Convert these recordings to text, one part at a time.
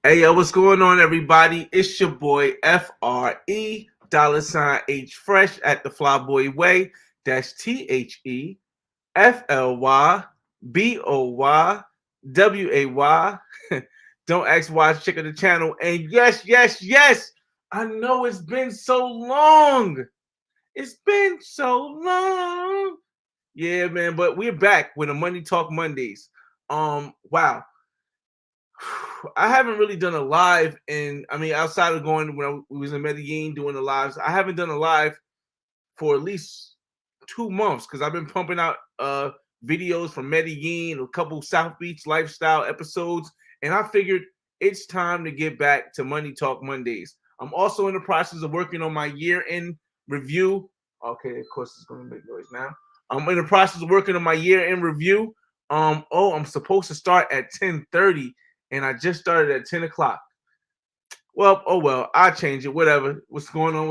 Hey, yo, what's going on, everybody? It's your boy FRE $H Fresh at the Flyboy Way. That's THEFLYBOYWAY. Don't ask why. Check out the channel. And yes, I know it's been so long. It's been so long. Yeah, man, but we're back with the Money Talk Mondays. Wow. I haven't really done a live outside of going when we was in Medellin doing the lives. I haven't done a live for at least 2 months because I've been pumping out videos from Medellin, a couple South Beach lifestyle episodes, and I figured it's time to get back to Money Talk Mondays. I'm also in the process of working on my year-end review. Okay, of course it's going to make noise now. I'm in the process of working on my year-end review. I'm supposed to start at 10:30, and I just started at 10 o'clock. Well, I change it. Whatever. What's going on?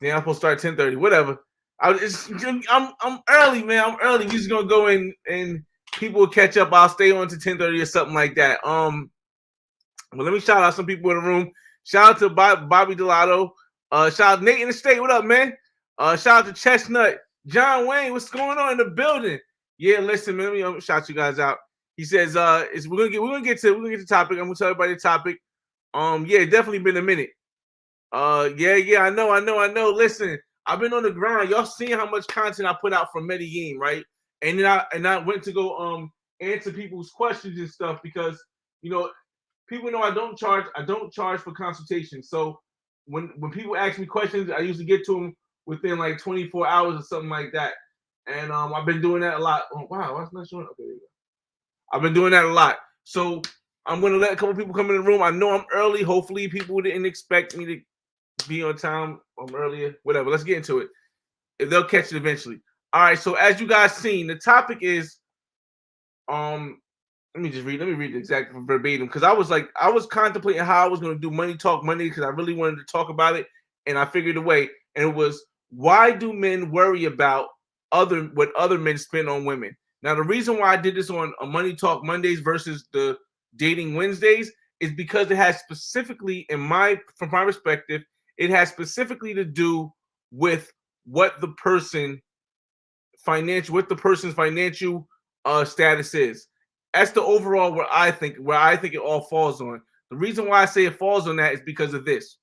Then I'm supposed to start at 10:30. Whatever. I'm early, man. I'm early. We just gonna go in and people will catch up. I'll stay on to 10:30 or something like that. Well, let me shout out some people in the room. Shout out to Bobby Delato. Shout out Nate in the state. What up, man? Shout out to Chestnut. John Wayne, what's going on in the building? Yeah, listen, man. Let me shout you guys out. He says, we're gonna get to the topic. I'm gonna tell everybody the topic. Yeah, definitely been a minute. Yeah, I know. Listen, I've been on the grind. Y'all seen how much content I put out from Medellin, right? And then I went to go answer people's questions and stuff because people know I don't charge for consultation. So when people ask me questions, I usually get to them within like 24 hours or something like that. And I've been doing that a lot. Oh, wow, that's not showing. Okay, there you go. I've been doing that a lot. So I'm gonna let a couple people come in the room. I know I'm early. Hopefully, people didn't expect me to be on time. I'm earlier. Whatever. Let's get into it. If they'll catch it eventually. All right. So as you guys seen, the topic is let me read the exact verbatim because I was contemplating how I was gonna do Money Talk Monday because I really wanted to talk about it and I figured a way. And it was, why do men worry about what other men spend on women? Now, the reason why I did this on a Money Talk Mondays versus the Dating Wednesdays is because it has specifically, from my perspective, it has specifically to do with what the person's financial status is. That's the overall where I think it all falls on. The reason why I say it falls on that is because of this.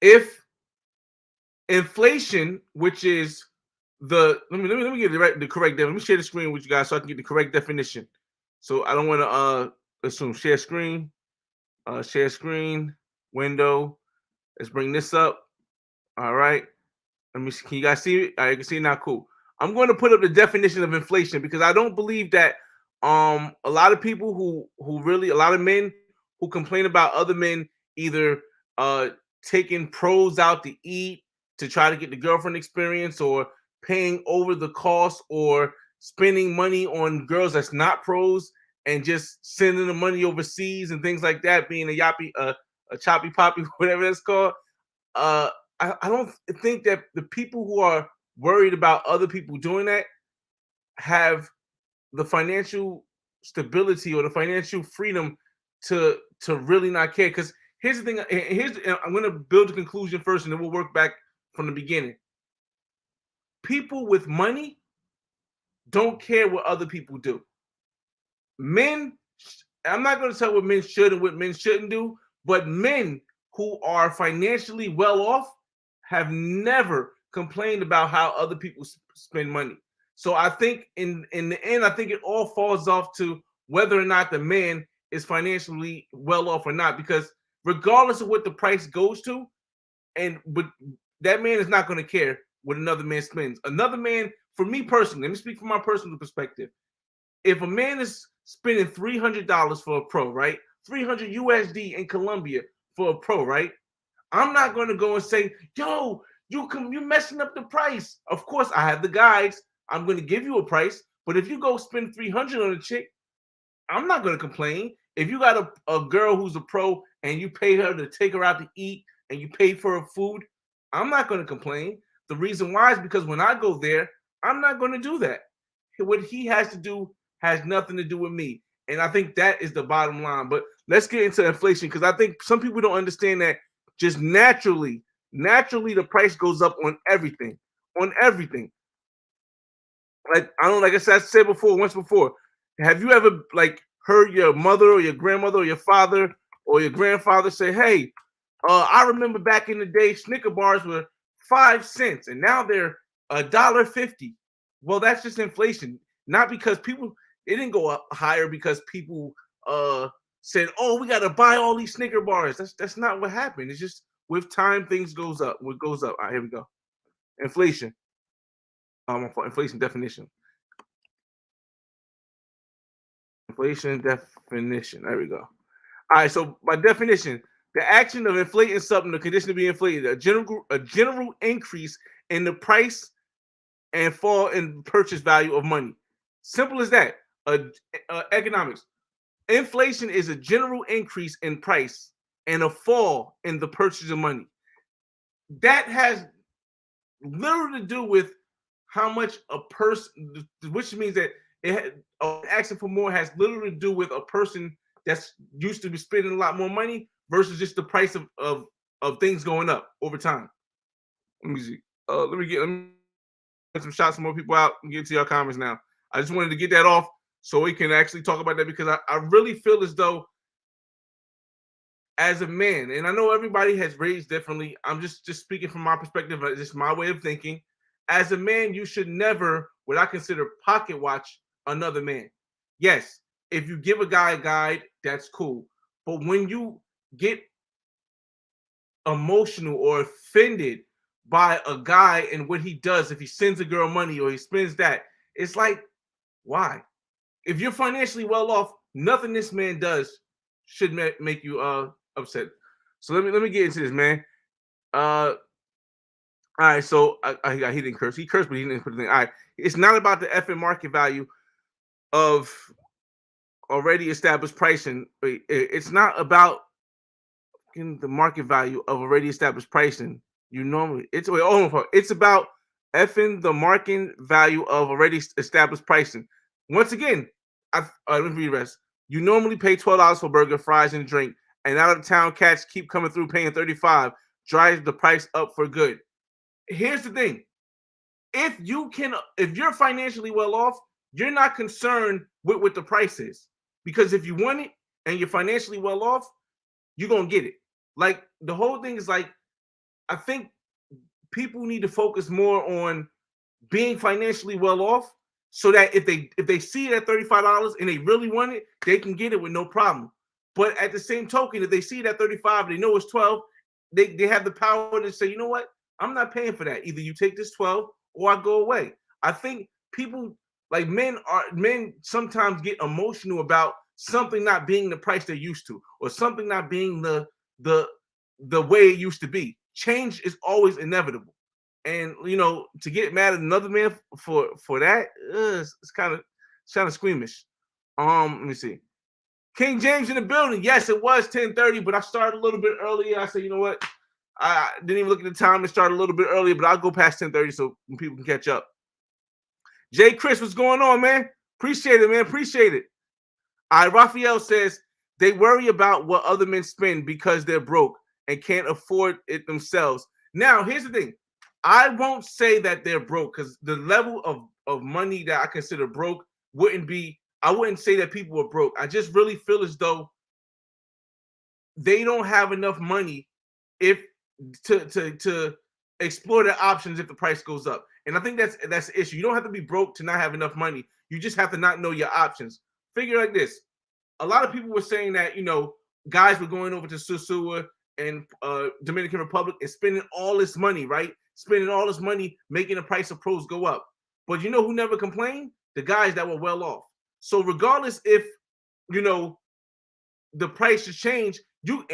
If inflation, which is let me get the correct definition. Let me share the screen with you guys so I can get the correct definition. So I don't want to assume share screen, window. Let's bring this up. All right. Let me see. Can you guys see it? All right, you can see it now. Cool. I'm going to put up the definition of inflation because I don't believe that a lot of people who really, a lot of men who complain about other men either taking pros out to eat to try to get the girlfriend experience or paying over the cost or spending money on girls that's not pros and just sending the money overseas and things like that, being a choppy poppy, whatever that's called. I don't think that the people who are worried about other people doing that have the financial stability or the financial freedom to really not care. Because here's the thing. I'm going to build a conclusion first, and then we'll work back from the beginning. People with money don't care what other people do. Men, I'm not going to tell what men should and what men shouldn't do, but men who are financially well off have never complained about how other people spend money. So I think in the end, I think it all falls off to whether or not the man is financially well off or not, because regardless of what the price goes to, but that man is not going to care what another man spends. Another man, for me personally, let me speak from my personal perspective. If a man is spending $300 for a pro, right? 300 USD in Colombia for a pro, right? I'm not going to go and say, yo, you're messing up the price. Of course, I have the guides. I'm going to give you a price. But if you go spend 300 on a chick, I'm not going to complain. If you got a girl who's a pro and you pay her to take her out to eat and you pay for her food, I'm not going to complain. The reason why is because when I go there, I'm not going to do that. What he has to do has nothing to do with me. And I think that is the bottom line. But let's get into inflation, because I think some people don't understand that just naturally the price goes up on everything. On everything. Like I don't like I said before, once before. Have you ever like heard your mother or your grandmother or your father or your grandfather say, "Hey, I remember back in the day, Snicker bars were 5 cents, and now they're $1.50." Well, that's just inflation. Not because people it didn't go up higher because people said, "Oh, we got to buy all these Snicker bars." That's not what happened. It's just with time things goes up. What goes up? All right, here we go. Inflation. Inflation definition. Inflation definition. There we go. All right. So by definition, the action of inflating something, the condition to be inflated, a general increase in the price and fall in purchase value of money. Simple as that. Economics. Inflation is a general increase in price and a fall in the purchase of money. That has little to do with how much a person, which means that asking for more has little to do with a person that's used to be spending a lot more money versus just the price of things going up over time. Let me see. Let me get some shots, some more people out, and get to your comments now. I just wanted to get that off so we can actually talk about that, because I really feel as though as a man, and I know everybody has raised differently. I'm just speaking from my perspective, just my way of thinking. As a man, you should never, what I consider, pocket watch another man. Yes, if you give a guy a guide, that's cool. But when you get emotional or offended by a guy and what he does, if he sends a girl money or he spends that, it's like, why? If you're financially well off, nothing this man does should make you upset. So let me get into this, man. All right, so he didn't curse. He cursed, but he didn't put the thing. All right, it's not about the effing market value of already established pricing. It's not about the market value of already established pricing. You normally it's about effing the market value of already established pricing. Once again, let me read the rest. You normally pay $12 for burger, fries, and drink, and out of town cats keep coming through paying 35, drives the price up for good. Here's the thing. If you're financially well off, you're not concerned with what the price is. Because if you want it and you're financially well off, you're gonna get it. Like the whole thing is like, I think people need to focus more on being financially well off, so that if they see it at $35 and they really want it, they can get it with no problem. But at the same token, if they see it at 35, they know it's 12, they have the power to say, you know what, I'm not paying for that. Either you take this 12 or I go away. I think people, like men sometimes get emotional about something not being the price they're used to, or something not being the way it used to be. Change is always inevitable. And to get mad at another man for that, it's kind of squeamish. Let me see. King James in the building. Yes, it was 10:30, but I started a little bit earlier. I said, you know what? I didn't even look at the time and started a little bit earlier, but I'll go past 10:30 so people can catch up. Jay Chris, what's going on, man? Appreciate it, man. Appreciate it. All right, Raphael says they worry about what other men spend because they're broke and can't afford it themselves. Now, here's the thing. I won't say that they're broke, because the level of money that I consider broke I wouldn't say that people are broke. I just really feel as though they don't have enough money if to explore their options if the price goes up. And I think that's the issue. You don't have to be broke to not have enough money. You just have to not know your options. Figure like this. A lot of people were saying that, guys were going over to Susua and Dominican Republic and spending all this money, right? Spending all this money, making the price of pros go up. But you know who never complained? The guys that were well off. So regardless if, the price should change, you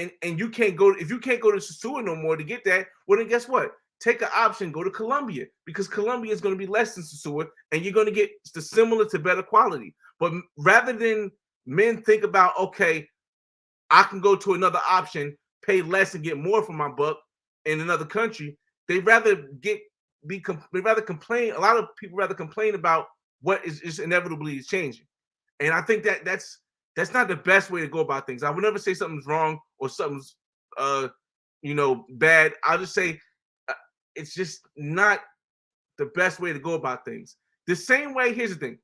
can't go, if you can't go to Susua no more to get that, well then guess what? Take an option, go to Colombia, because Colombia is going to be less than Susua, and you're going to get the similar to better quality. But rather than men think about, okay, I can go to another option, pay less and get more for my buck in another country, they rather complain. A lot of people rather complain about what is inevitably changing. And I think that's That's not the best way to go about things. I would never say something's wrong or something's uh bad. I'll just say uh, it's just not the best way to go about things. The same way, here's the thing.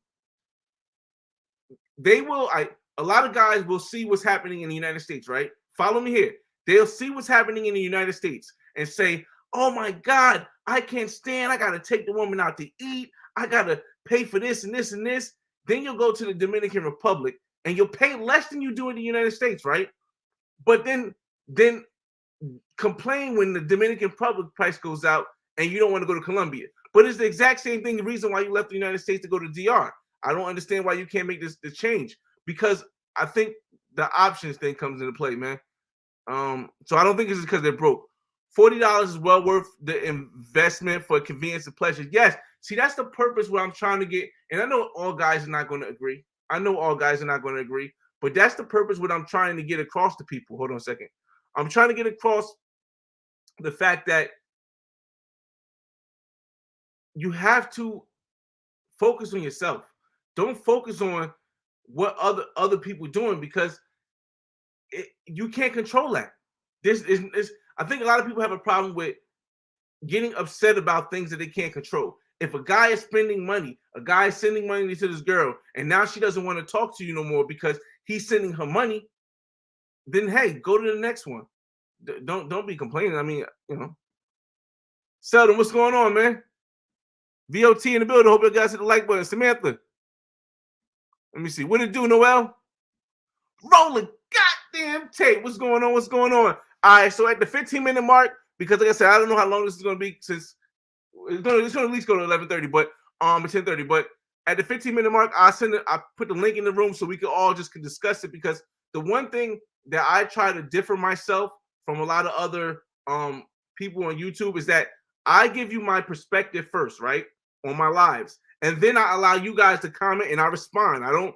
They will a lot of guys will see what's happening in the United States, right? Follow me here. They'll see what's happening in the United States and say, "Oh my God, I can't stand. I got to take the woman out to eat. I got to pay for this and this and this." Then you'll go to the Dominican Republic and you'll pay less than you do in the United States, right? But then complain when the Dominican Republic price goes out and you don't want to go to Colombia. But it's the exact same thing. The reason why you left the United States to go to DR. I don't understand why you can't make the change, because I think the options thing comes into play, man. So I don't think it's because they're broke. $40 is well worth the investment for convenience and pleasure. Yes, see, that's the purpose where I'm trying to get. And I know all guys are not going to agree. I know all guys are not going to agree, but that's the purpose what I'm trying to get across to people. Hold on a second. I'm trying to get across the fact that you have to focus on yourself. Don't focus on what other people doing, because you can't control that. This is I think a lot of people have a problem with getting upset about things that they can't control. If a guy is spending money, a guy is sending money to this girl, and now she doesn't want to talk to you no more because he's sending her money, then hey, go to the next one. Don't be complaining. I mean, Seldom, what's going on, man? VOT in the building. Hope you guys hit the like button. Samantha, let me see. What it do, Noel? Rolling goddamn tape. What's going on? What's going on? All right, so at the 15-minute mark, because like I said, I don't know how long this is going to be, since it's going to at least go to 11:30, but at 10:30. But at the 15-minute mark, I put the link in the room so we can all just discuss it, because the one thing that I try to differ myself from a lot of other people on YouTube is that I give you my perspective first, right, on my lives, and then I allow you guys to comment and I respond. I don't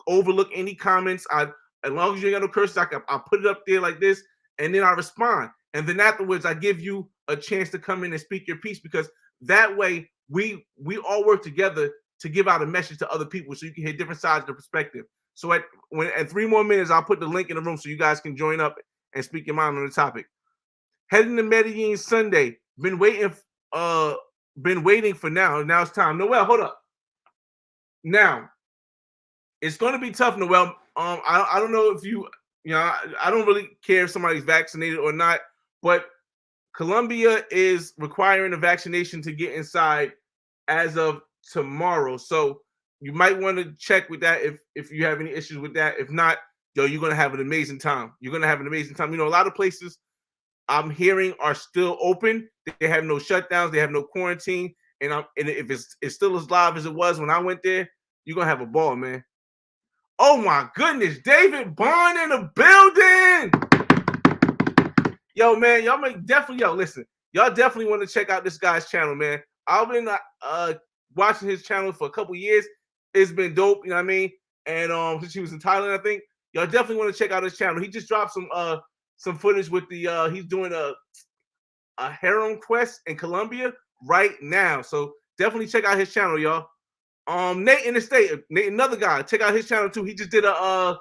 overlook any comments. As long as you ain't got no curses, I'll put it up there like this, and then I respond. And then afterwards, I give you a chance to come in and speak your piece, because that way we all work together to give out a message to other people, so you can hear different sides of the perspective. So at 3 more minutes, I'll put the link in the room so you guys can join up and speak your mind on the topic. Heading to Medellin Sunday. Been waiting for now. Now it's time. Noel, hold up. Now, it's going to be tough, Noel. I don't know if I don't really care if somebody's vaccinated or not, but Colombia is requiring a vaccination to get inside as of tomorrow. So you might want to check with that if you have any issues with that. If not, you're going to have an amazing time. You're going to have an amazing time. A lot of places I'm hearing are still open. They have no shutdowns. They have no quarantine. And if it's still as live as it was when I went there, you're going to have a ball, man. Oh, my goodness. David Bond in the building. Yo, man, y'all listen. Y'all definitely want to check out this guy's channel, man. I've been watching his channel for a couple years. It's been dope, you know what I mean? And since he was in Thailand, I think y'all definitely want to check out his channel. He just dropped some footage with he's doing a harem quest in Colombia right now. So definitely check out his channel, y'all. Nate in the state, Nate, another guy, check out his channel too. He just did a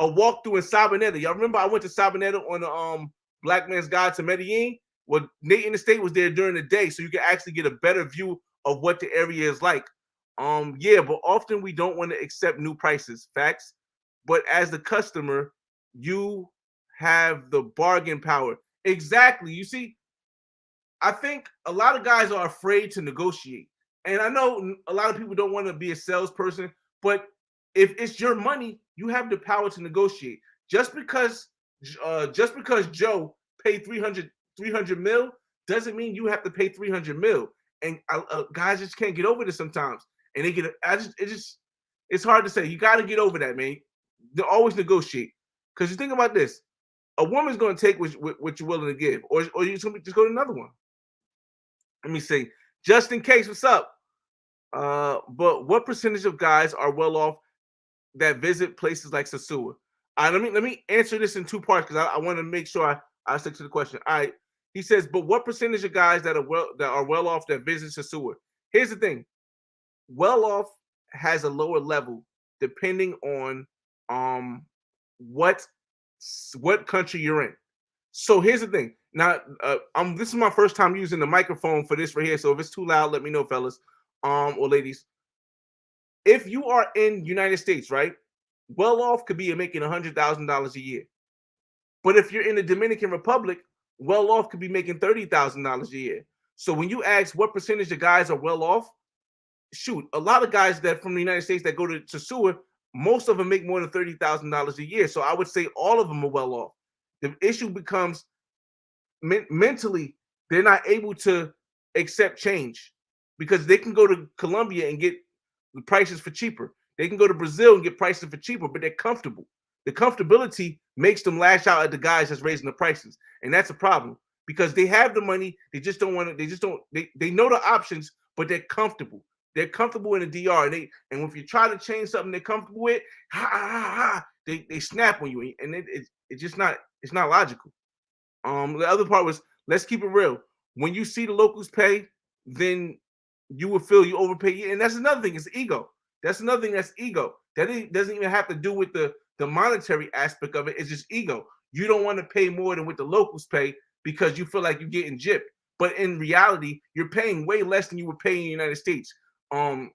walkthrough in Sabaneta. Y'all remember I went to Sabaneta on the Black Man's Guide to Medellin? Well, Nate in the state was there during the day, so you can actually get a better view of what the area is like. Yeah, but often we don't want to accept new prices. Facts. But as the customer, you have the bargain power. Exactly. You see, I think a lot of guys are afraid to negotiate. And I know a lot of people don't want to be a salesperson, but if it's your money, you have the power to negotiate. Just because Joe paid 300 mil doesn't mean you have to pay 300 mil. And guys just can't get over this sometimes. And they get it's hard to say. You got to get over that, man. They always negotiate. Because you think about this, a woman's going to take what you're willing to give, or you just go to another one. Let me see. Just in case, what's up? But what percentage of guys are well off that visit places like Sosua? Let me answer this in two parts, because I want to make sure I stick to the question. All right. He says, but what percentage of guys that are well off that visit Sosua? Here's the thing. Well off has a lower level depending on um what what country you're in. So here's the thing. Now, this is my first time using the microphone for this right here. So if it's too loud, let me know, fellas, or ladies. If you are in United States, right, well off could be making $100,000 a year. But if you're in the Dominican Republic, well off could be making $30,000 a year. So when you ask what percentage of guys are well off, shoot, a lot of guys that from the United States that go to sewer, most of them make more than $30,000 a year. So I would say all of them are well off. The issue becomes mentally, they're not able to accept change because they can go to Colombia and get the prices for cheaper. They can go to Brazil and get prices for cheaper, but they're comfortable. The comfortability makes them lash out at the guys that's raising the prices, and that's a problem because they have the money. They just don't want to. They just don't. They know the options, but they're comfortable. They're comfortable in the DR, and if you try to change something they're comfortable with, they snap on you, and it's just not. It's not logical. The other part was, let's keep it real. When you see the locals pay, then you will feel you overpay. And that's another thing. It's ego. That's another thing. That's ego. That doesn't even have to do with the monetary aspect of it. It's just ego. You don't want to pay more than what the locals pay because you feel like you're getting gypped. But in reality, you're paying way less than you would pay in the United States. And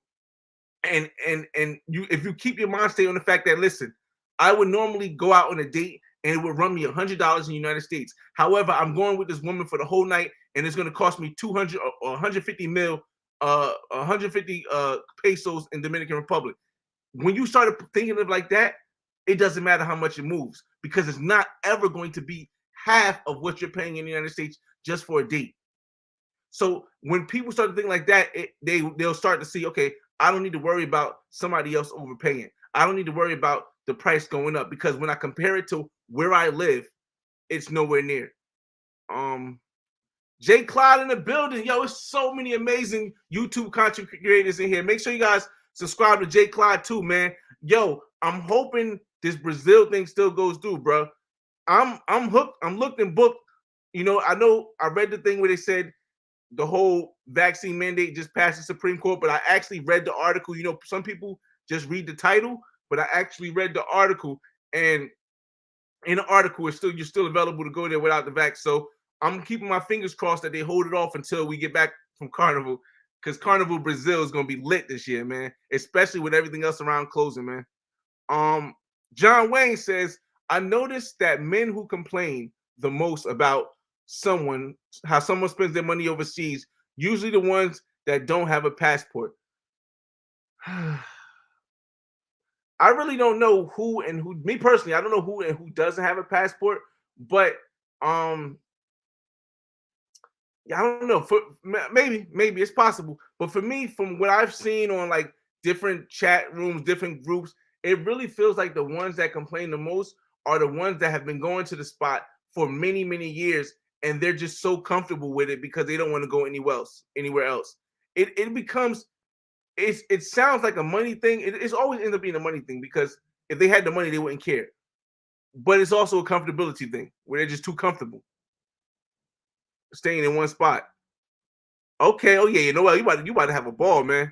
you, if you keep your mind state on the fact that, listen, I would normally go out on a date and it would run me $100 in the United States. However, I'm going with this woman for the whole night, and it's going to cost me 200 or 150 150 pesos in Dominican Republic. When you started thinking of like that, it doesn't matter how much it moves because it's not ever going to be half of what you're paying in the United States just for a date. So when people start to think like that, they'll start to see, okay, I don't need to worry about somebody else overpaying. I don't need to worry about the price going up because when I compare it to where I live, it's nowhere near. Jay Clyde in the building. Yo, it's so many amazing YouTube content creators in here. Make sure you guys subscribe to Jay Clyde too, man. Yo, I'm hoping this Brazil thing still goes through, bro. I'm hooked. I'm looked and booked. You know I read the thing where they said the whole vaccine mandate just passed the Supreme Court, but I actually read the article. You know, some people just read the title, but I actually read the article, and in the article, you're still available to go there without the vax. So I'm keeping my fingers crossed that they hold it off until we get back from Carnival, because Carnival Brazil is gonna be lit this year, man. Especially with everything else around closing, man. John Wayne says, I noticed that men who complain the most about how someone spends their money overseas, usually the ones that don't have a passport. I really don't know who and who. Me personally, I don't know who and who doesn't have a passport, but yeah, I don't know. Maybe it's possible, but for me, from what I've seen on like different chat rooms, different groups, it really feels like the ones that complain the most are the ones that have been going to the spot for many, many years, and they're just so comfortable with it because they don't want to go anywhere else. It becomes it sounds like a money thing. It's always end up being a money thing because if they had the money, they wouldn't care. But it's also a comfortability thing where they're just too comfortable staying in one spot. Okay, oh yeah, you know what? You about to have a ball, man.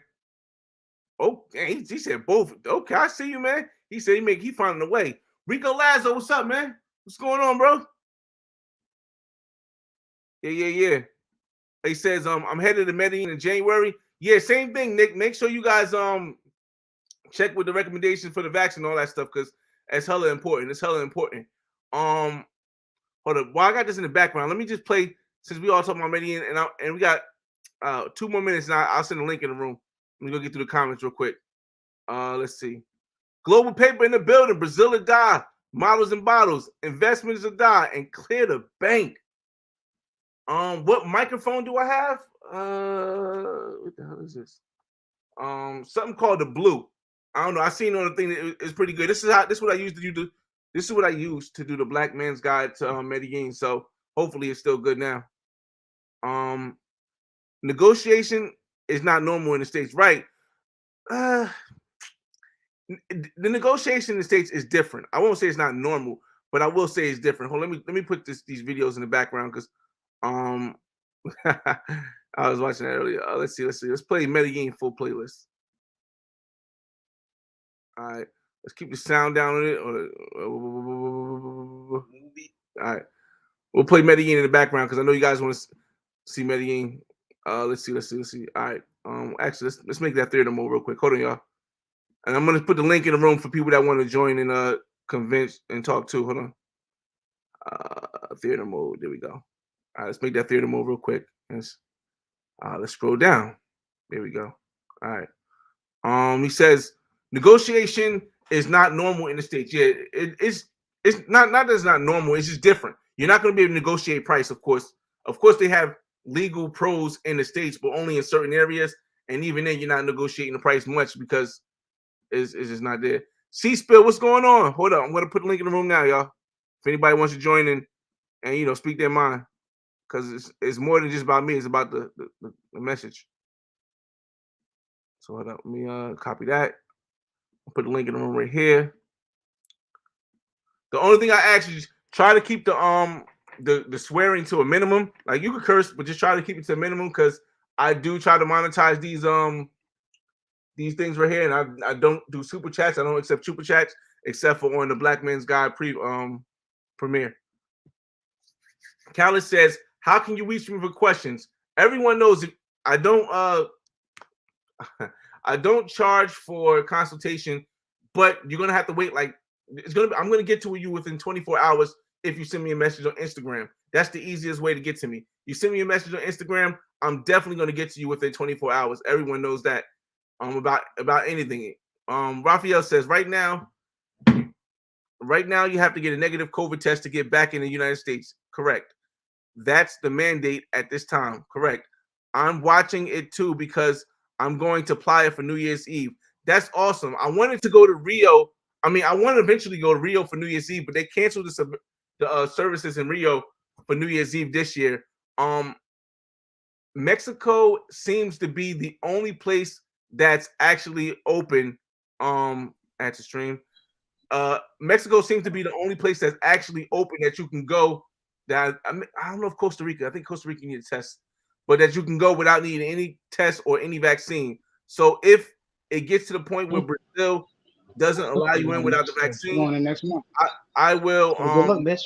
Oh, he said both. Okay, I see you, man. He said he finding a way. Rico Lazo, what's up, man? What's going on, bro? Yeah. He says I'm headed to Medellin in January. Yeah, same thing, Nick. Make sure you guys check with the recommendations for the vaccine and all that stuff because it's hella important. It's hella important. Hold up. While I got this in the background, let me just play since we all talking about Medellin and we got 2 more minutes now. I'll send a link in the room. Let me go get through the comments real quick. Let's see. Global paper in the building. Brazil to die. Models and bottles. Investments to die and clear the bank. What microphone do I have? What the hell is this? Something called the Blue. I don't know. I seen on the thing that it's pretty good. This is what I used to do. This is what I used to do the Black Man's Guide to Medellin. So hopefully it's still good now. Negotiation is not normal in the States, right? The negotiation in the States is different. I won't say it's not normal, but I will say it's different. Hold, let me put these videos in the background because I was watching that earlier. Let's see. Let's play Medellin full playlist. All right. Let's keep the sound down on it. All right. We'll play Medellin in the background because I know you guys want to see Medellin. Let's see. All right. Actually, let's make that theater mode real quick. Hold on, y'all. And I'm gonna put the link in the room for people that want to join and convince and talk to. Hold on. Theater mode. There we go. All right, let's make that theater mode real quick. Let's scroll down. There we go. All right. He says negotiation is not normal in the States. Yeah, it's not that it's not normal. It's just different. You're not going to be able to negotiate price, of course. Of course, they have legal pros in the States, but only in certain areas. And even then, you're not negotiating the price much because it's just not there. C-Spill, what's going on? Hold up. I'm going to put the link in the room now, y'all. If anybody wants to join in and, speak their mind. Because it's more than just about me. It's about the message. So hold up. Let me copy that. I'll put the link in the room right here. The only thing I ask is try to keep the swearing to a minimum. Like you can curse, but just try to keep it to a minimum because I do try to monetize these things right here, and I don't do super chats. I don't accept super chats except for on the Black Man's Guide premiere. Callis says, "How can you reach me for questions?" Everyone knows if I don't I don't charge for consultation, but you're gonna have to wait. Like I'm gonna get to you within 24 hours if you send me a message on Instagram. That's the easiest way to get to me. You send me a message on Instagram, I'm definitely gonna get to you within 24 hours. Everyone knows that. About anything. Raphael says right now you have to get a negative COVID test to get back in the United States. Correct. That's the mandate at this time. Correct. I'm watching it too because I'm going to apply it for New Year's Eve. That's awesome. I wanted to go to Rio. I want to eventually go to Rio for New Year's Eve, but they canceled the services in Rio for New Year's Eve this year. Mexico seems to be the only place that's actually open at the stream. Mexico seems to be the only place that's actually open that you can go. That I don't know if Costa Rica. I think Costa Rica need a test, but that you can go without needing any test or any vaccine. So if it gets to the point where Brazil doesn't allow you in without the vaccine, next month. I will. Good luck, bitch.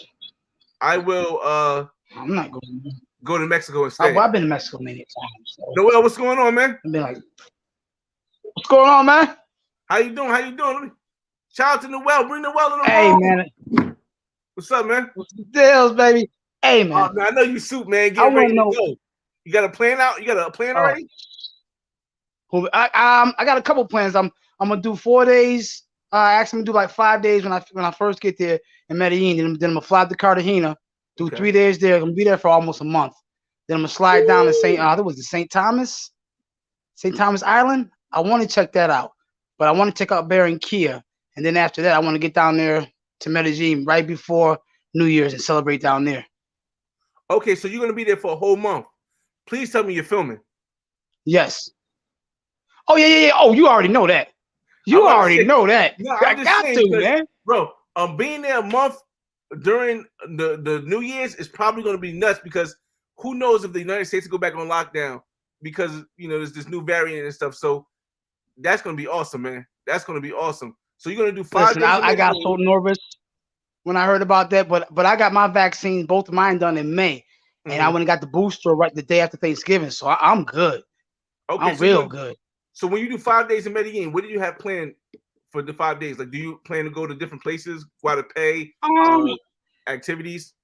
I will. I'm not going. Go to Mexico instead. I've been to Mexico many times. So. Noel, what's going on, man? I've been like, what's going on, man? How you doing? Let me shout out to Noel. Bring Noel in the room. Hey, man. What's up, man? What's the deals, baby? Hey, man. Man, I know you suit, man. Get ready to go. You got a plan out? You got a plan already? I got a couple plans. I'm gonna do 4 days. Actually, I'm gonna do like 5 days when I first get there in Medellin. Then I'm gonna fly to Cartagena. Do 3 days there. I'm gonna be there for almost a month. Then I'm gonna slide down to St. Thomas Island. I want to check that out, but I want to check out Barranquilla, and then after that, I want to get down there to Medellin right before New Year's and celebrate down there. Okay, so you're gonna be there for a whole month. Please tell me you're filming. Yes. Oh yeah. Oh, you already know that. You already know that. No, I got to, man. Bro, being there a month during the New Year's is probably going to be nuts because who knows if the United States will go back on lockdown because there's this new variant and stuff. So that's going to be awesome, man. That's going to be awesome. So you're going to do 5 days. I got so nervous when I heard about that, but I got my vaccine, both of mine done in May, and I went and got the booster right the day after Thanksgiving. So I'm good. Okay, I'm real good. So when you do 5 days in Medellin, what do you have planned for the 5 days? Like, do you plan to go to different places, Guadalupe, activities,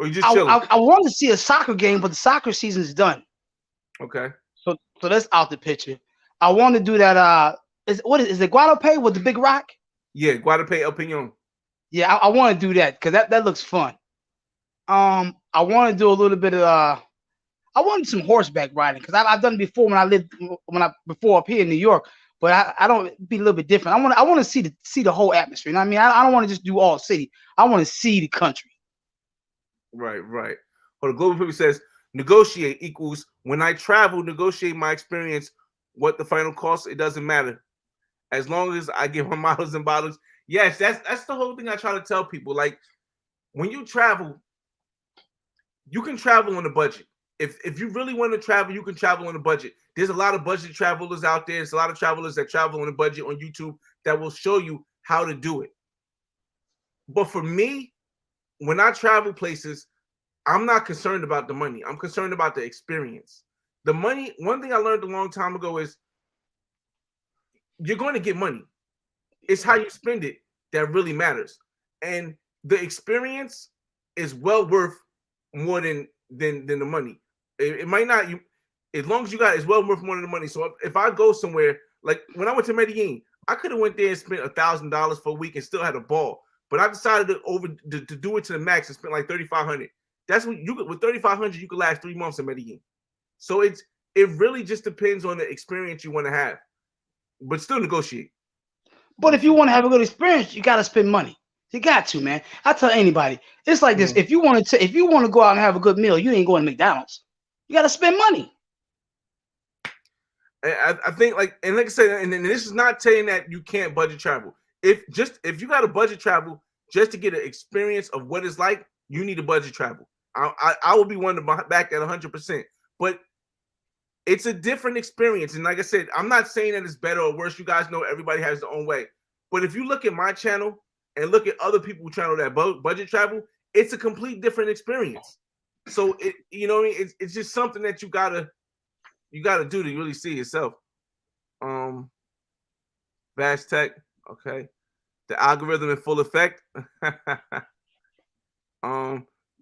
or you just chilling? I want to see a soccer game, but the soccer season is done. Okay. So that's out the picture. I want to do that. Is it Guadalupe with the big rock? Yeah, Guadalupe El Peñon. Yeah, I want to do that because that looks fun. I want to do a little bit of I wanted some horseback riding because I've done it before before up here in New York, but I don't be a little bit different. I want to see the whole atmosphere. You know what I mean? I don't want to just do all city. I want to see the country. Right. Well, the Global People says negotiate equals when I travel, negotiate my experience. What the final cost, it doesn't matter. As long as I give my miles and bottles. Yes, that's the whole thing I try to tell people. Like when you travel, you can travel on a budget. If you really want to travel, you can travel on a budget. There's a lot of budget travelers out there. There's a lot of travelers that travel on a budget on YouTube that will show you how to do it. But for me, when I travel places, I'm not concerned about the money. I'm concerned about the experience. The money, one thing I learned a long time ago is you're going to get money. It's how you spend it that really matters. And the experience is well worth more than the money. It might not, you as long as you got it's well worth more than the money. So if I go somewhere, like when I went to Medellin, I could have went there and spent $1,000 for a week and still had a ball. But I decided to do it to the max and spend like $3,500. That's what you could with $3,500 you could last 3 months in Medellin. So it really just depends on the experience you want to have, but still negotiate. But if you want to have a good experience, you got to spend money. You got to, man. I tell anybody, it's like this. If you want to go out and have a good meal, you ain't going to McDonald's. You got to spend money. I think like I said, and this is not saying that you can't budget travel. If you got to budget travel just to get an experience of what it's like, you need to budget travel. I will be one to back at 100%. But it's a different experience. And like I said, I'm not saying that it's better or worse. You guys know everybody has their own way. But if you look at my channel and look at other people's channel that budget travel, it's a complete different experience. So you know what I mean? It's just something that you gotta do to really see yourself. Vast Tech, okay. The algorithm in full effect.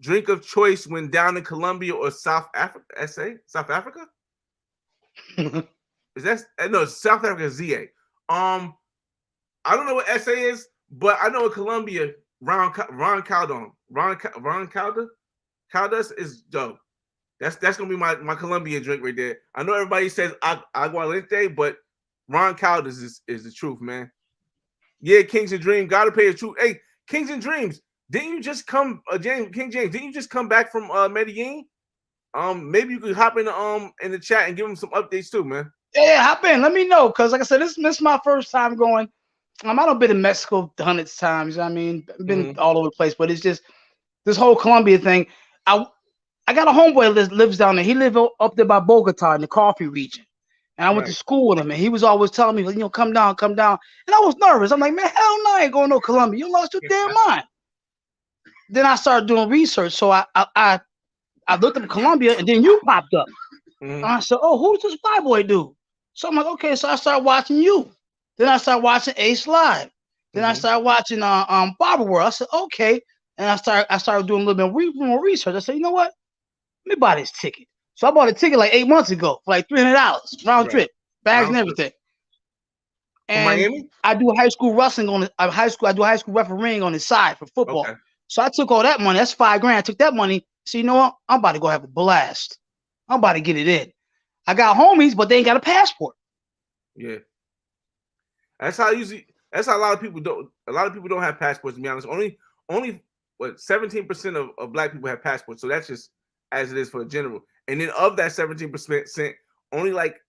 Drink of choice when down in Colombia or South Africa. South Africa? Is that no? South Africa is ZA. I don't know what SA is, but I know in Colombia, Ron Caldas is dope. That's gonna be my Colombian drink right there. I know everybody says aguardiente, but Ron Caldas is the truth, man. Yeah, Kings and Dreams gotta pay the truth. Hey, Kings and Dreams, didn't you just come, King James? Didn't you just come back from Medellin? Maybe you could hop in the chat and give them some updates too, man. Yeah, hop in. Let me know, cause like I said, this is my first time going. I don't been in Mexico hundreds of times. I mean, been all over the place, but it's just this whole Colombia thing. I got a homeboy that lives down there. He lived up there by Bogota in the coffee region. And I went to school with him, and he was always telling me, come down. And I was nervous. I'm like, man, hell no, I ain't going to Colombia. You lost your damn mind. Then I started doing research. So I looked up Colombia, and then you popped up. And I said, oh, who's this Flyboy dude? So I'm like, okay. So I started watching you. Then I started watching Ace Live. Then I started watching Barber World. I said, okay. And I started doing a little bit more research. I said, you know what? Let me buy this ticket. So I bought a ticket like 8 months ago for like $300 round trip, bags and everything. And Miami? I do high school wrestling on I do high school refereeing on the side for football. Okay. So I took all that money. That's $5,000. I took that money. So you know what? I'm about to go have a blast. I'm about to get it in. I got homies, but they ain't got a passport. Yeah. That's how a lot of people don't. A lot of people don't have passports. To be honest, only what 17% of black people have passports. So that's just as it is for a general. And then of that 17%, only like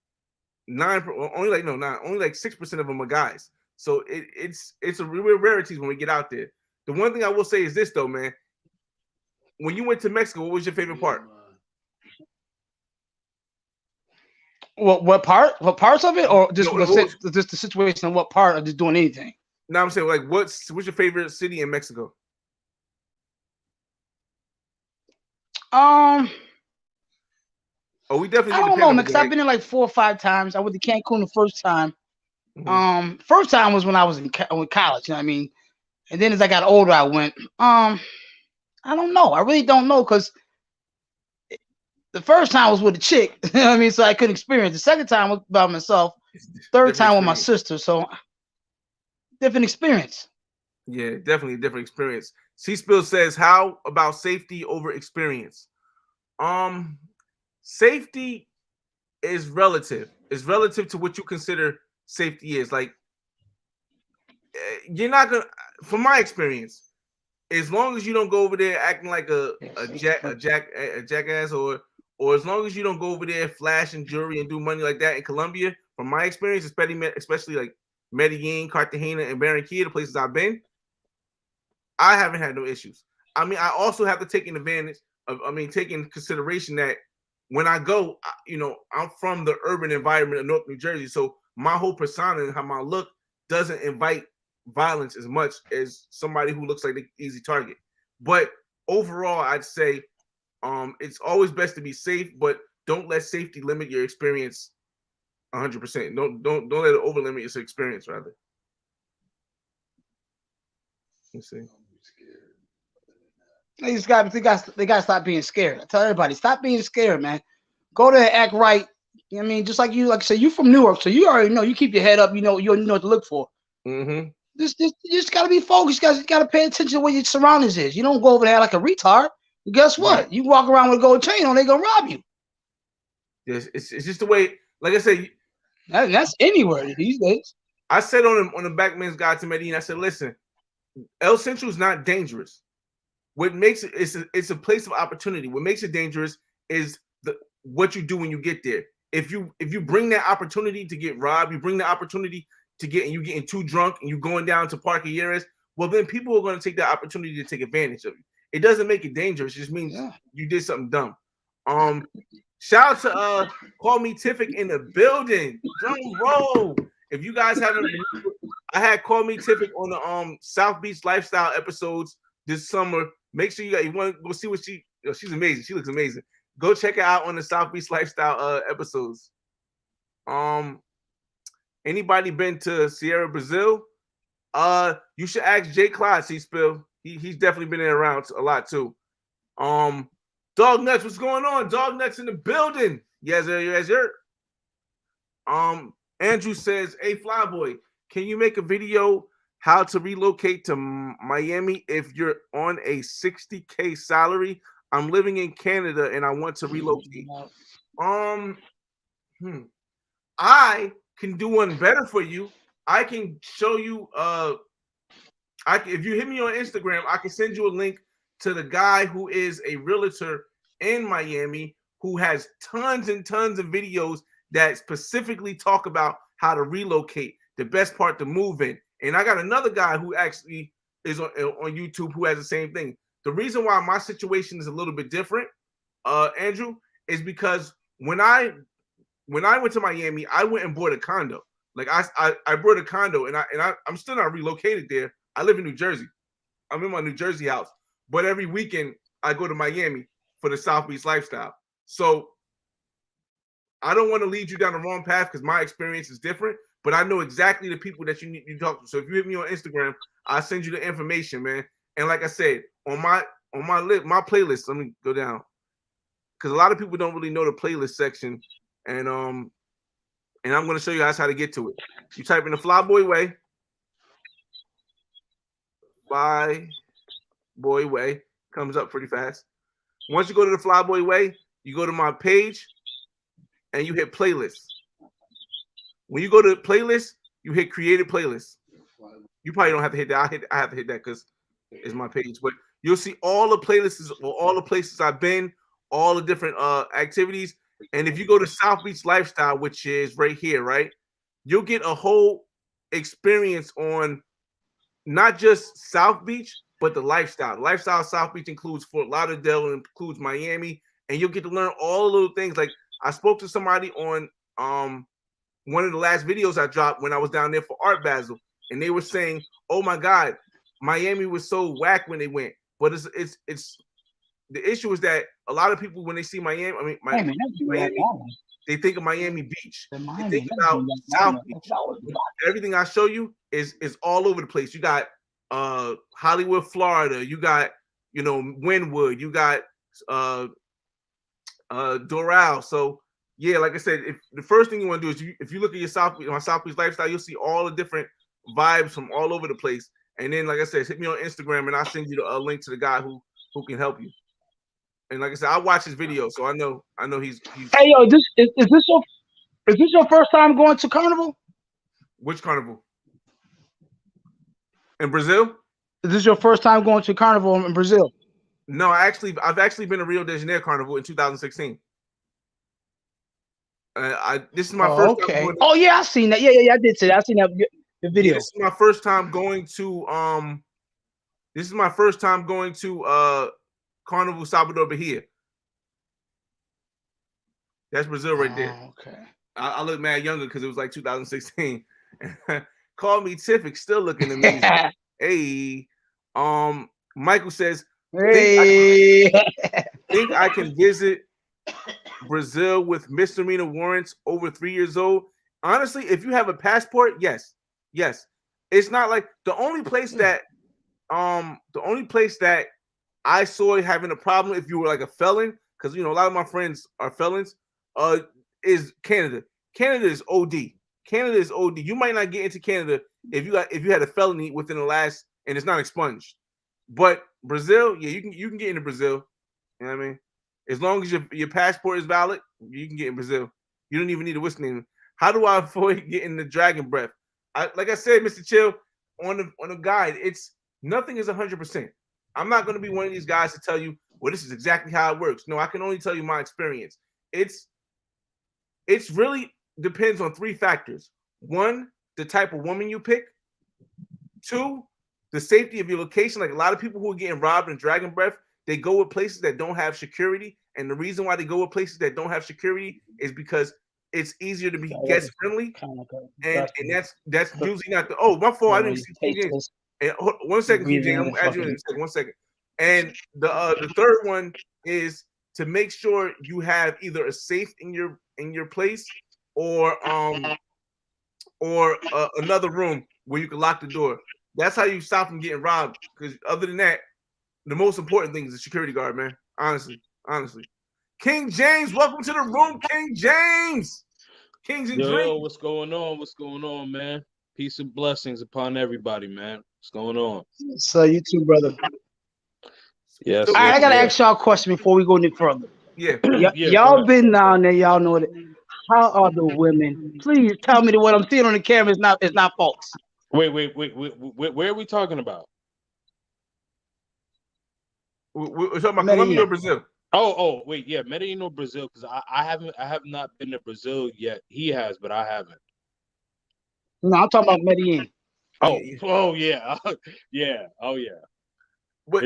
6% of them are guys. So it's a real rarity when we get out there. The one thing I will say is this though, man. When you went to Mexico, what was your favorite part? What part? What parts of it, or just just the situation? What part of just doing anything? No, I'm saying like what's your favorite city in Mexico? Oh, we definitely. I don't know, man, because I've been in like 4 or 5 times. I went to Cancun the first time. First time was when I was in college. You know what I mean? And then as I got older, I went. I don't know. I really don't know because the first time was with a chick. You know what I mean? So I couldn't experience. The second time was by myself. Third time with my sister. So different experience. Yeah, definitely a different experience. C-Spill says, how about safety over experience? Safety is relative. It's relative to what you consider safety is. Like, you're not gonna, from my experience, as long as you don't go over there acting like a jackass, or as long as you don't go over there flashing jewelry and do money like that in Colombia, from my experience, especially like Medellin, Cartagena, and Barranquilla, the places I've been, I haven't had no issues. I mean, I also have to take taking consideration that when I go, I'm from the urban environment of North New Jersey, so my whole persona and how I look doesn't invite violence as much as somebody who looks like an easy target. But overall, I'd say it's always best to be safe, but don't let safety limit your experience 100%. Don't let it over limit your experience, rather. Let's see. They got to stop being scared. I tell everybody, stop being scared, man. Go there, act right. I mean, just like you, like I said, you from Newark, so you already know. You keep your head up. You know what to look for. Mm-hmm. You just gotta be focused. You gotta pay attention to what your surroundings is. You don't go over there like a retard. Guess what? Right. You walk around with a gold chain on, they gonna rob you. Yes, it's just the way. Like I said, that's anywhere these days. I said on the Backman's Guide to Medellin, I said, listen, El Centro is not dangerous. What makes it it's a place of opportunity. What makes it dangerous is what you do when you get there. If you bring that opportunity to get robbed, you bring the opportunity to you getting too drunk and you going down to Parque Yeres, well then people are going to take that opportunity to take advantage of you. It doesn't make it dangerous. It just means you did something dumb. Shout out to Call Me Tiffic in the building. Drum roll. If you guys haven't, I had Call Me Tiffic on the South Beach Lifestyle episodes this summer. Make sure you want to go see what she's amazing. She looks amazing. Go check her out on the South Beach Lifestyle episodes. Anybody been to Sierra, Brazil? You should ask Jay Clyde, C-Spill. He's definitely been there around a lot too. Dog Nuts, what's going on? Dog Nuts in the building. Yes, sir. Andrew says, hey, Flyboy, can you make a video how to relocate to Miami if you're on a $60K salary? I'm living in Canada and I want to relocate. I can do one better for you. I can show you if you hit me on Instagram, I can send you a link to the guy who is a realtor in Miami who has tons and tons of videos that specifically talk about how to relocate, the best part to move in. And I got another guy who actually is on YouTube who has the same thing. The reason why my situation is a little bit different, Andrew, is because when I went to Miami, I went and bought a condo. Like I bought a condo and I'm still not relocated there. I live in New Jersey. I'm in my New Jersey house. But every weekend I go to Miami for the South Beach Lifestyle. So I don't want to lead you down the wrong path because my experience is different, but I know exactly the people that you need to talk to. So if you hit me on Instagram, I'll send you the information, man. And like I said, on my playlist, let me go down. Because a lot of people don't really know the playlist section. And I'm going to show you guys how to get to it. You type in the Flyboy Way. Flyboy Way. Comes up pretty fast. Once you go to the Flyboy Way, you go to my page and you hit playlist. When you go to playlist, you hit created playlist. You probably don't have to hit that. I have to hit that because it's my page. But you'll see all the playlists for all the places I've been, all the different activities. And if you go to South Beach Lifestyle, which is right here, right, you'll get a whole experience on not just South Beach, but the lifestyle. The lifestyle of South Beach includes Fort Lauderdale and includes Miami. And you'll get to learn all the little things. Like I spoke to somebody on one of the last videos I dropped when I was down there for Art Basel. And they were saying, oh my God, Miami was so whack when they went. But it's the issue is that a lot of people, when they see Miami, they think of Miami Beach. They think about South Beach. Everything I show you is all over the place. You got Hollywood, Florida. You got, Wynwood. You got Doral. So yeah, like I said, if the first thing you want to do is if you look at my South Beach Lifestyle, you'll see all the different vibes from all over the place. And then, like I said, hit me on Instagram and I'll send you a link to the guy who can help you. And like I said, I watch his videos, so I know he's. Hey yo, is this your first time going to Carnival? Which Carnival? In Brazil? Is this your first time going to Carnival in Brazil? No, I've actually been to Rio de Janeiro Carnival in 2016. This is my first. Okay. Oh yeah, I seen that. Yeah, I did see that. I seen that the video. This is my first time going to This is my first time going to Carnival Salvador Bahia. That's Brazil right there. Okay. I look mad younger because it was like 2016. Call me Tiffix, still looking amazing. Hey, Michael says, Hey. think I can visit Brazil with misdemeanor warrants over 3 years old. Honestly, if you have a passport, yes. It's not like the only place that I saw having a problem if you were like a felon, because a lot of my friends are felons, is Canada. Canada is OD. Canada is OD. You might not get into Canada if you had a felony within the last, and it's not expunged. But Brazil, yeah, you can get into Brazil. You know what I mean? As long as your passport is valid, you can get in Brazil. You don't even need a whistling. How do I avoid getting the dragon breath? Like I said, Mr. Chill, on the guide, it's nothing is 100%. I'm not going to be one of these guys to tell you, well, this is exactly how it works. No, I can only tell you my experience. It's really depends on 3 factors. 1, the type of woman you pick. 2, the safety of your location. Like a lot of people who are getting robbed in Dragon Breath, they go with places that don't have security. And the reason why they go with places that don't have security is because it's easier to be guest friendly. And that's usually not the my fault. I didn't see King James. And 1 second, King James. I'm gonna add you in a second. 1 second. And the third one is to make sure you have either a safe in your place or another room where you can lock the door. That's how you stop from getting robbed. Because other than that, the most important thing is the security guard, man. Honestly. King James, welcome to the room, King James. Kings and Dreams. Yo, what's going on? What's going on, man? Peace and blessings upon everybody, man. What's going on? So you too, brother. Yes. I gotta ask y'all a question before we go any further. Yeah. Y'all been down there. Y'all know it. How are the women? Please tell me that what I'm seeing on the camera is not false. Wait. Where are we talking about? We're talking about Colombia or Brazil? Oh, wait, yeah, Medellin or Brazil, because I have not been to Brazil yet. He has, but I haven't. No, I'm talking about Medellin. Oh yeah. Yeah. Oh yeah. But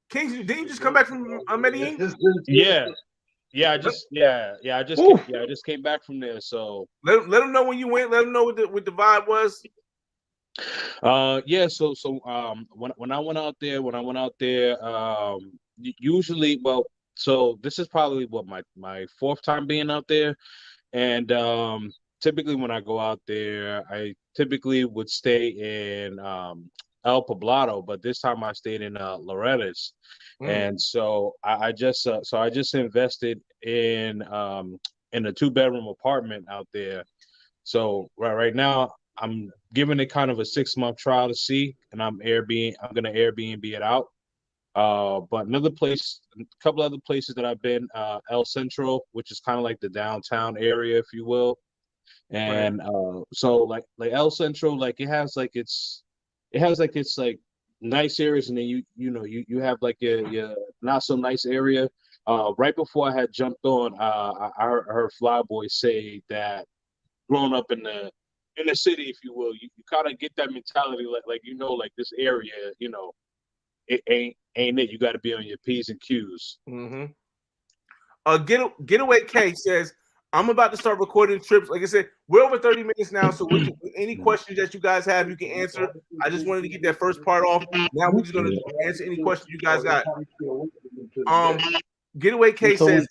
King, didn't you just come back from Medellin? Yeah. I just came back from there. So let them know when you went. Let them know what the vibe was. Yeah. So when I went out there, usually, well, so this is probably what my 4th time being out there, and typically when I go out there, I typically would stay in El Poblado, but this time I stayed in Loretta's, and so I just invested in a 2-bedroom apartment out there. So right now I'm giving it kind of a 6-month trial to see, and I'm gonna Airbnb it out. But a couple other places that I've been, El Centro, which is kind of like the downtown area, if you will. And so like El Centro, like it has its like nice areas, and then you have like your not so nice area. Right before I had jumped on, I heard Flyboy say that growing up in the city, if you will, you kind of get that mentality like this area, it ain't it. You got to be on your P's and Q's. Mm-hmm. Getaway K says, I'm about to start recording trips. Like I said, we're over 30 minutes now, so any questions that you guys have, you can answer. I just wanted to get that first part off. Now we're just going to answer any questions you guys got. Getaway K says,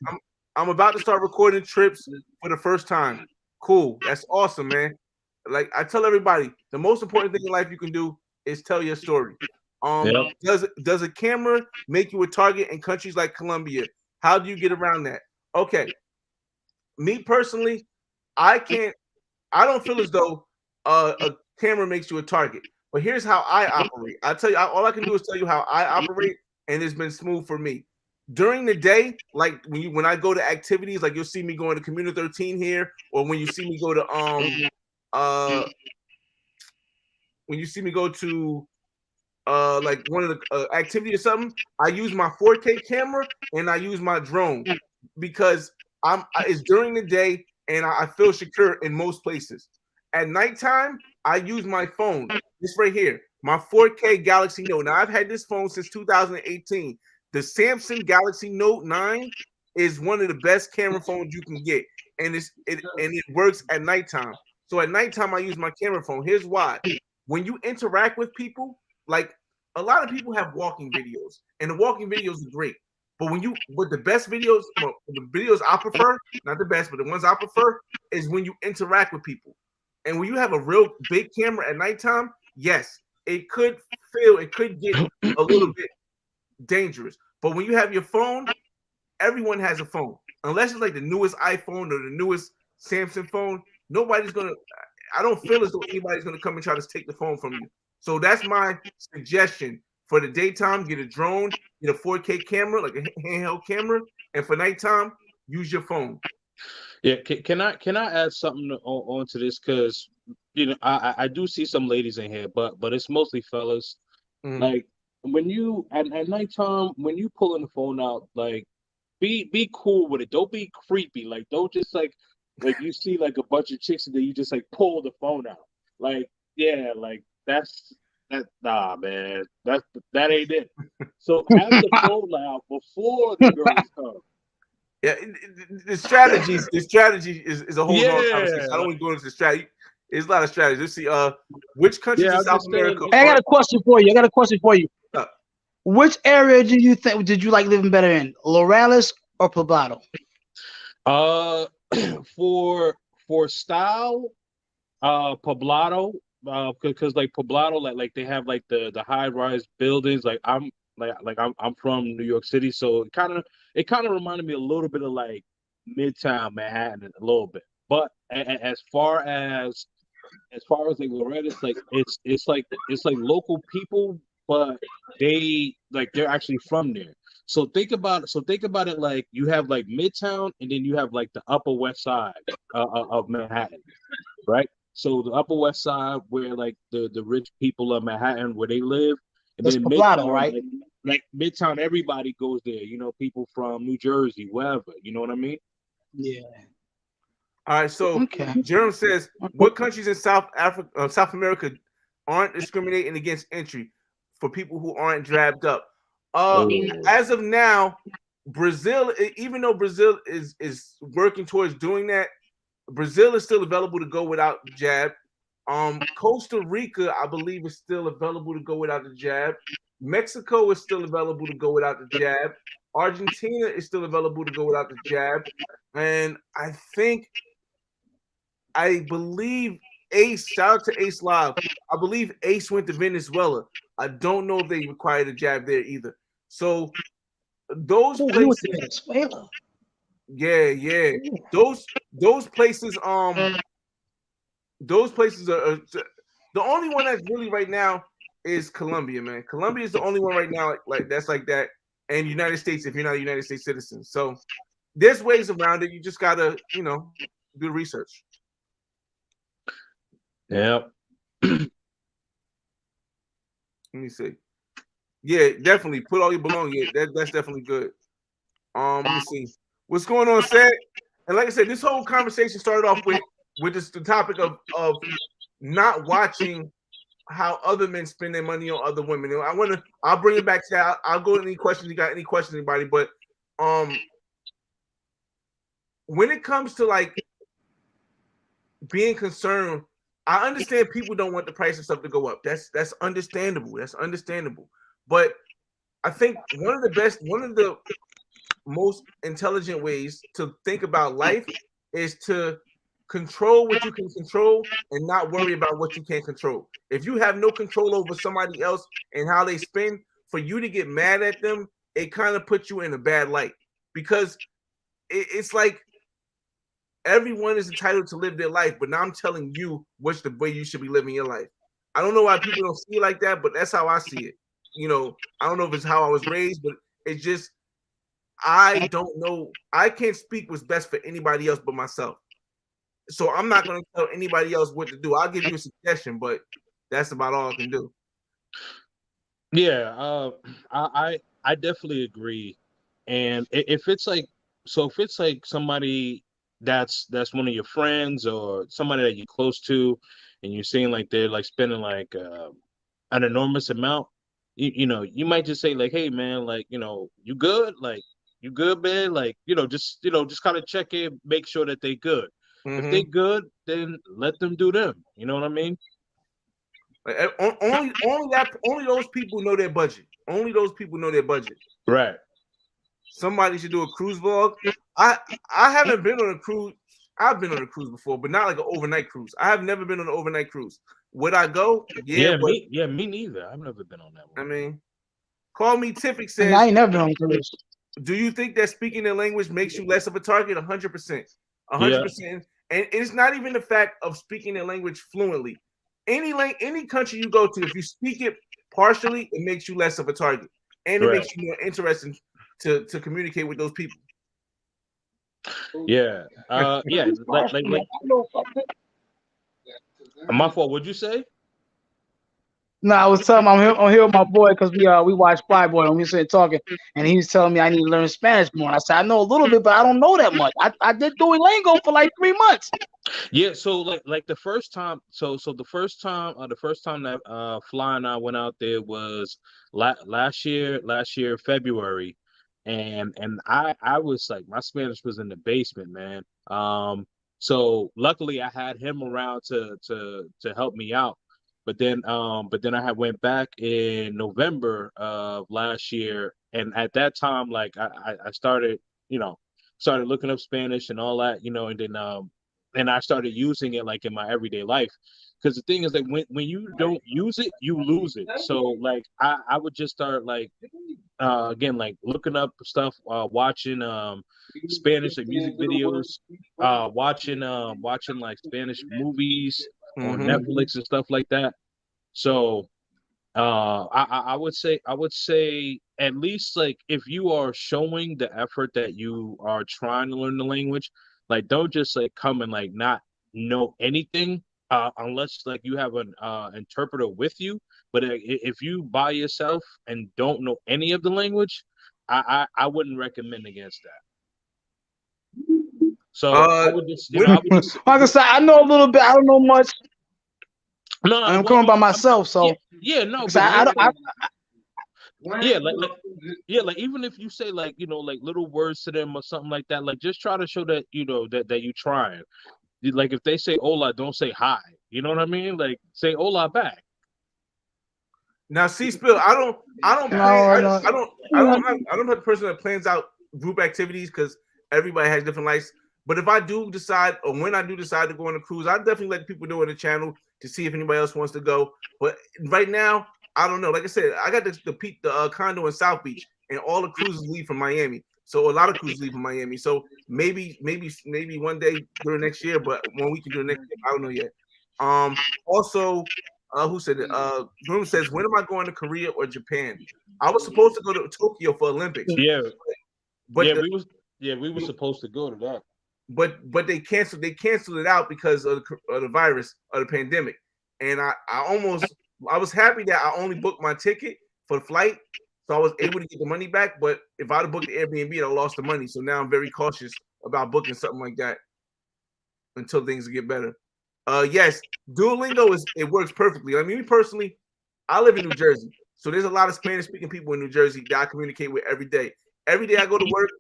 I'm about to start recording trips for the first time. Cool. That's awesome, man. Like I tell everybody, the most important thing in life you can do is tell your story. Does a camera make you a target in countries like Colombia? How do you get around that? Okay. Me personally, I don't feel as though a camera makes you a target. But here's how I operate. I tell you, all I can do is tell you how I operate, and it's been smooth for me. During the day, like when I go to activities, like you'll see me going to Community 13 here, or when you see me go to like one of the activity or something, I use my 4K camera and I use my drone because it's during the day and I feel secure in most places. At nighttime, I use my phone. This right here, my 4K Galaxy Note. Now I've had this phone since 2018. The Samsung Galaxy Note 9 is one of the best camera phones you can get, and it works at nighttime. So at nighttime, I use my camera phone. Here's why. When you interact with people, like a lot of people have walking videos, and the walking videos are great. But with the best videos, well, the videos I prefer, not the best, but the ones I prefer, is when you interact with people. And when you have a real big camera at nighttime, yes, it could get a little bit dangerous. But when you have your phone, everyone has a phone. Unless it's like the newest iPhone or the newest Samsung phone, nobody's gonna. I don't feel as though anybody's gonna come and try to take the phone from you. So that's my suggestion for the daytime. Get a drone, get a 4K camera, like a handheld camera, and for nighttime, use your phone. Yeah, can I add something onto this? Because I do see some ladies in here, but it's mostly fellas. Mhm. Like when you at nighttime, when you pulling the phone out, like be cool with it. Don't be creepy. Like don't just like you see like a bunch of chicks and then you just like pull the phone out. Like yeah, like that. Nah, man, that ain't it. So have the phone out before the girls come. Yeah, the strategy is a whole nother conversation. I don't want to go into the strategy. There's a lot of strategies. Let's see. Which countries Yeah, in I'm South just saying, America? Hey, I got a question for you. Uh, Which area did you like living better in, Loralis or Poblado? For style, Poblado, because like Poblado, like they have like the high rise buildings. I'm from New York City, so it kind of reminded me a little bit of like Midtown Manhattan a little bit. But as far as like Loretta's, like it's like local people, but they're actually from there. So think about it like you have like Midtown, and then you have like the Upper West Side of Manhattan, right? So the Upper West Side, where like the rich people of Manhattan, where they live, and That's then Poblado, Midtown, right? like Midtown, everybody goes there. People from New Jersey, wherever. You know what I mean? Yeah. all right. So Okay. Jerome says, what countries in South America aren't discriminating against entry for people who aren't drabbed up? Oh. As of now, Brazil, even though Brazil is working towards doing that, Brazil is still available to go without the jab. Costa Rica, I believe, is still available to go without the jab. Mexico is still available to go without the jab. Argentina is still available to go without the jab. And I believe Ace, shout out to Ace Live. I believe Ace went to Venezuela. I don't know if they required a jab there either. So those Oh, he went places, to Venezuela. yeah. Those places, those places are the only one that's really right now is Colombia, man. Colombia is the only one right now like that's like that, and United States if you're not a United States citizen. So there's ways around it. You just gotta, do research. Yep. Let me see. Yeah, definitely put all your belongings. Yeah, that's definitely good. Let me see what's going on, Seth. And like I said, this whole conversation started off with the topic of not watching how other men spend their money on other women. I'll bring it back to that. I'll go to any questions you got. Any questions, anybody? But when it comes to like being concerned, I understand people don't want the price of stuff to go up. That's understandable. That's understandable. But I think one of the most intelligent ways to think about life is to control what you can control and not worry about what you can't control. If you have no control over somebody else and how they spend, for you to get mad at them, it kind of puts you in a bad light because it's like everyone is entitled to live their life, but now I'm telling you what's the way you should be living your life. I don't know why people don't see it like that, but that's how I see it. I don't know if it's how I was raised, but it's just I don't know. I can't speak what's best for anybody else but myself. So I'm not going to tell anybody else what to do. I'll give you a suggestion, but that's about all I can do. Yeah, I definitely agree. And if it's like somebody that's one of your friends or somebody that you're close to, and you're seeing like they're like spending like an enormous amount, you might just say like, hey man, like you good, like you good, man, like just kind of check in, make sure that they good. If they good, then let them do them. You know what I mean? Like, only those people know their budget. Only those people know their budget. Right. Somebody should do a cruise vlog. I haven't been on a cruise. I've been on a cruise before, but not like an overnight cruise. I have never been on an overnight cruise. Would I go? Yeah, but me neither. I've never been on that one. I mean, Call Me Tiffic And says, I ain't never been on a cruise. do you think that speaking their language makes you less of a target? 100%. 100%. And it's not even the fact of speaking their language fluently. Any country you go to, if you speak it partially, it makes you less of a target. And it makes you more interesting to communicate with those people. Yeah. Yeah. Like my fault. What'd you say? No, I was telling him I'm here with my boy because we watched Flyboy and we started talking, and he was telling me I need to learn Spanish more. And I said I know a little bit, but I don't know that much. I did Duolingo for like 3 months. Yeah, so like the first time, the first time that Fly and I went out there was last year February, and I was like, my Spanish was in the basement, man. So luckily I had him around to help me out. But then I had went back in November of last year, and at that time, like I started, started looking up Spanish and all that, and I started using it like in my everyday life. Because the thing is, like, when you don't use it, you lose it. So like I would just start like again, like looking up stuff, watching Spanish like music videos, watching like Spanish movies on Netflix and stuff like that. So I would say at least, like, if you are showing the effort that you are trying to learn the language, like, don't just like come and like not know anything unless like you have an interpreter with you. But if you by yourself and don't know any of the language, I wouldn't recommend against that. So I would just, I know a little bit. I don't know much. No, I'm coming by myself, so yeah, no. But Like even if you say like like little words to them or something like that, like just try to show that that you trying. Like if they say hola, don't say hi. You know what I mean? Like say hola back. Now, see, Spill, I don't have the person that plans out group activities because everybody has different likes. But if I do decide, or when I do decide to go on a cruise, I definitely let people know in the channel to see if anybody else wants to go. But right now, I don't know. Like I said, I got the condo in South Beach, and all the cruises leave from Miami. So a lot of cruises leave from Miami. So maybe one day during next year, but when we can do it next year, I don't know yet. Also, who said it? Groom says, when am I going to Korea or Japan? I was supposed to go to Tokyo for Olympics. Yeah, but we were supposed to go to that. But they canceled it out because of the virus, of the pandemic. And I was happy that I only booked my ticket for the flight, so I was able to get the money back. But if I'd have booked the Airbnb, I lost the money. So now I'm very cautious about booking something like that until things get better. Yes, Duolingo it works perfectly. I mean, me personally, I live in New Jersey, so there's a lot of Spanish-speaking people in New Jersey that I communicate with every day. Every day I go to work,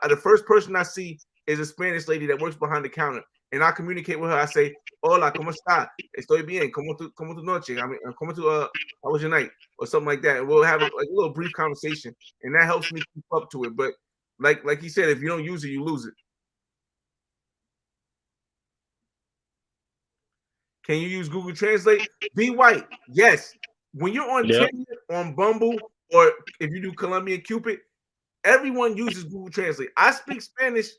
the first person I see is a Spanish lady that works behind the counter, and I communicate with her. I say, "Hola, cómo está? Estoy bien. ¿Cómo tu noche? I mean, how was your night?" or something like that. And we'll have a little brief conversation, and that helps me keep up to it. But like he said, if you don't use it, you lose it. Can you use Google Translate? Be white. Yes. When you're on Tinder, on Bumble, or if you do Colombian Cupid, everyone uses Google Translate. I speak Spanish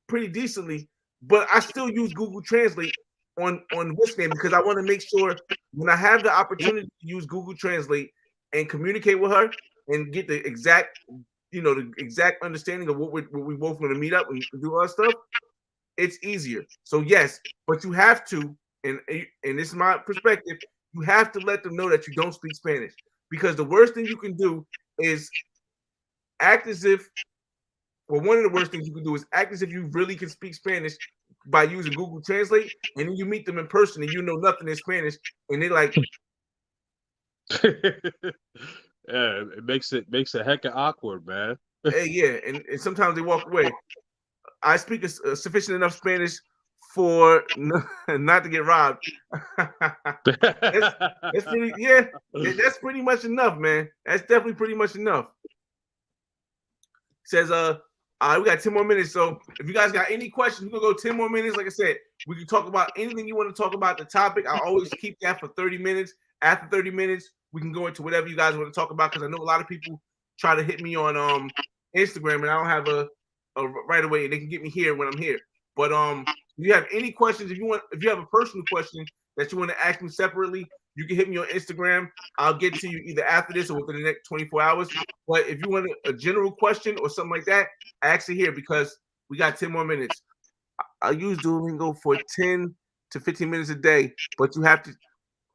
pretty decently, but I still use Google Translate on what's name because I want to make sure when I have the opportunity to use Google Translate and communicate with her and get the exact understanding of what we both want to meet up and do our stuff, it's easier. So yes, but you have to, and this is my perspective, you have to let them know that you don't speak Spanish, because the worst thing you can do is act as if, well, one of the worst things you can do is act as if you really can speak Spanish by using Google Translate, and then you meet them in person and you know nothing in Spanish, and they're like, yeah, it makes it hecka awkward, man. Hey, yeah, and sometimes they walk away. I speak a sufficient enough Spanish for not to get robbed. that's pretty, yeah. That's pretty much enough, man. That's definitely pretty much enough. Says we got 10 more minutes. So if you guys got any questions, we're gonna go 10 more minutes. Like I said, we can talk about anything you want to talk about. The topic, I always keep that for 30 minutes. After 30 minutes, we can go into whatever you guys want to talk about, because I know a lot of people try to hit me on Instagram, and I don't have a right away. They can get me here when I'm here. But if you have any questions, if you have a personal question that you want to ask me separately, you can hit me on Instagram. I'll get to you either after this or within the next 24 hours. But if you want a general question or something like that, ask it here, because we got 10 more minutes. I use Duolingo for 10 to 15 minutes a day, but you have to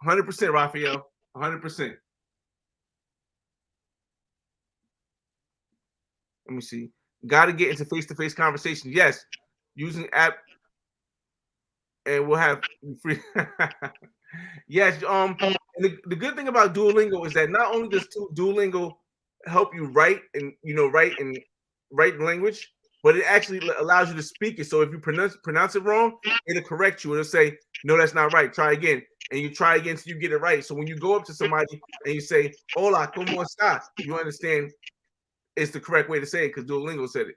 100%, Raphael, 100%. Let me see. Got to get into face-to-face conversation. Yes, using app, and we'll have free. Yes. And the good thing about Duolingo is that not only does Duolingo help you write language, but it actually allows you to speak it. So if you pronounce it wrong, it'll correct you. It'll say, no, that's not right. Try again. And you try again till you get it right. So when you go up to somebody and you say, hola, ¿cómo estás? You understand it's the correct way to say it because Duolingo said it.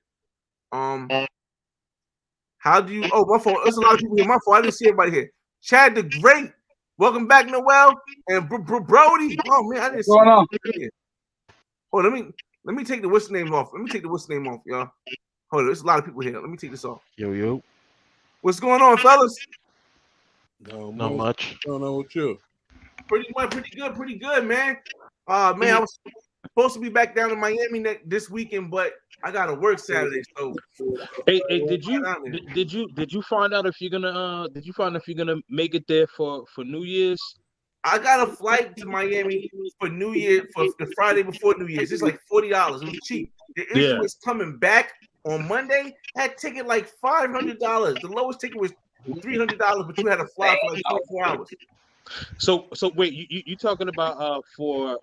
How do you? Oh, my fault. There's a lot of people here. My fault. I didn't see everybody here. Chad the Great. Welcome back, Noel and Brody. Oh man, I didn't see you here. Oh, let me take the what's name off. Let me take the what's name off, y'all. Hold on, there's a lot of people here. Let me take this off. Yo. What's going on, fellas? Not much. I don't know what you. Pretty good, man. Man, I was supposed to be back down in Miami this weekend, but I got to work Saturday. So, hey, did you find out if you're gonna make it there for New Year's? I got a flight to Miami for New Year, for the Friday before New Year's. It's like $40. It was cheap. The issue is coming back on Monday. That ticket like $500. The lowest ticket was $300, but you had to fly for like 24 hours. So wait, you talking about for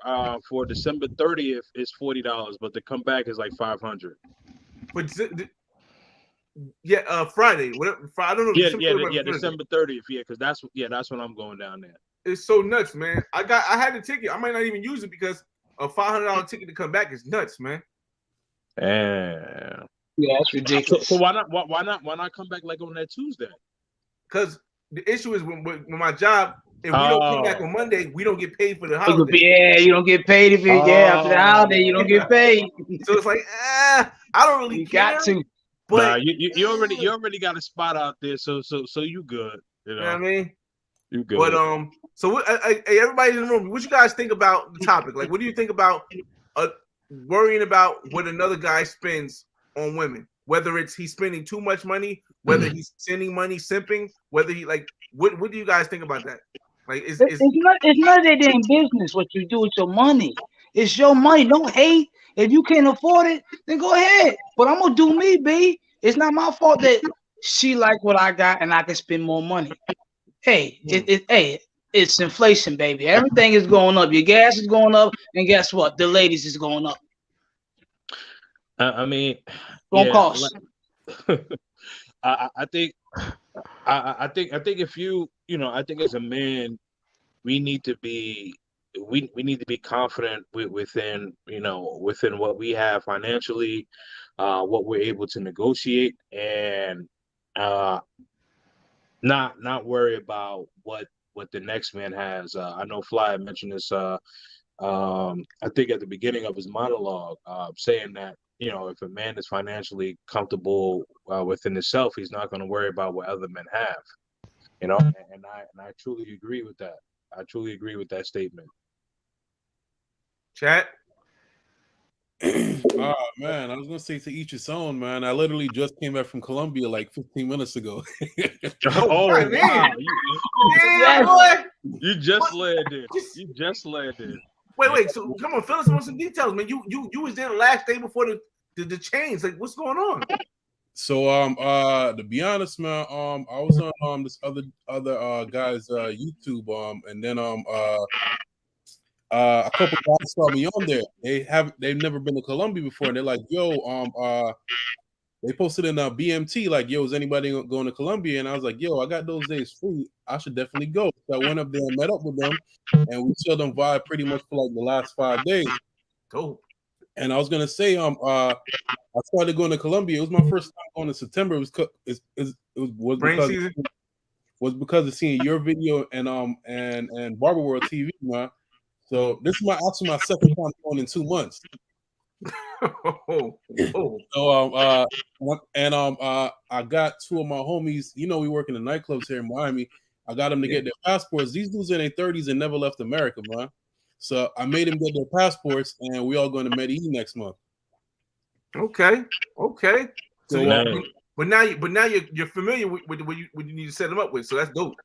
December 30th is $40, but to come back is like $500. But Friday, whatever. I don't know. December 30th, because that's when I'm going down there. It's so nuts, man. I had the ticket. I might not even use it because a $500 ticket to come back is nuts, man. Yeah, that's ridiculous. So why not come back like on that Tuesday? Because the issue is when my job, if we don't come back on Monday, we don't get paid for the holiday. Yeah, you don't get paid after the holiday, you don't get paid. So it's like, I don't really care. Got to. But you already got a spot out there, so you good. You know what I mean? You good. But so everybody in the room, what you guys think about the topic? Like, what do you think about worrying about what another guy spends on women? Whether it's he's spending too much money, whether he's sending money, simping, whether he what do you guys think about that? Like, it's none of their damn business what you do with your money. It's your money. Don't hate. If you can't afford it, then go ahead. But I'm gonna do me, B. It's not my fault that she like what I got and I can spend more money. Hey, it's inflation, baby. Everything is going up. Your gas is going up, and guess what? The ladies is going up. I mean, cost. I think if I think as a man, we need to be confident within what we have financially, what we're able to negotiate, and not worry about what the next man has. I know Fly mentioned this. I think at the beginning of his monologue, saying that if a man is financially comfortable within himself, he's not going to worry about what other men have. And I truly agree with that. I truly agree with that statement. Chat. Oh man, I was gonna say to each his own, man. I literally just came back from Colombia like 15 minutes ago. Oh wow! Boy. You just landed. You just landed. Wait. So come on, fill us in some details, man. You was there the last day before the change. Like, what's going on? So to be honest, man, I was on this other guy's YouTube, and then a couple guys saw me on there. They've never been to Colombia before, and they're like, "Yo, they posted in BMT like, yo, is anybody going to Colombia? And I was like, yo, I got those days free. I should definitely go. So I went up there and met up with them, and we chilled on vibe pretty much for like the last 5 days. Dope. And I was gonna say, I started going to Colombia. It was my first time going in September. It was because of seeing your video and Barber World TV, man. So this is my second time going in 2 months. So I got two of my homies. You know, we work in the nightclubs here in Miami. I got them to get their passports. These dudes in their 30s and never left America, man. So I made them get their passports, and we all going to Medellin next month. Okay. So, but now you're familiar with what you need to set them up with. So that's dope.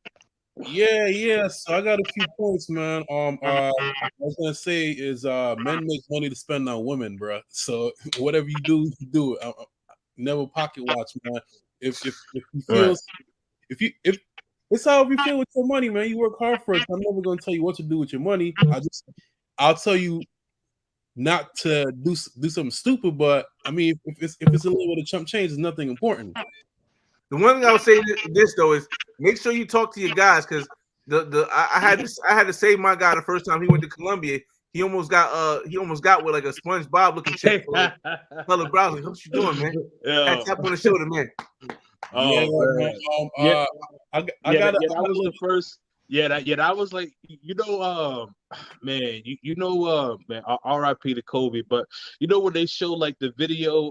Yeah. So I got a few points, man. I was gonna say is men make money to spend on women, bro. So whatever you do, never pocket watch, man. If you feel if it's how you feel with your money, man. You work hard for it. I'm never gonna tell you what to do with your money. I'll tell you not to do something stupid, but I mean, if it's a little bit of chump change, it's nothing important. The one thing I would say this though is make sure you talk to your guys, because I had to save my guy the first time he went to Colombia. He almost got with like a SpongeBob looking chick. Fellow Browse, like, what you doing, man? I tap on the shoulder, man. I got that was the first. That was like, man, man, R.I.P. to Kobe. But you know when they show like the video,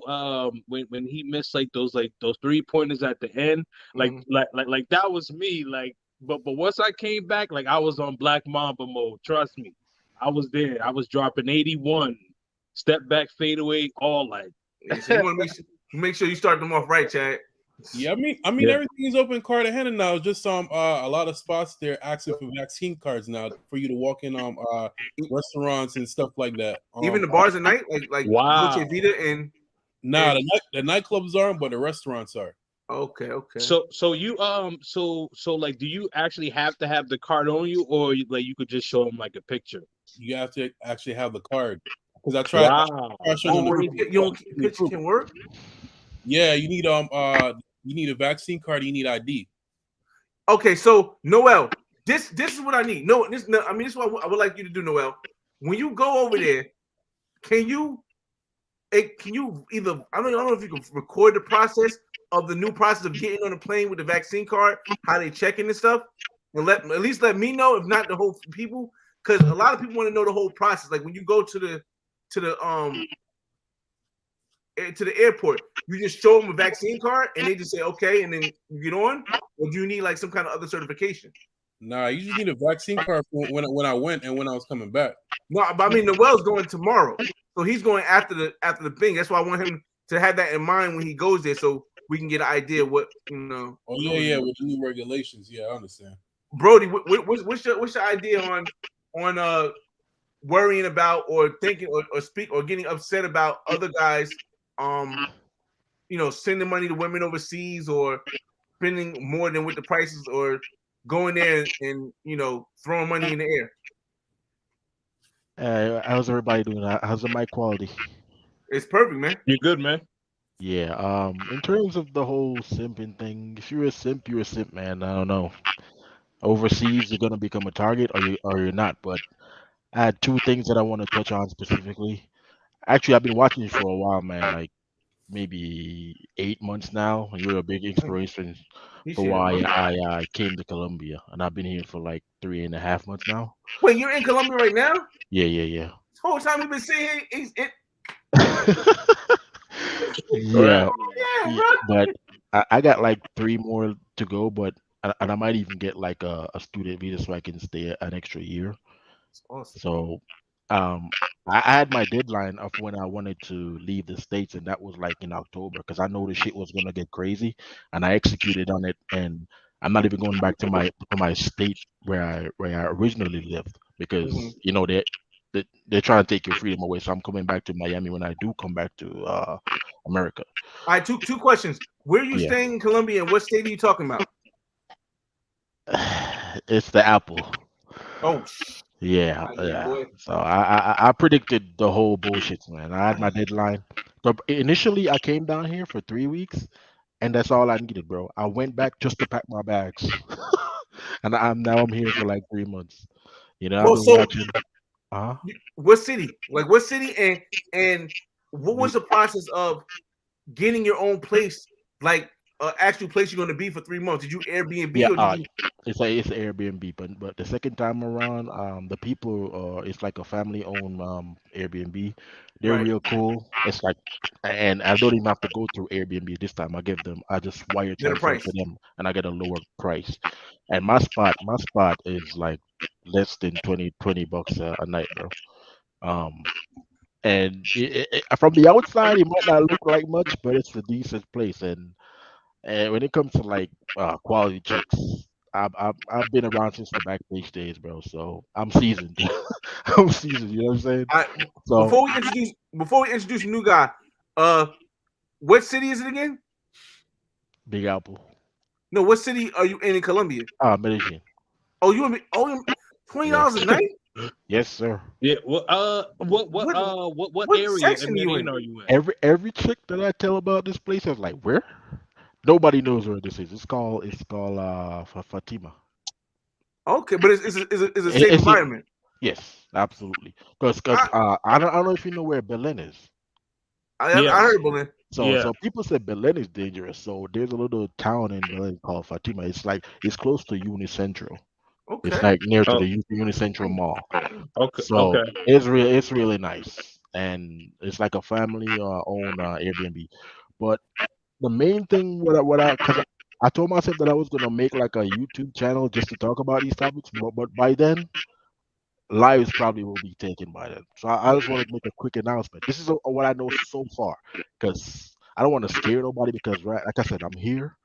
when he missed like those 3-pointers at the end, like that was me. Like, but once I came back, like I was on Black Mamba mode. Trust me, I was there. I was dropping 81, step back, fade away, all like. So you want to make sure you start them off right, Chad. Yeah, I mean, everything is open Cartagena now. Just a lot of spots there asking for vaccine cards now for you to walk in restaurants and stuff like that. Even the bars at night, like wow. Dolce Vita and the nightclubs aren't, but the restaurants are. Okay. So you so like, do you actually have to have the card on you, or like you could just show them like a picture? You have to actually have the card, because I tried. Wow. Picture can work. Yeah, you need a vaccine card. You need ID. Okay, so Noel, this is what I need. This is what I would like you to do, Noel. When you go over there, can you either I don't know if you can record the process of the new process of getting on a plane with the vaccine card, how they checking and stuff, and at least let me know, if not the whole people, because a lot of people want to know the whole process. Like when you go to the airport, you just show them a vaccine card and they just say okay, and then you get on, or do you need like some kind of other certification? Nah, you just need a vaccine card when I went and when I was coming back. No, but I mean Noel's going tomorrow, so he's going after the thing. That's why I want him to have that in mind when he goes there, so we can get an idea what Oh yeah, with the new regulations. Yeah, I understand. Brody, what's your idea on worrying about or thinking or speak or getting upset about other guys sending money to women overseas, or spending more than with the prices, or going there and throwing money in the air? How's everybody doing? How's the mic quality? It's perfect, man. You're good, man. Yeah. In terms of the whole simping thing, if you're a simp, you're a simp, man. I don't know. Overseas, you're gonna become a target, or you're not. But I had two things that I want to touch on specifically. Actually, I've been watching you for a while, man. Like maybe 8 months now. You're a big inspiration for why I came to Colombia, and I've been here for like 3.5 months now. Wait, you're in Colombia right now? Yeah. This whole time we've been sitting here, Yeah, but I got like 3 more to go, and I might even get like a student visa so I can stay an extra year. awesome. So I had my deadline of when I wanted to leave the States, and that was like in October, because I know the shit was gonna get crazy, and I executed on it, and I'm not even going back to my state where I originally lived, because they're trying to take your freedom away. So I'm coming back to Miami when I do come back to America. All right, two questions. Where are you staying in Colombia, and what state are you talking about? It's the Apple. Oh, yeah. So I predicted the whole bullshit, man. I had my deadline. So initially, I came down here for 3 weeks, and that's all I needed, bro. I went back just to pack my bags, and I'm here for like 3 months. I've Well, been so watching. Uh huh. what city? Like what city and what was The the process of getting your own place? Like actual place you're going to be for 3 months? Did you Yeah, Airbnb or did you? it's Airbnb, but the second time around, the people, it's like a family owned Airbnb. They're Right. real cool. It's like, and I don't even have to go through Airbnb this time. I just wire Get a transfer price. to them, and I get a lower price. And my spot is like less than 20 bucks a night, bro. Um, and from the outside, it might not look like much, but it's a decent place. And when it comes to like quality chicks, I've been around since the Backpage days, bro. So I'm seasoned. I'm seasoned. You know what I'm saying? I So before we introduce a new guy, uh, what city is it again? Big Apple, No, what city are you in Colombia? Medellin. Oh, you in $20 a Yes, night? yes, sir. Yeah. Well, What what what area in section are you Medellin in? are you in? Every chick that I tell about this place, I was like, where? Nobody knows where this is. It's called Fatima. Okay, but it's a safe It's a environment. yes, absolutely. Because I I don't know if you know where Berlin is. I Yes. heard Berlin. So Yeah. so people say Berlin is dangerous. So there's a little town in Berlin called Fatima. It's close to Unicentral. It's Okay. like near to Oh. the Unicentral Mall. Okay. So Okay. it's really nice, and it's like a family owned Airbnb. But the main thing because I told myself that I was gonna make like a YouTube channel just to talk about these topics, but by then lives probably will be taken by then. So I just want to make a quick announcement. This is what I know so far, because I don't want to scare nobody. Because right, like I said, I'm here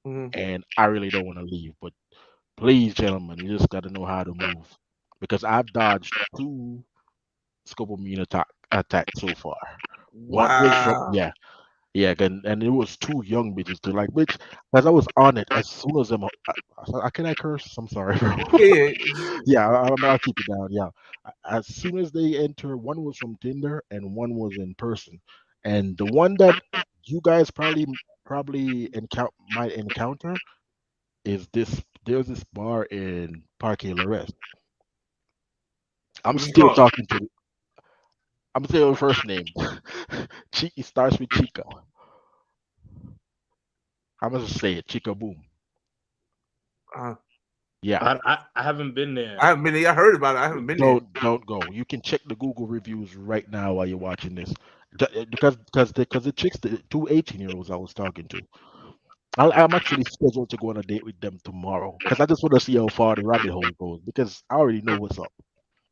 Mhm. and I really don't want to leave. But please, gentlemen, you just got to know how to move, because I've dodged two scopolamine attacks so far. One was from Wow. yeah, and it was two young bitches too. Like, bitch, as I was on it, as soon as can I curse? I'm sorry, bro. Yeah. Yeah, I'll keep it down. Yeah, as soon as they enter, one was from Tinder and one was in person, and the one that you guys probably might encounter is this. There's this bar in Parque Lores. I'm What's it still called? talking to. I'm still her first name. It starts with Chica. I'm gonna just say it, Chica Boom. Uh, Yeah. I haven't been there. I haven't been there. I heard about it. I haven't been there. Don't go. You can check the Google reviews right now while you're watching this. Because the chicks, the two 18-year-olds I was talking to, I'm actually scheduled to go on a date with them tomorrow, because I just want to see how far the rabbit hole goes, because I already know what's up,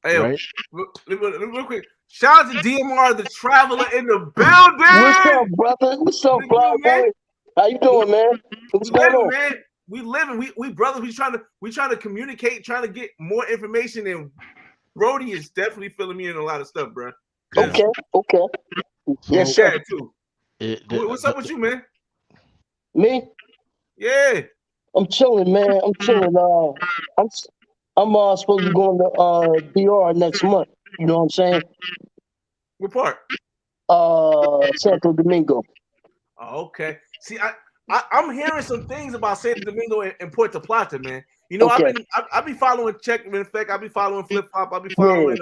Hey, right? real quick. Shout out to DMR, the traveler in the What's building. up, brother? What's up, What it fly do, man? boy? How you doing, man? We What's going living, on? man. We living. We brothers. We trying to communicate, trying to get more information. And Brody is definitely filling me in a lot of stuff, bro. Cause Okay, okay. and Yes, So sir. Shad too. it, What's up with you, man? Me, Yeah. I'm chilling, man. I'm chilling. I'm supposed to be going to DR next month. You know what I'm saying? What part? Santo Domingo. Oh, okay. See, I'm hearing some things about Santo Domingo and Puerto Plata, man. You know, Okay. I be following Check. In fact, I be following Flip Flop. I be Yeah. following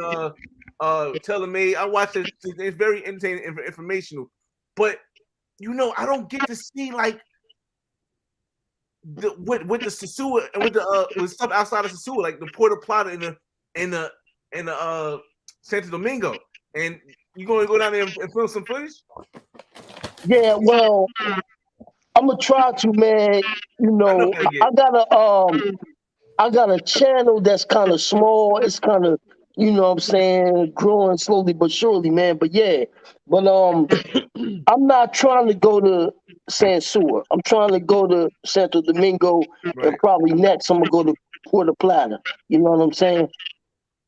Telemade. I watch it. It's very entertaining, informational. But you know, I don't get to see like with the Sasua and with stuff outside of Sasua, like the Puerto Plata and the Santo Domingo. And you going to go down there and film some footage? Yeah. Well, I'm gonna try to, man. You I know know, how to get. I got a channel that's kind of small. It's kind of, you know what I'm saying, growing slowly but surely, man. But yeah, but I'm not trying to go to Sansua. I'm trying to go to Santo Domingo, and Right. probably next I'm gonna go to Puerto Plata. You know what I'm saying?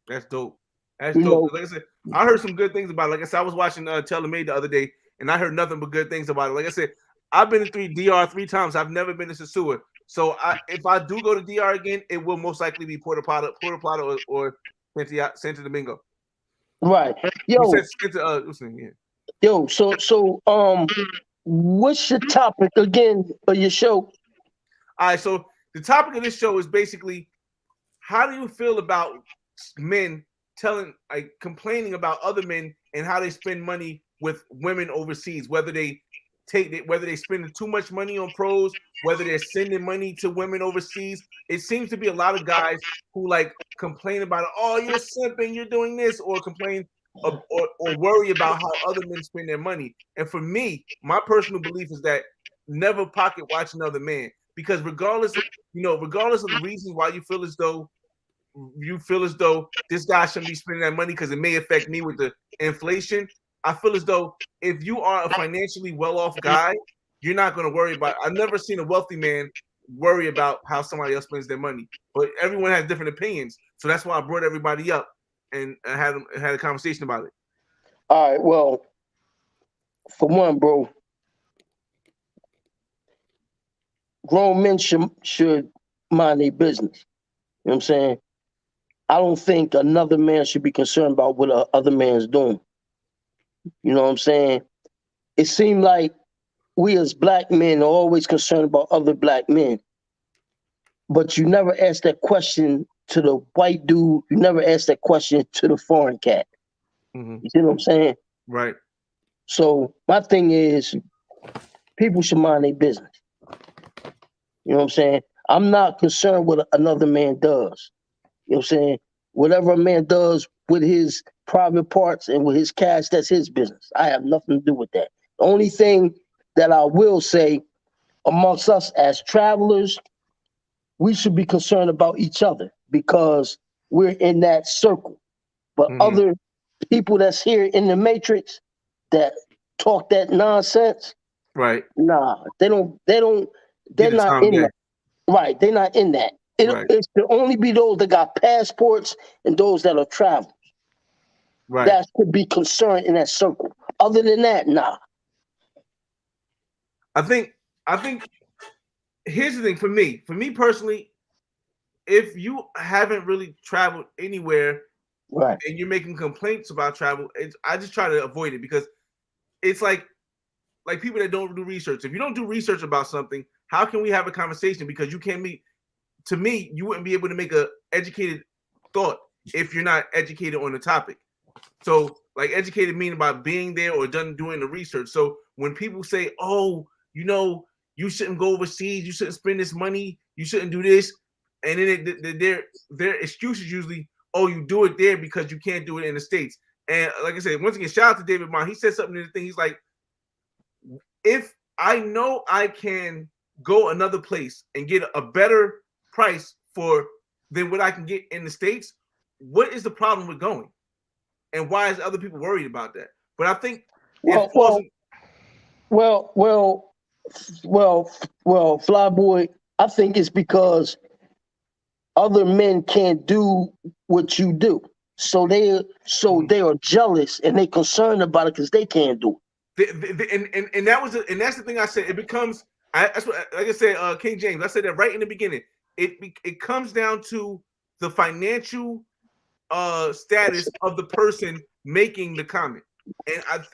That's dope. That's You dope. know, Like I said, I heard some good things about it. Like I said, I was watching Telemade the other day, and I heard nothing but good things about it. Like I said, I've been to DR 3 times. I've never been to Sasua. So if I do go to DR again, it will most likely be Puerto Plata, or Santo Domingo. right? You Yo, said Santo, what's the name? Yeah. Yo, what's your topic again of your show? All right, so the topic of this show is basically how do you feel about men complaining about other men and how they spend money with women overseas, whether they spend too much money on pros, whether they're sending money to women overseas. It seems to be a lot of guys who complain about it. Oh, you're simping, you're doing this, or complain or worry about how other men spend their money. And for me, my personal belief is that never pocket watch another man, because regardless of the reasons why you feel as though this guy shouldn't be spending that money because it may affect me with the inflation. I feel as though if you are a financially well-off guy, you're not going to worry about. I've never seen a wealthy man worry about how somebody else spends their money, but everyone has different opinions. So that's why I brought everybody up and had a conversation about it. All right. Well, for one, bro, grown men should mind their business. You know what I'm saying? I don't think another man should be concerned about what other man's doing. You know what I'm saying? It seemed like we as black men are always concerned about other black men, but you never ask that question to the white dude. You never ask that question to the foreign cat. Mm-hmm. You see what I'm saying? Right. So my thing is, people should mind their business. You know what I'm saying? I'm not concerned what another man does. You know what I'm saying? Whatever a man does with his private parts and with his cash, that's his business. I have nothing to do with that. The only thing that I will say amongst us as travelers, we should be concerned about each other because we're in that circle. But other people that's here in the matrix that talk that nonsense, right? Nah, they're not in that. Right, they're not in that. It's to only be those that got passports and those that are travelers. Right. That should be concerned in that circle. Other than that, nah. I think here's the thing for me personally, if you haven't really traveled anywhere, right, and you're making complaints about travel, I just try to avoid it because it's like people that don't do research. If you don't do research about something, how can we have a conversation? Because you can't meet. To me, you wouldn't be able to make a educated thought if you're not educated on the topic. So, educated meaning by being there or doing the research. So when people say, "Oh, you shouldn't go overseas, you shouldn't spend this money, you shouldn't do this," and then their excuse is usually, "Oh, you do it there because you can't do it in the States." And like I said, once again, shout out to David Mon. He said something in the thing. He's like, "If I know I can go another place and get a better price than what I can get in the States, what is the problem with going? And why is other people worried about that?" But I think Flyboy, I think it's because other men can't do what you do. So they are jealous and they concerned about it because they can't do it. And that's the thing I said. It becomes that's what, like I said, King James. I said that right in the beginning. It comes down to the financial status of the person making the comment.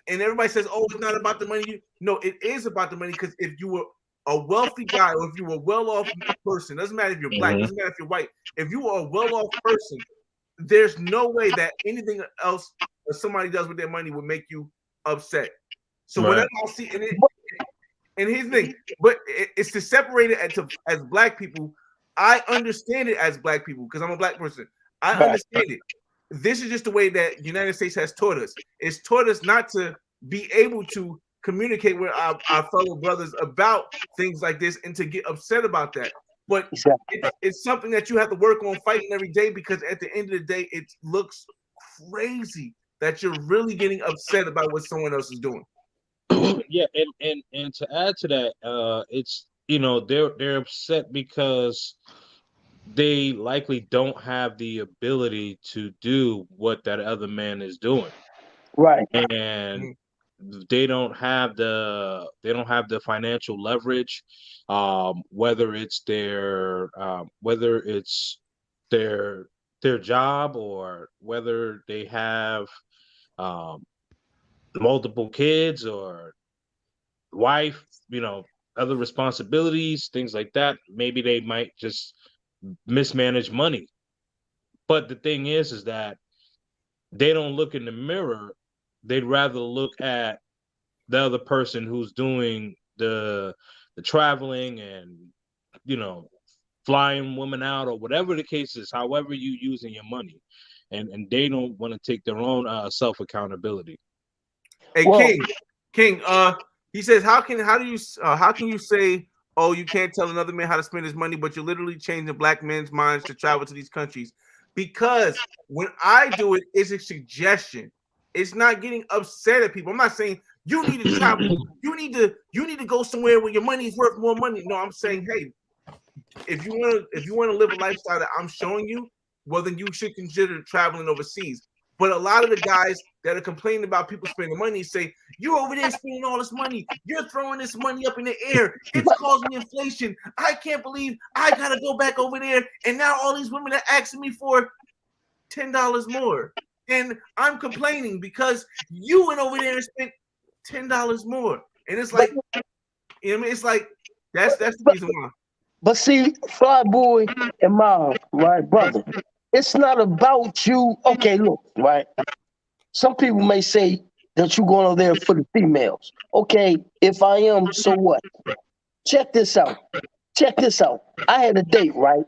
And everybody says, "Oh, it's not about the money." No, it is about the money, because if you were a wealthy guy or if you were a well-off person, doesn't matter if you're black, doesn't matter if you're white. If you are a well-off person, there's no way that anything else that somebody does with their money would make you upset. So whenever I see and here's the thing, but it's to separate it as black people. I understand it as black people because I'm a black person. I understand it. This is just the way that the United States has taught us. It's taught us not to be able to communicate with our fellow brothers about things like this and to get upset about that. But it's something that you have to work on fighting every day, because at the end of the day, it looks crazy that you're really getting upset about what someone else is doing. Yeah, and to add to that, it's they're upset because they likely don't have the ability to do what that other man is doing. Right. And they don't have the financial leverage, whether it's their job, or whether they have multiple kids or wife, other responsibilities, things like that, maybe they might just mismanage money. But the thing is that they don't look in the mirror. They'd rather look at the other person who's doing the traveling and you know flying women out or whatever the case is, however you using your money, and they don't want to take their own self accountability. Hey, Well, King. He says, how can you say, oh, you can't tell another man how to spend his money, but you're literally changing black men's minds to travel to these countries? Because when I do it, it's a suggestion. It's not getting upset at people. I'm not saying you need to travel. You need to go somewhere where your money is worth more money. No, I'm saying, hey, if you want to live a lifestyle that I'm showing you, well, then you should consider traveling overseas. But a lot of the guys that are complaining about people spending money say, you're over there spending all this money. You're throwing this money up in the air. It's causing inflation. I can't believe I got to go back over there. And now all these women are asking me for $10 more. And I'm complaining because you went over there and spent $10 more. And it's like, you know what I mean? It's like, that's the reason why. But see, Flyboy and Mom, right, brother, it's not about you. Okay, look, right. Some people may say that you're going over there for the females. Okay, if I am, so what? Check this out. Check this out. I had a date, right?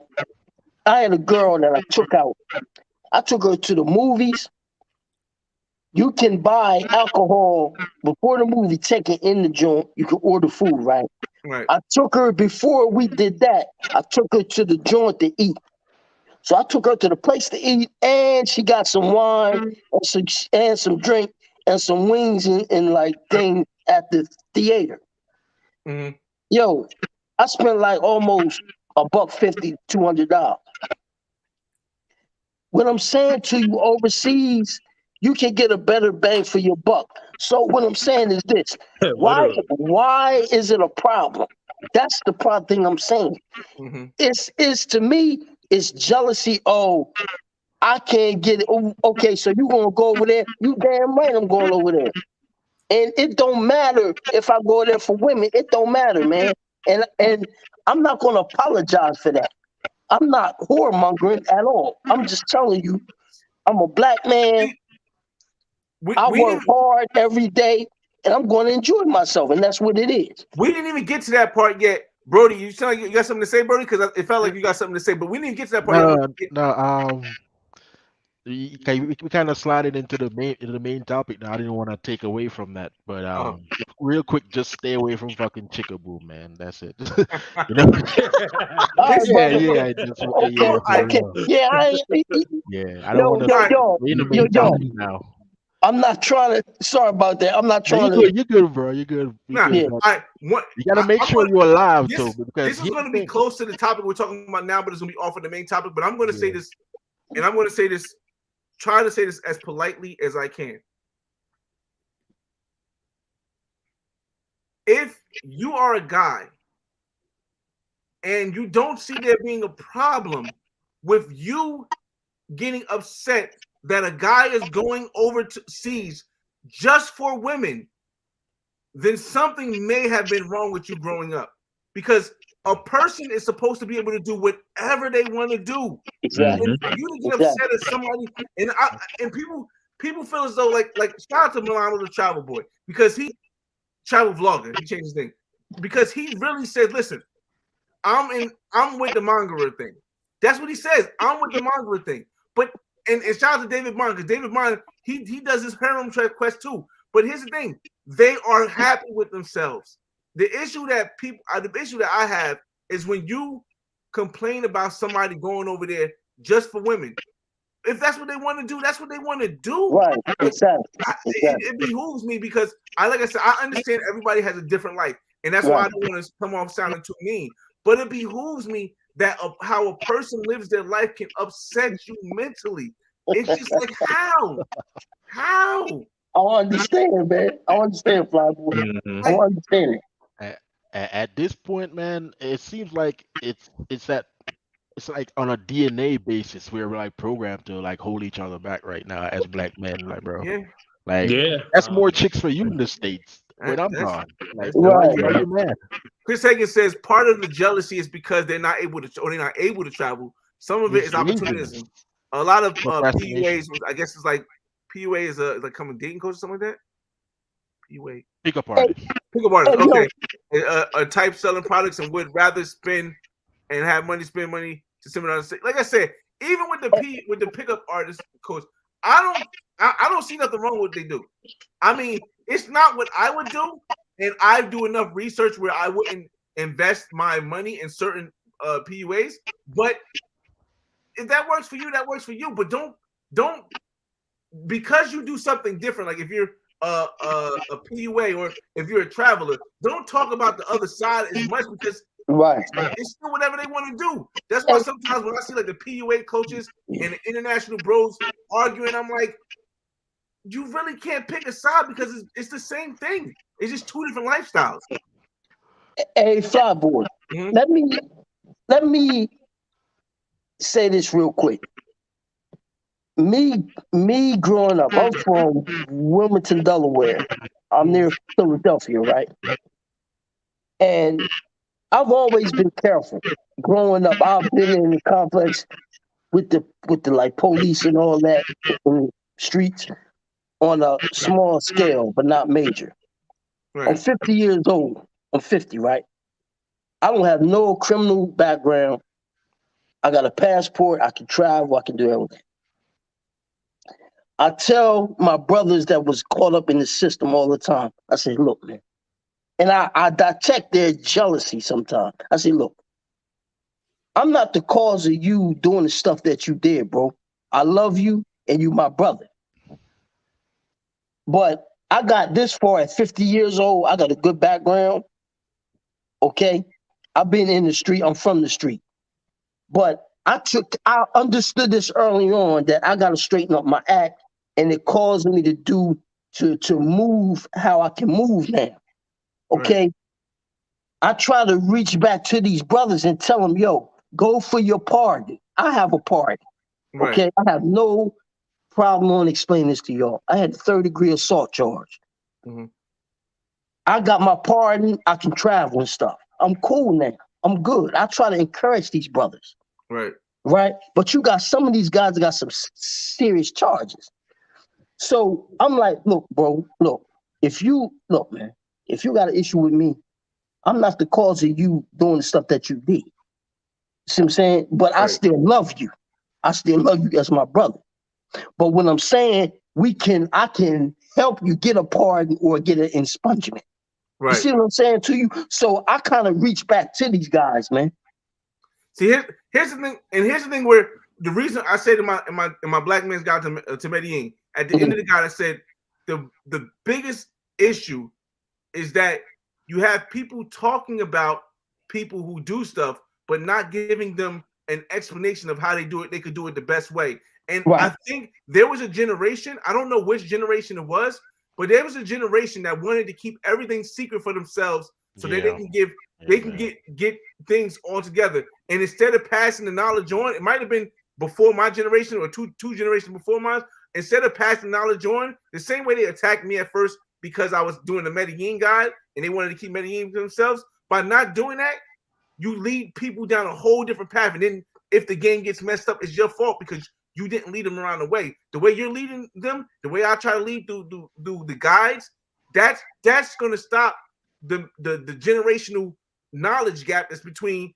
I had a girl that I took out. I took her to the movies. You can buy alcohol before the movie, take it in the joint. You can order food, right? Right. I took her before we did that. I took her to the joint to eat. So I took her to the place to eat, and she got some wine and some drink and some wings and like thing at the theater. Mm-hmm. Yo, I spent like almost $150, $200. What I'm saying to you, overseas, you can get a better bang for your buck. So what I'm saying is this: Literally. why is it a problem? That's the problem thing I'm saying. Mm-hmm. It's to me, it's jealousy. Oh, I can't get it. Oh, okay, so you gonna go over there? You damn right I'm going over there. And it don't matter if I go there for women. It don't matter, man. And I'm not gonna apologize for that. I'm not whoremongering at all. I'm just telling you, I'm a black man. I work hard every day, and I'm going to enjoy myself, and that's what it is. We didn't even get to that part yet, Brody. You sound like you got something to say, Brody? Because it felt like you got something to say, but we didn't get to that part. No. We kind of slided into the main topic now. I didn't want to take away from that, but real quick, just stay away from fucking Chickaboo, man. That's it. You know? I don't want to be in the main topic now. I'm not trying to. Sorry about that. I'm not trying to. You're good, bro. You're good. You gotta make sure you're alive, too. Because this is going to be close to the topic we're talking about now, but it's going to be off of the main topic. But I'm going to say this, and I'm going to say this. Try to say this as politely as I can. If you are a guy and you don't see there being a problem with you getting upset that a guy is going overseas just for women, then something may have been wrong with you growing up. Because a person is supposed to be able to do whatever they want to do. Exactly. And for you to get upset at somebody, and people feel as though like shout out to Milano the travel boy, because he travel vlogger, he changed his name. Because he really said, listen, I'm with the Mongerer thing. That's what he says. I'm with the Mongerer thing. But and shout out to David Bond, because David Bond, he does his harem quest too. But here's the thing, they are happy with themselves. The issue that I have is when you complain about somebody going over there just for women. If that's what they want to do, that's what they want to do. Right. Exactly. It behooves me because like I said, I understand everybody has a different life, and that's why I don't want to come off sounding too mean. But it behooves me that how a person lives their life can upset you mentally. It's just like how. I understand, man. I understand, Flyboy. Mm-hmm. I understand it. At this point, man, it seems like it's like on a DNA basis we're like programmed to like hold each other back right now as black men, like, bro. Yeah. Like Yeah. that's more chicks for you in the States when I'm That's gone. Like, that's why Right. are you mad? Chris Hagan says part of the jealousy is because they're not able to, or they're not able to travel. Some of it It's is laziness, opportunism. A lot of procrastination. PUAs, I guess it's like PUA is a like coming dating coach or something like that. PUA, Pickup Hey, artists. pickup artist. hey, yo, Okay, a type selling products and would rather spend and have money, spend money to similar. Like I said, even with the pickup artist coach, I don't see nothing wrong with what they do. I mean, it's not what I would do, and I do enough research where I wouldn't invest my money in certain PUAs. But if that works for you, that works for you. But don't because you do something different. Like if you're a PUA or if you're a traveler, don't talk about the other side as much because right. it's still whatever they want to do. That's why And, sometimes when I see like the PUA coaches and the international bros arguing, I'm like, you really can't pick a side because it's the same thing. It's just two different lifestyles. hey, Flyboy, Mhm. let me say this real quick. Me growing up, I'm from Wilmington, Delaware. I'm near Philadelphia, right? And I've always been careful. Growing up, I've been in the complex with the like police and all that in the streets on a small scale, but not major. I'm Right, 50 years old. I'm 50, right? I don't have no criminal background. I got a passport. I can travel. I can do everything. I tell my brothers that was caught up in the system all the time. I say, look, man. And I detect their jealousy sometimes. I say, look, I'm not the cause of you doing the stuff that you did, bro. I love you and you my brother. But I got this far at 50 years old. I got a good background. Okay. I've been in the street. I'm from the street. But I understood this early on that I gotta straighten up my act, and it caused me to move how I can move now. right, Okay. I try to reach back to these brothers and tell them, yo, go for your party. I have a party. right, Okay. I have no problem on explaining this to y'all. I had a third-degree assault charge. hmm I got my pardon. I can travel and stuff. I'm cool now. I'm good. I try to encourage these brothers, right, right? But you got some of these guys that got some serious charges. So I'm like, look, bro, look, man, if you got an issue with me, I'm not the cause of you doing the stuff that you did. See what I'm saying? But I right, still love you. I still love you as my brother. But when I'm saying I can help you get a pardon or get an expungement. You right. see what I'm saying to you? So I kind of reach back to these guys, man. See, here's the thing, and here's the thing where the reason I said in my Black Man's Guide to Medellin, at the end of the guide, I said the biggest issue is that you have people talking about people who do stuff, but not giving them an explanation of how they do it. They could do it the best way. And Right. I think there was a generation, I don't know which generation it was, but there was a generation that wanted to keep everything secret for themselves so that Yeah, they yeah, can man. get things all together. And instead of passing the knowledge on, it might have been before my generation or two generations before mine. Instead of passing knowledge on, the same way they attacked me at first because I was doing the Medellin guide and they wanted to keep Medellin to themselves. By not doing that, you lead people down a whole different path. And then if the game gets messed up, it's your fault because you didn't lead them around the way. The way you're leading them, the way I try to lead through the guides, that's going to stop the generational knowledge gap that's between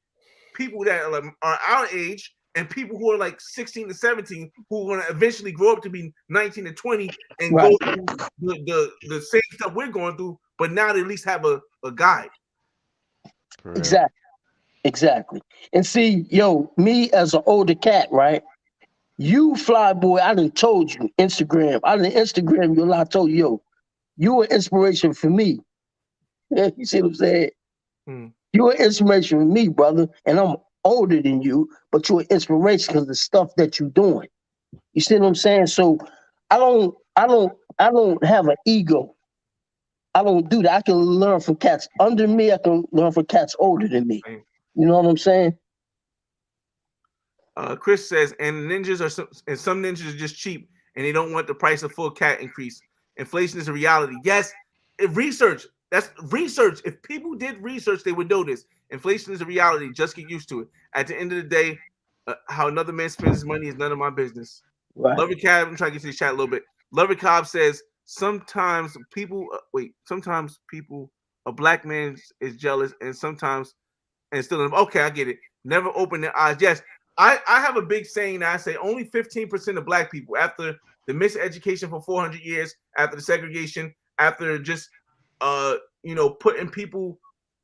people that are our age and people who are like 16 to 17 who are going to eventually grow up to be 19 to 20 and Right. go through the same stuff we're going through, but now they at least have a guide. For real. Exactly. Exactly. And see, yo, me as an older cat, right? You fly boy, I done told you Instagram. I done Instagram you a lot. I told you, yo, you an inspiration for me. Yeah, you see what I'm saying? Hmm. You an inspiration for me, brother. And I'm older than you, but you're an inspiration because of the stuff that you're doing. You see what I'm saying? So I don't have an ego. I don't do that. I can learn from cats under me. I can learn from cats older than me. You know what I'm saying? Chris says, and ninjas are some ninjas are just cheap and they don't want the price of full cat increase. Inflation is a reality. Yes, research. That's research. If people did research, they would know this. Inflation is a reality. Just get used to it. At the end of the day, how another man spends his money is none of my business. Right. Lover Cab, I'm trying to get to the chat a little bit. Lover Cobb says sometimes people sometimes people a black man is jealous, and sometimes and still okay, I get it. Never open their eyes. Yes, I have a big saying that I say only 15% of black people after the miseducation for 400 years, after the segregation, after just putting people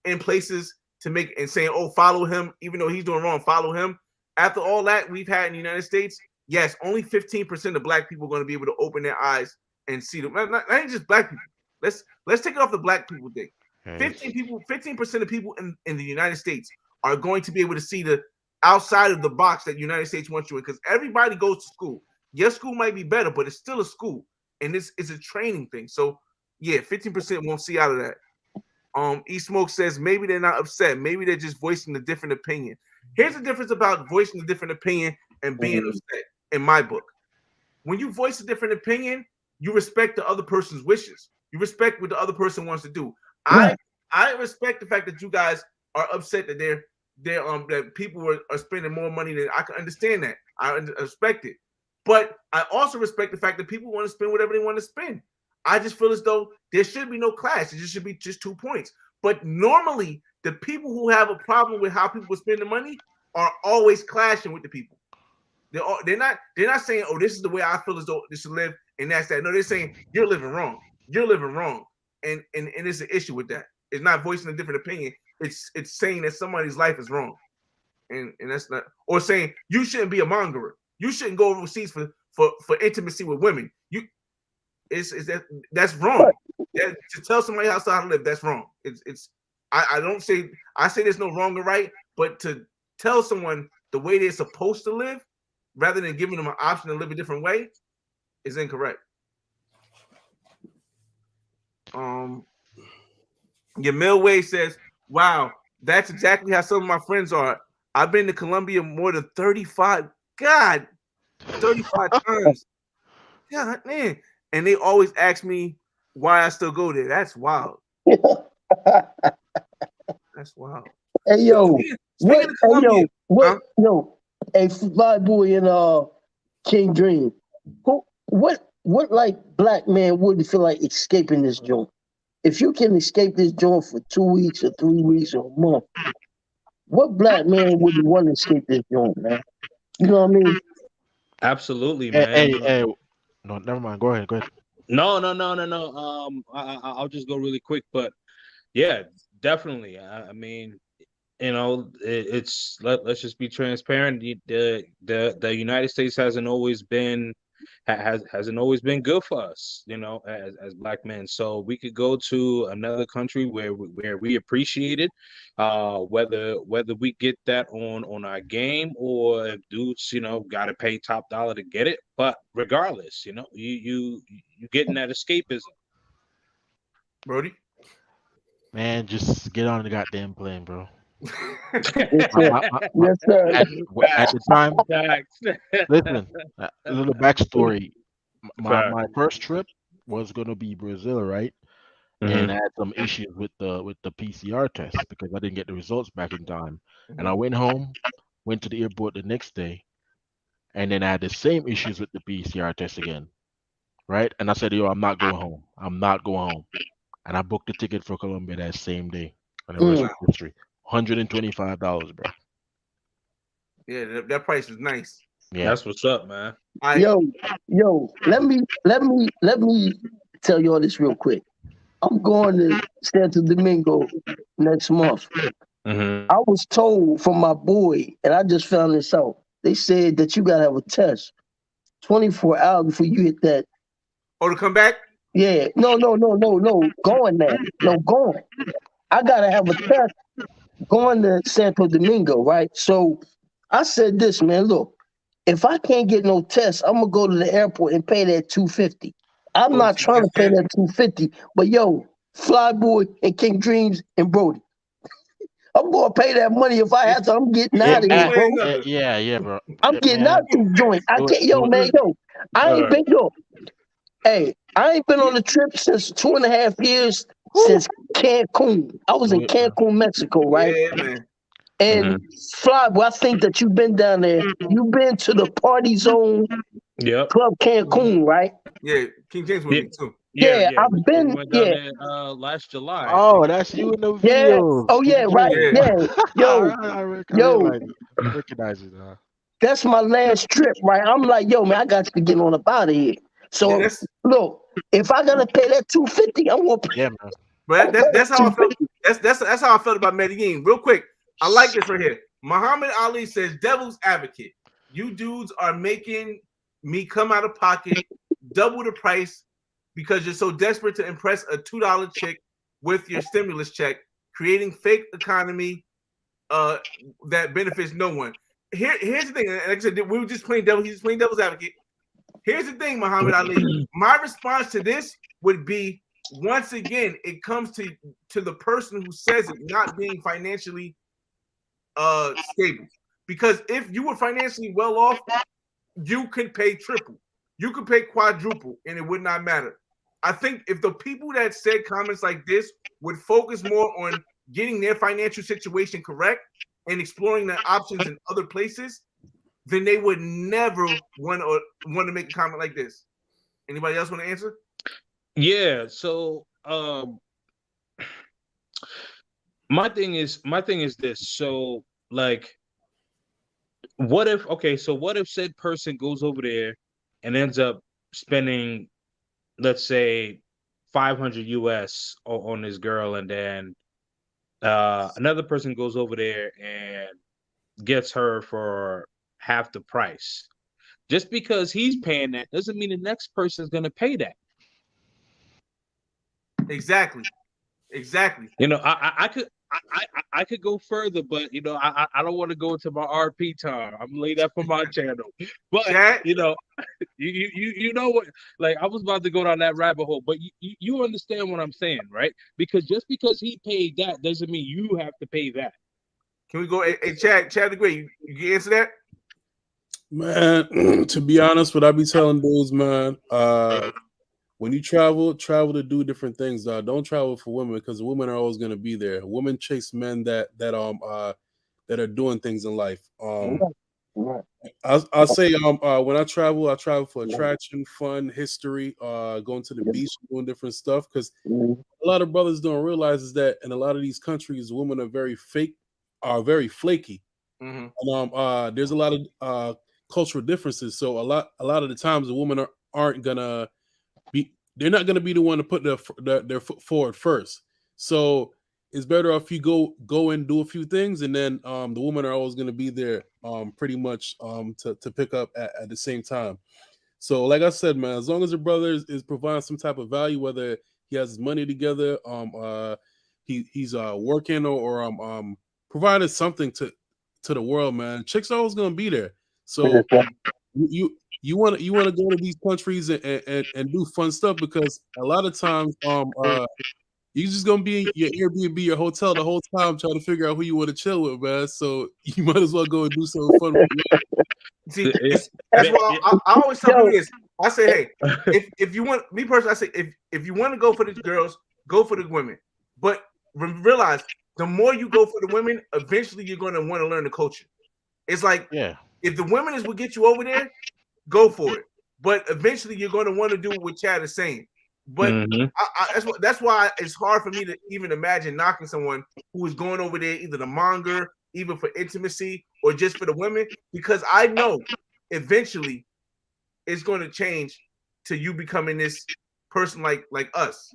in places to make and saying, oh, follow him, even though he's doing wrong, follow him. After all that we've had in the United States, yes, only 15% of black people are going to be able to open their eyes and see them. Not ain't just black people. Let's take it off the black people thing. 15% of people in the United States are going to be able to see the outside of the box that the United States wants you in, because everybody goes to school. Your school might be better, but it's still a school, and this is a training thing. So yeah, 15% won't see out of that. E Smoke says maybe they're not upset, maybe they're just voicing a different opinion. Here's the difference about voicing a different opinion and being upset. In my book, when you voice a different opinion, you respect the other person's wishes. You respect what the other person wants to do. Right. I respect the fact that you guys are upset that that people are spending more money than I can understand that. I respect it. But I also respect the fact that people want to spend whatever they want to spend. I just feel as though there should be no clash. It just should be just 2 points. But normally, the people who have a problem with how people spend the money are always clashing with the people. They're not saying, oh, this is the way I feel as though this should live, and that's that. No, they're saying you're living wrong. You're living wrong. And it's an issue with that. It's not voicing a different opinion. It's saying that somebody's life is wrong. And that's not, or saying you shouldn't be a mongerer. You shouldn't go overseas for intimacy with women. That's wrong. To tell somebody else how to live, that's wrong. I say there's no wrong or right, but to tell someone the way they're supposed to live rather than giving them an option to live a different way is incorrect. Your Millway says, wow, that's exactly how some of my friends are. I've been to Colombia more than 35 times. God, man. And they always ask me why I still go there. That's wild. That's wild. Hey, yo. Speaking of Colombia, hey, Flyboy and King Dream. What like black man wouldn't feel like escaping this joint? If you can escape this joint for 2 weeks or 3 weeks or a month, what black man wouldn't want to escape this joint, man? You know what I mean? Absolutely, man. Hey. No, never mind. Go ahead. No. I'll just go really quick, but yeah, definitely. I mean, it's let's just be transparent. The United States hasn't always been good for us, as black men. So we could go to another country where we appreciate it, whether we get that on our game or if dudes, got to pay top dollar to get it. But regardless, you getting that escapism. Brody, Man, just get on the goddamn plane, bro. Yes, sir. At the time, listen, a little backstory. My first trip was going to be Brazil, right? And I had some issues with the PCR test because I didn't get the results back in time. And I went home, went to the airport the next day, and then I had the same issues with the PCR test again, right? And I said, yo, I'm not going home. And I booked the ticket for Colombia that same day. And the rest was history. $125, bro. Yeah, that price was nice. Yeah, that's what's up, man. Yo, let me tell you all this real quick. I'm going to Santo Domingo next month. I was told from my boy, and I just found this out. They said that you gotta have a test 24 hours before you hit that. Oh, to come back? Yeah. No. Going there. No, going. I gotta have a test going to Santo Domingo, right? So I said this, man, look, if I can't get no test, I'm gonna go to the airport and pay that $250. I'm not trying to pay that $250, but yo, Flyboy and King Dreams and Brody, I'm gonna pay that money if I have to. I'm getting out of here, bro. Yeah, bro. I'm getting out this joint. I can't, man, I ain't been, Hey, I ain't been on a trip since 2.5 years since Cancun. I was in Cancun, Mexico, right? Yeah, man. And Flyboy, I think that you've been down there. You've been to the party zone Yep. Club Cancun, right? Yeah, King James with me too. Yeah, I've we been. went down there last July. I Oh, think. that's you in the Yeah. video. Oh yeah, right. Yeah. Yeah. Yo, I yo, recognize it. that's my last trip, right? I'm like, yo, man, I got to get on up out of here. Yeah, So that's look, if I gotta pay that $250, I'm gonna pay. Yeah, man. but that's how I felt. That's how I felt about Medellin. Real quick, I like this right here. Muhammad Ali says, "Devil's advocate. You dudes are making me come out of pocket double the price because you're so desperate to impress a $2 chick with your stimulus check, creating fake economy that benefits no one." Here's the thing. Like I said, we were just playing devil. He's playing devil's advocate. Here's the thing, Muhammad Ali. My response to this would be, once again, it comes to the person who says it not being financially stable. Because if you were financially well off, you could pay triple, you could pay quadruple, and it would not matter. I think if the people that said comments like this would focus more on getting their financial situation correct and exploring the options in other places, then they would never want to make a comment like this. Anybody else want to answer? Yeah. So my thing is this. So like, what if said person goes over there and ends up spending, let's say, 500 US on this girl, and then another person goes over there and gets her for half the price. Just because he's paying that doesn't mean the next person is going to pay that. Exactly. You know, I could go further, but you know, I don't want to go into my RP time. I'm gonna lay that for my channel. But Chat. you know, you know what? Like, I was about to go down that rabbit hole, but you understand what I'm saying, right? Because just because he paid that doesn't mean you have to pay that. Can we go? Hey, Chad the Great, you can answer that? Man, to be honest, what I be telling dudes, man, when you travel to do different things. Don't travel for women, because the women are always going to be there. Women chase men that are doing things in life. I'll say when I travel for attraction, fun, history, going to the beach, doing different stuff. Because a lot of brothers don't realize is that in a lot of these countries, women are very flaky. And there's a lot of cultural differences. So a lot of the times the women aren't gonna be. They're not gonna be the one to put their foot forward first. So it's better if you go and do a few things, and then the women are always gonna be there, pretty much to pick up at the same time. So like I said, man, as long as the brother is providing some type of value, whether he has his money together, he's working or providing something to the world, man, chicks are always gonna be there. So you want to go to these countries and do fun stuff, because a lot of times you're just gonna be in your Airbnb, your hotel the whole time trying to figure out who you want to chill with, man. So you might as well go and do something fun. See, that's why I always tell people this. I say, hey, if you want me personally, I say if you want to go for the girls, go for the women. But realize the more you go for the women, eventually you're going to want to learn the culture. It's like, if the women is what get you over there, go for it. But eventually you're going to want to do what Chad is saying. But that's why it's hard for me to even imagine knocking someone who is going over there either to monger, even for intimacy, or just for the women, because I know eventually it's going to change to you becoming this person like us.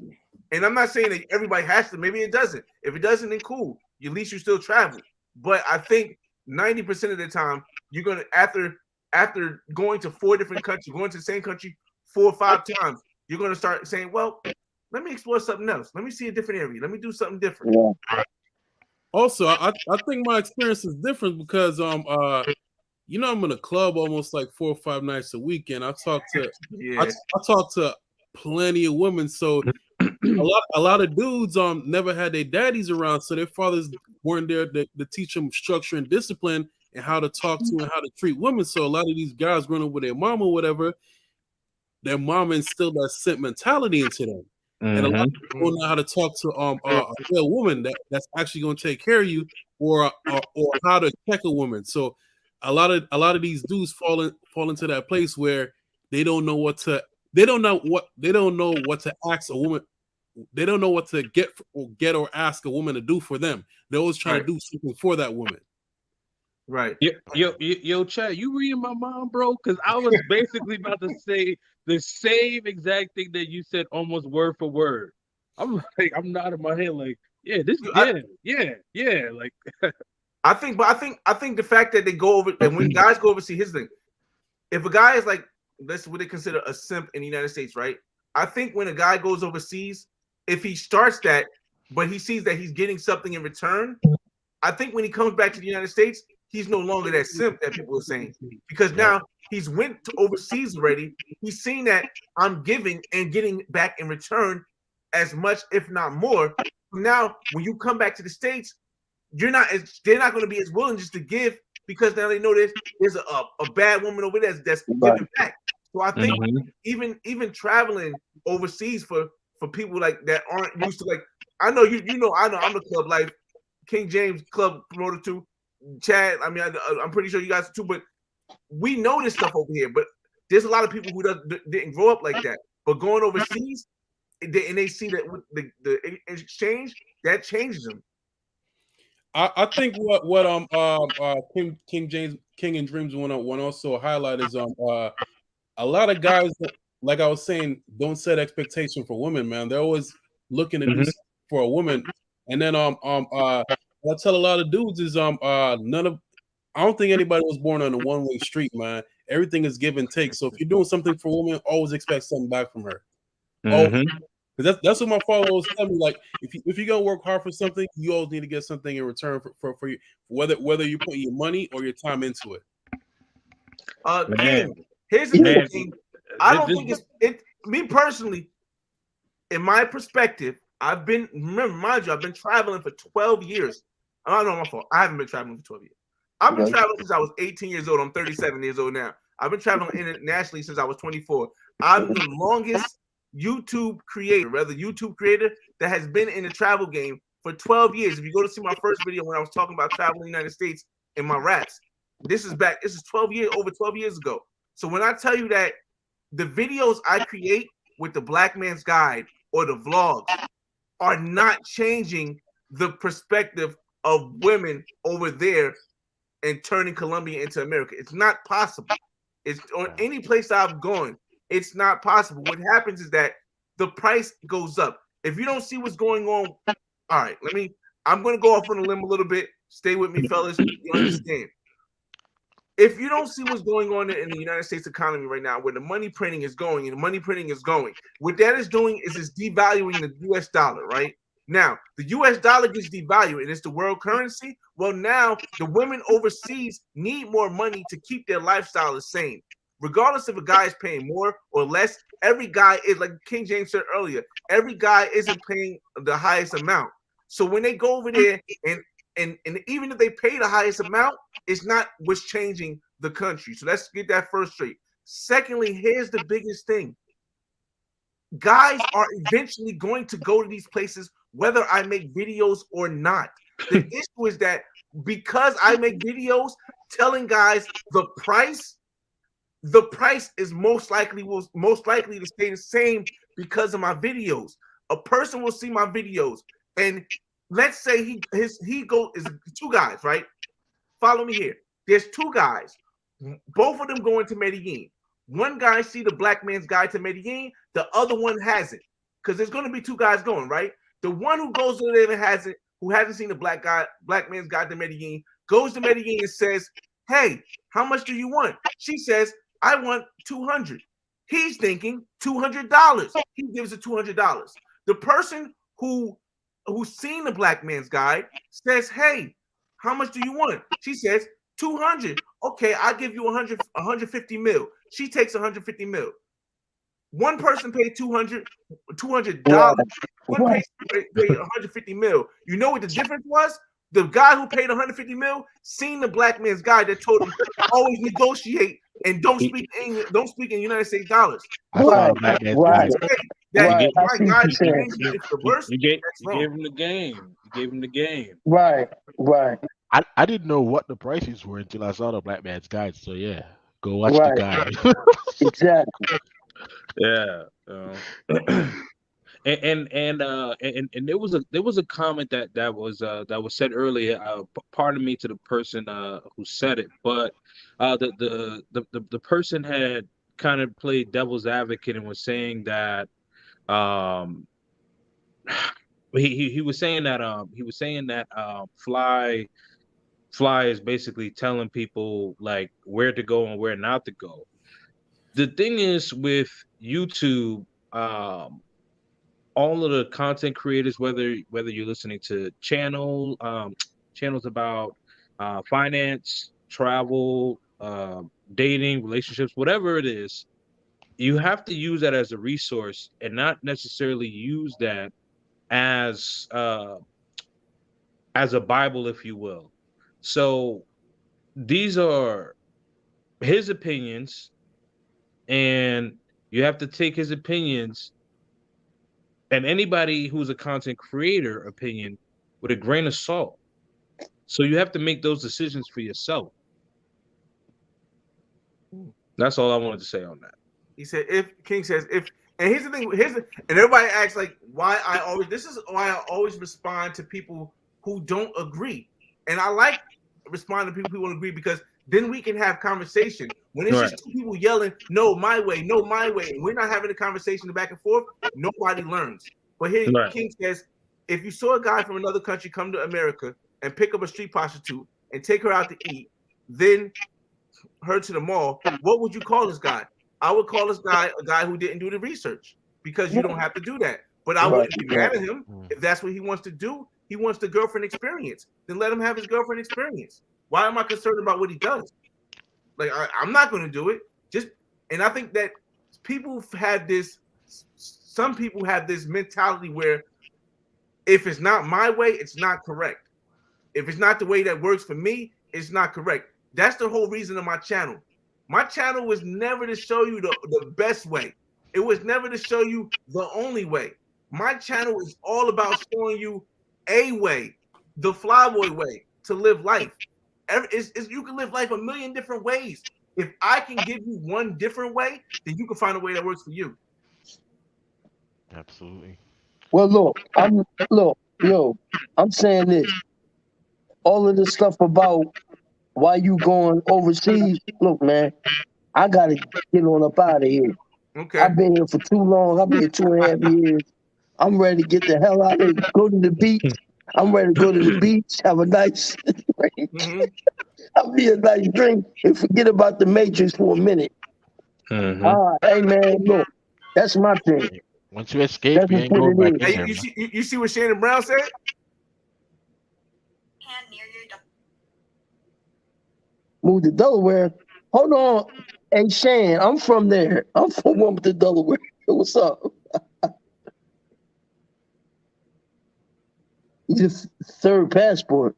And I'm not saying that everybody has to. Maybe it doesn't. If it doesn't, then cool. At least you still travel. But I think 90% of the time, you're gonna after going to 4 different countries, going to the same country 4 or 5 times, you're gonna start saying, "Well, let me explore something else. Let me see a different area. Let me do something different." Yeah. Also, I think my experience is different because I'm in a club almost like 4 or 5 nights a week, and I talk to plenty of women. So a lot of dudes never had their daddies around, so their fathers weren't there to teach them structure and discipline and how to talk to and how to treat women. So a lot of these guys running with their mom or whatever, their mom instilled that simp mentality into them. And a lot of people don't know how to talk to a real woman that's actually going to take care of you, or how to check a woman. So a lot of these dudes fall into that place where they don't know what to ask a woman. They don't know what to get or ask a woman to do for them. They're always trying to do something for that woman. Right. Yo, Chad, you reading my mind, bro? Because I was basically about to say the same exact thing that you said, almost word for word. I'm nodding my head like, yeah, yeah. Like, I think the fact that they go over, and when guys go overseas, here's the thing: if a guy is like, that's what they consider a simp in the United States, right? I think when a guy goes overseas, if he starts that, but he sees that he's getting something in return, I think when he comes back to the United States, he's no longer that simp that people are saying, because now he's went to overseas already. He's seen that I'm giving and getting back in return as much, if not more. Now, when you come back to the States, they're not going to be as willing just to give, because now they know there's a bad woman over there that's giving back. So I think even traveling overseas for people like that aren't used to, like, I know I'm the club life, King James Club promoter too. Chad, I mean, I'm pretty sure you guys are too, but we know this stuff over here. But there's a lot of people who didn't grow up like that, but going overseas, and they see that with the exchange, that changes them. I think what King James King and Dreams want to also highlight is a lot of guys, like I was saying, don't set expectation for women, man. They're always looking to do something for a woman, and then I tell a lot of dudes is I don't think anybody was born on a one-way street, man. Everything is give and take. So if you're doing something for a woman, always expect something back from her. Because that's what my father always tell me. Like, if you're gonna work hard for something, you always need to get something in return for you, whether you put your money or your time into it. King, here's the thing. I don't think it's me personally. In my perspective, I've been traveling for 12 years. I don't know my fault. I haven't been traveling for 12 years. I've been traveling since I was 18 years old. I'm 37 years old now. I've been traveling internationally since I was 24. I'm the longest YouTube creator that has been in the travel game for 12 years. If you go to see my first video when I was talking about traveling in the United States and my raps, this is 12 years ago. So when I tell you that the videos I create with the Black Man's Guide or the vlogs are not changing the perspective of women over there and turning Colombia into America. It's not possible. It's on any place I've gone. It's not possible. What happens is that the price goes up. If you don't see what's going on, all right, I'm going to go off on a limb a little bit. Stay with me, fellas. You understand. If you don't see what's going on in the United States economy right now, where the money printing is going, what that is doing is it's devaluing the U.S. dollar, right? Now, the U.S. dollar gets devalued and it's the world currency. Well, now the women overseas need more money to keep their lifestyle the same. Regardless if a guy is paying more or less, every guy is, like King James said earlier, every guy isn't paying the highest amount. So when they go over there and even if they pay the highest amount, it's not what's changing the country. So let's get that first straight. Secondly, here's the biggest thing. Guys are eventually going to go to these places whether I make videos or not. The issue is that because I make videos telling guys the price is most likely to stay the same because of my videos. A person will see my videos, and let's say he is two guys, right? Follow me here. There's two guys. Both of them going to Medellin. One guy see the Black Man's Guide to Medellin. The other one hasn't, because there's going to be two guys going, right? The one who goes over there and hasn't, who hasn't seen the Black Man's Guide to Medellin, goes to Medellin and says, "Hey, how much do you want?" She says, "I want $200." He's thinking $200. He gives her $200. The person who's seen the Black Man's Guide says, "Hey, how much do you want?" She says, $200. Okay, I'll give you 150 mil. She takes 150 mil. One person paid $200. One paid 150 mil. You know what the difference was? The guy who paid 150 mil seen the black man's guide that told him always negotiate and don't speak in United States dollars. I saw Right, a black man. right, That right. I my see what guy you're saying. is it's the worst. You gave That's wrong. him the game. You gave him the game. Right, right, I didn't know what the prices were until I saw the black man's guide. So yeah, go watch the right. guide. Exactly. Yeah. And there was a comment that was said earlier. Pardon me to the person who said it, but the person had kind of played devil's advocate and was saying that he was saying that Fly is basically telling people like where to go and where not to go. The thing is with YouTube, all of the content creators, whether you're listening to channels about finance, travel, dating, relationships, whatever it is, you have to use that as a resource and not necessarily use that as a Bible, if you will. So these are his opinions, and you have to take his opinions and anybody who's a content creator opinion with a grain of salt. So you have to make those decisions for yourself. That's all I wanted to say on that. He said, if King says, if, and here's the thing, and everybody asks like why this is why I always respond to people who don't agree. And I like responding to people who don't agree because then we can have conversation. When it's just two people yelling, no, my way, no, my way, and we're not having a conversation back and forth, nobody learns. But here King says, if you saw a guy from another country come to America and pick up a street prostitute and take her out to eat, then her to the mall, what would you call this guy? I would call this guy a guy who didn't do the research because you don't have to do that. But I wouldn't be mad at him if that's what he wants to do. He wants the girlfriend experience. Then let him have his girlfriend experience. Why am I concerned about what he does? Like I'm not going to do it. And I think that some people have this mentality where if it's not my way, it's not correct. If it's not the way that works for me, it's not correct. That's the whole reason of my channel. My channel was never to show you the best way. It was never to show you the only way. My channel is all about showing you a way, the Flyboy way to live life. You can live life a million different ways. If I can give you one different way, then you can find a way that works for you. Absolutely. Well, I'm saying this. All of this stuff about why you going overseas, look, man, I gotta get on up out of here. Okay. I've been here for too long. I've been here 2.5 years. I'm ready to get the hell out of here, go to the beach. I'm ready to go to the beach, have a nice drink. I'll be a nice drink and forget about the Matrix for a minute. Hey, man, look, that's my thing. Once you escape, you ain't going back in there. You see what Shannon Brown said? Move to Delaware. Hold on. Hey, Shan, I'm from there. I'm from Wilmington, Delaware. What's up? Just third passport.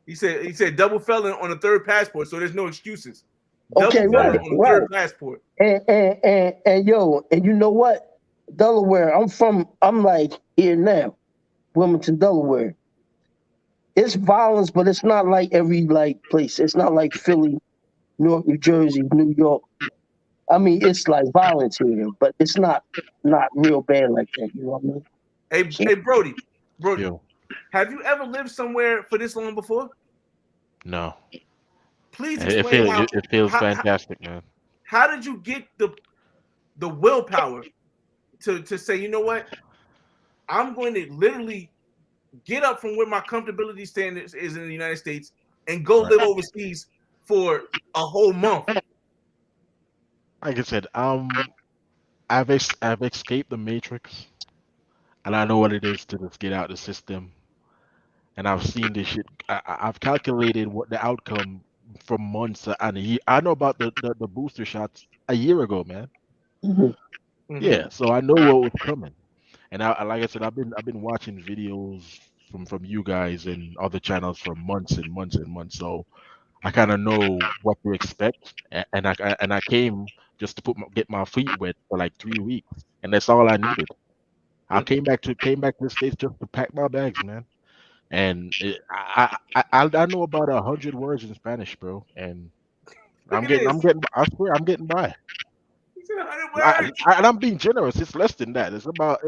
He said double felon on a third passport, so there's no excuses. Okay, right, on a third passport. And you know what? Delaware. I'm like here now, Wilmington, Delaware. It's violence, but it's not like every place. It's not like Philly, Newark, New Jersey, New York. I mean, it's like violence here, but it's not real bad like that. You know what I mean? Hey, Brody, Yo. Have you ever lived somewhere for this long before? No. Please explain it feels fantastic, man. How did you get the willpower to say, you know what? I'm going to literally get up from where my comfortability standards is in the United States and go live overseas for a whole month. Like I said, I've escaped the Matrix, and I know what it is to just get out of the system. And I've seen this shit. I've calculated what the outcome for months and a year. I know about the booster shots a year ago, man. Yeah, so I know what was coming. And like I said, I've been watching videos from you guys and other channels for months and months and months. So I kind of know what to expect, and I came just to get my feet wet for like 3 weeks, and that's all I needed. I came back to the States just to pack my bags, man. And I know about 100 words in Spanish, bro, and Look at this. I swear I'm getting by. He said 100 words. And I'm being generous. It's less than that. It's about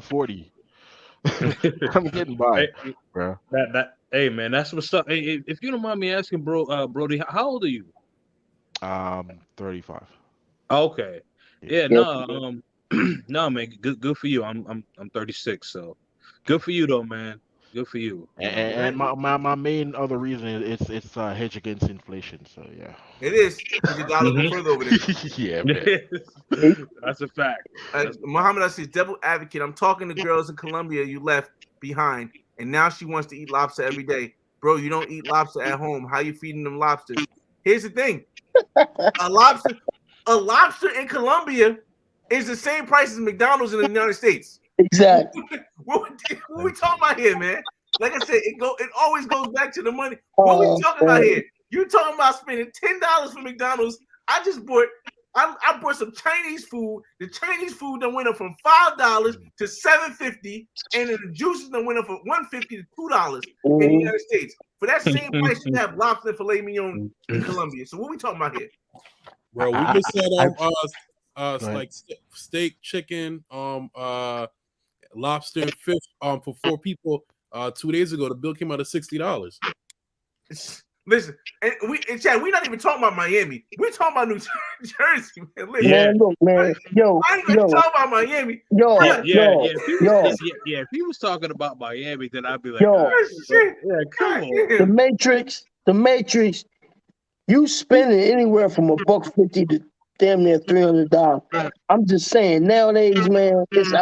40. I'm getting by, Hey, bro. hey man, that's what's up. Hey, if you don't mind me asking, Brody, how old are you? 35. Okay. Yeah, Yeah. no, no, man, good for you. I'm 36, so good for you though, man. Good for you. And my main other reason is it's a hedge against inflation. So yeah. It is because your dollar go further over there. Yeah, man. That's a fact. Muhammad says, devil advocate. I'm talking to girls in Colombia you left behind, and now she wants to eat lobster every day. Bro, you don't eat lobster at home. How you feeding them lobsters? Here's the thing: a lobster in Colombia is the same price as McDonald's in the United States. Exactly. What we talking about here, man? Like I said, it always goes back to the money. What we talking about here? You talking about spending $10 for McDonald's? I bought some Chinese food. The Chinese food done went up from $5 to $7.50, and then the juices done went up from $1.50 to $2 in the United States. For that same price, you have lobster and filet mignon in Colombia. So what we talking about here? Bro, we just said like steak, chicken, lobster and fish for 4 people 2 days ago. The bill came out of $60. Listen, and Chad, we're not even talking about Miami. We're talking about New Jersey, man. Listen, Man, look, man, I ain't gonna talk about Miami. If he was talking about Miami, then I'd be like, shit. Come on. The Matrix, you spending anywhere from $1.50 to damn near $300. I'm just saying, nowadays, man, this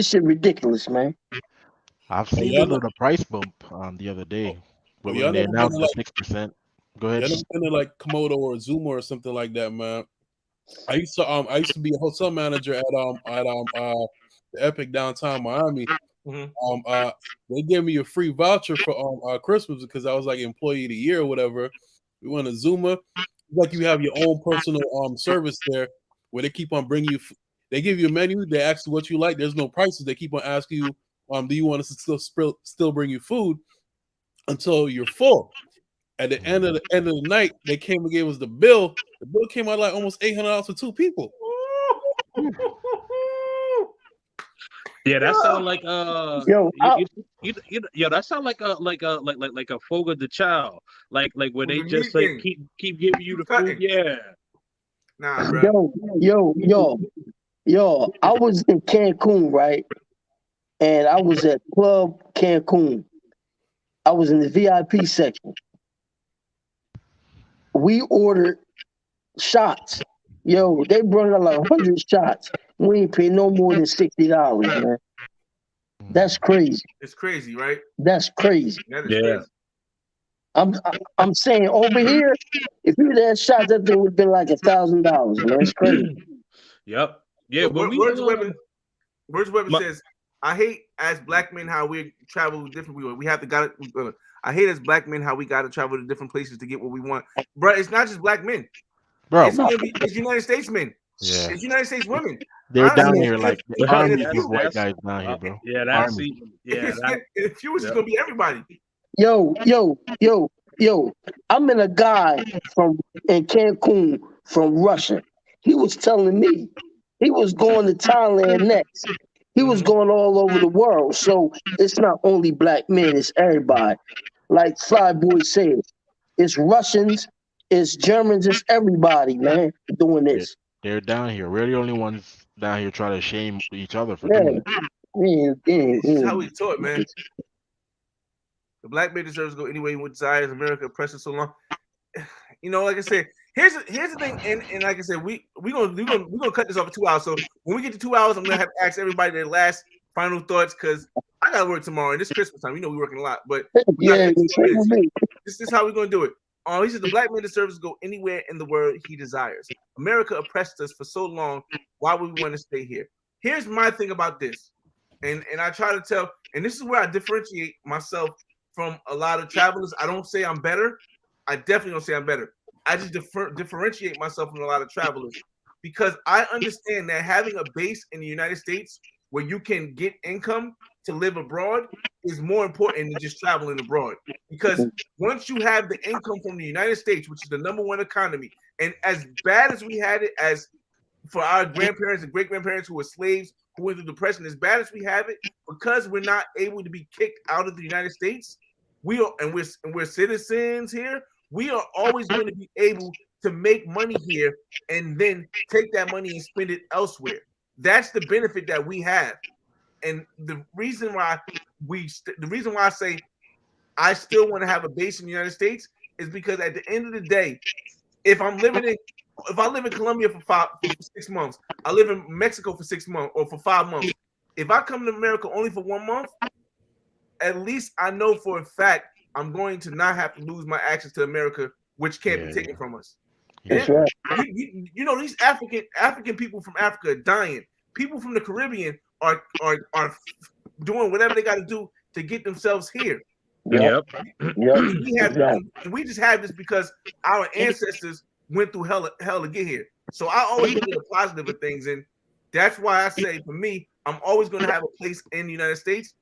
shit ridiculous, man. I've seen a little price bump the other day when they announced the 6%. Go ahead. Y'all never been to like Komodo or Zuma or something like that, man. I used to be a hotel manager at the Epic downtown Miami. They gave me a free voucher for Christmas because I was like employee of the year or whatever. We went to Zuma. Like you have your own personal service there where they keep on bringing you. They give you a menu. They ask you what you like. There's no prices. They keep on asking you, do you want us to still bring you food until you're full? At the end of the night, they came and gave us the bill. The bill came out like almost $800 for 2 people. Yeah, that sounds like that sounds like a Fogo de Chao, like where they just like keep giving you the food. Yeah. Nah, bro. Yo, I was in Cancun, right? And I was at Club Cancun. I was in the VIP section. We ordered shots. Yo, they brought out like 100 shots. We ain't pay no more than $60, man. That's crazy. It's crazy, right? That's crazy. That is crazy. I'm saying over here, if you had shots, that thing would have been like $1,000, man. It's crazy. Yep. Yeah, but Words Weber says, I hate as black men how we travel different. We have to got it. I hate as black men how we got to travel to different places to get what we want, bro. It's not just black men, bro. It's United States men. Yeah, it's United States women. They're down here like the armies of white guys down here, bro. Yeah, that's if you was just gonna be everybody. Yo, I met a guy in Cancun from Russia. He was telling me he was going to Thailand next. He was going all over the world. So it's not only black men, it's everybody. Like Flyboy said, it's Russians, it's Germans, it's everybody, man, doing this. They're down here. We're the only ones down here trying to shame each other for doing it. This is how we taught, man. The black man deserves to go anyway with desires. America oppressed so long. You know, like I said, here's the thing, and like I said, we're gonna cut this off at 2 hours. So when we get to 2 hours, I'm gonna have to ask everybody their last final thoughts because I gotta work tomorrow and it's Christmas time. You know we're working a lot, but this is how we're gonna do it. He said the black man deserves to go anywhere in the world he desires. America oppressed us for so long. Why would we want to stay here? Here's my thing about this, And I try to tell, and this is where I differentiate myself from a lot of travelers. I don't say I'm better. I definitely don't say I'm better. I just differentiate myself from a lot of travelers because I understand that having a base in the United States where you can get income to live abroad is more important than just traveling abroad. Because once you have the income from the United States, which is the #1 economy, and as bad as we had it as for our grandparents and great grandparents who were slaves, who went through depression, as bad as we have it, because we're not able to be kicked out of the United States, we're citizens here. We are always going to be able to make money here and then take that money and spend it elsewhere. That's the benefit that we have, and the reason why I say I still want to have a base in the United States is because at the end of the day, if I live in Colombia for 6 months, I live in Mexico for 6 months or for 5 months. If I come to America only for 1 month, at least I know for a fact I'm going to not have to lose my access to America, which can't be taken from us. That's right. You know, these African people from Africa are dying. People from the Caribbean are doing whatever they got to do to get themselves here. Yep. We just have this because our ancestors went through hell to get here. So I always look at the positive of things, and that's why I say for me, I'm always going to have a place in the United States,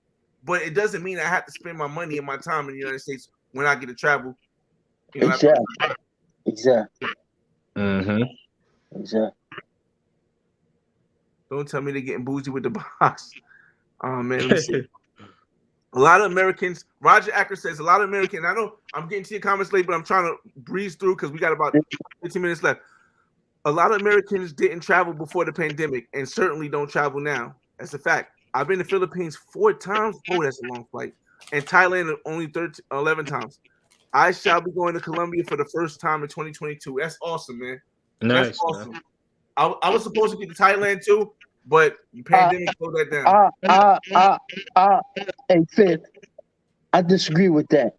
but it doesn't mean I have to spend my money and my time in the United States when I get to travel. You know, Exactly. Don't tell me they're getting bougie with the box. Oh man, let me see. A lot of Americans, Roger Acker says, a lot of Americans, I know I'm getting to your comments late, but I'm trying to breeze through because we got about 15 minutes left. A lot of Americans didn't travel before the pandemic and certainly don't travel now. That's a fact. I've been to Philippines 4 times. Oh, that's a long flight. And Thailand only 11 times. I shall be going to Colombia for the first time in 2022. That's awesome, man. Nice. That's awesome. Man. I was supposed to get to Thailand too, but the pandemic slowed that down. Hey, Fifth, I disagree with that.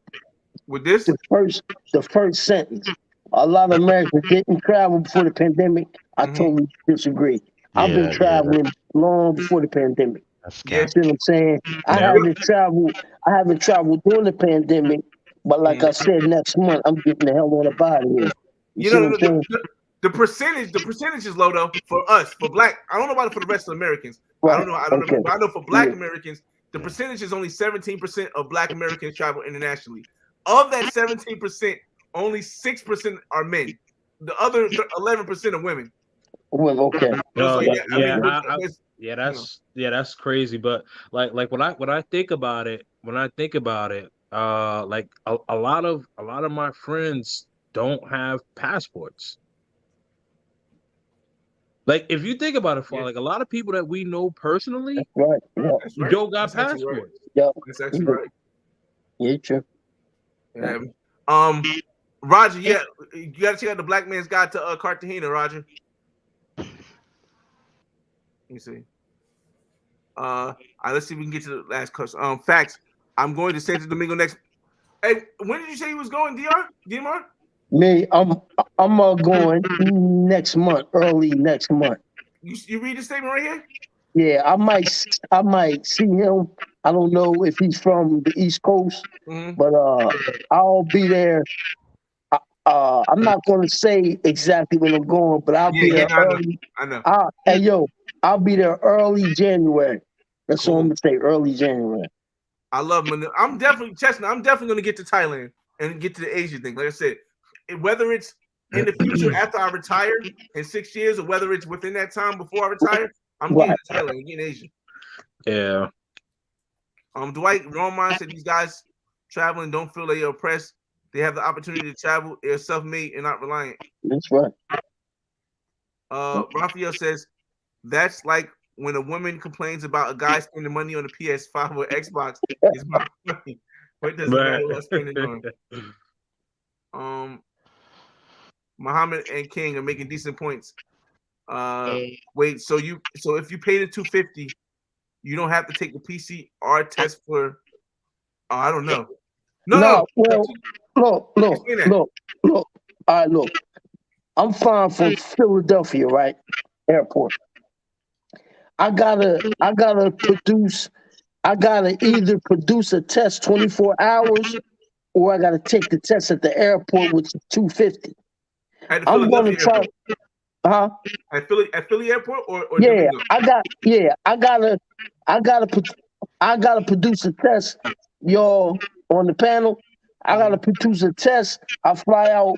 With this? The first sentence. A lot of Americans didn't travel before the pandemic. I totally disagree. I've been traveling long before the pandemic. You see what I'm saying? I haven't traveled during the pandemic, but like I said, next month I'm getting the hell on up out of here. You see what I'm saying? The percentage is low though for us, for black. I don't know about it for the rest of Americans. Right. I don't know. But I know for black Americans, the percentage is only 17% of black Americans travel internationally. Of that 17%, only 6% are men. The other 11% are women. Well, okay. That's crazy. But like when I think about it, like a lot of my friends don't have passports. Like if you think about it, like a lot of people that we know personally, don't got passports. Right. Yeah, that's actually right. Yeah, true. Yeah. Roger, you gotta check out the Black Man's Guide to Cartagena, Roger. Let me see. Let's see if we can get to the last question. Facts. I'm going to Santo Domingo next. Hey, when did you say you was going, DMR? Me, I'm going next month, early next month. You read the statement right here? Yeah, I might see him. I don't know if he's from the East Coast, but I'll be there. I'm not going to say exactly when I'm going, but I'll be there early. I know. I'll be there early January. That's what I'm going to say, early January. I love Manila. I'm definitely going to get to Thailand and get to the Asia thing. Like I said, whether it's in the future after I retire in 6 years or whether it's within that time before I retire, I'm getting to Thailand and getting Asia. Yeah. Dwight Roman said these guys traveling don't feel they are oppressed. They have the opportunity to travel. They're self-made and not reliant. That's right. Raphael says that's like when a woman complains about a guy spending money on a PS5 or Xbox. It's my money. But it doesn't matter what I'm spending on. Muhammad and King are making decent points. Wait, so if you pay the $250, you don't have to take the PCR test for. I don't know. No. Well, look. All right, look. I'm flying from Philadelphia, right? Airport. I gotta produce. I gotta either produce a test 24 hours, or I gotta take the test at the airport, which is $250. At the I'm gonna Philadelphia try. airport. Huh? At Philly airport or Yeah, Domingo? I gotta I gotta produce a test, y'all on the panel. I gotta produce a test. I fly out.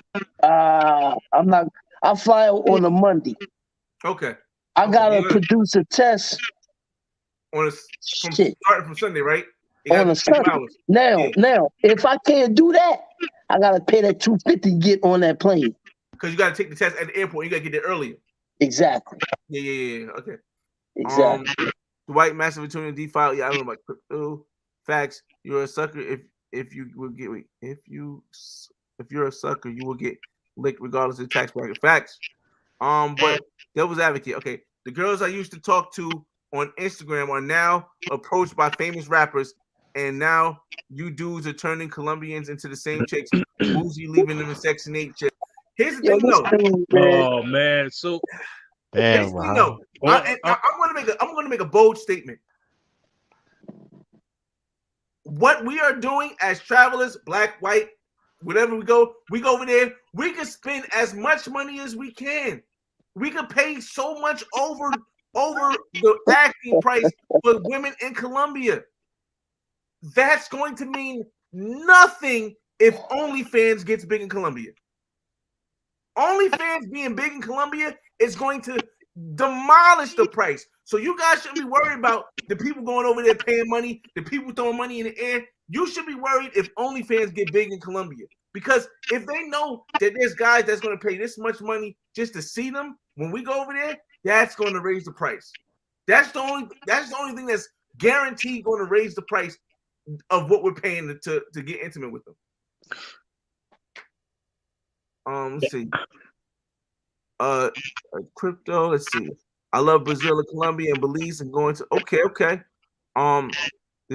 I'm not. I fly out on a Monday. Okay. I Okay. gotta You're gonna produce a test. on a, from Shit, starting from Sunday, right? It got to on be a 24 Sunday. hours. Now, Yeah. now, if I can't do that, I gotta pay that $250 to get on that plane. Because you got to take the test at the airport. You got to get there earlier. Exactly. Yeah. Okay. Exactly. The white massive attorney D-file. Yeah, I don't know about crypto. Facts. You're a sucker if you will get if you're a sucker, you will get licked regardless of the tax bracket. Facts. But devil's advocate. Okay, the girls I used to talk to on Instagram are now approached by famous rappers, and now you dudes are turning Colombians into the same chicks. Boozy leaving them in Section 8 chicks. Here's the Yo, thing, this though. dude, man. Oh man, so Here's Damn, the thing, wow. though. I'm gonna make a bold statement. What we are doing as travelers, black, white, whatever we go over there. We can spend as much money as we can. We could pay so much over the asking price for women in Colombia. That's going to mean nothing if OnlyFans gets big in Colombia. OnlyFans being big in Colombia is going to demolish the price. So you guys shouldn't be worried about the people going over there paying money, the people throwing money in the air. You should be worried if OnlyFans get big in Colombia. Because if they know that there's guys that's going to pay this much money just to see them when we go over there, that's going to raise the price. That's the only thing that's guaranteed going to raise the price of what we're paying to get intimate with them. Let's see. Crypto. Let's see. I love Brazil and Colombia and Belize and going to. Okay. The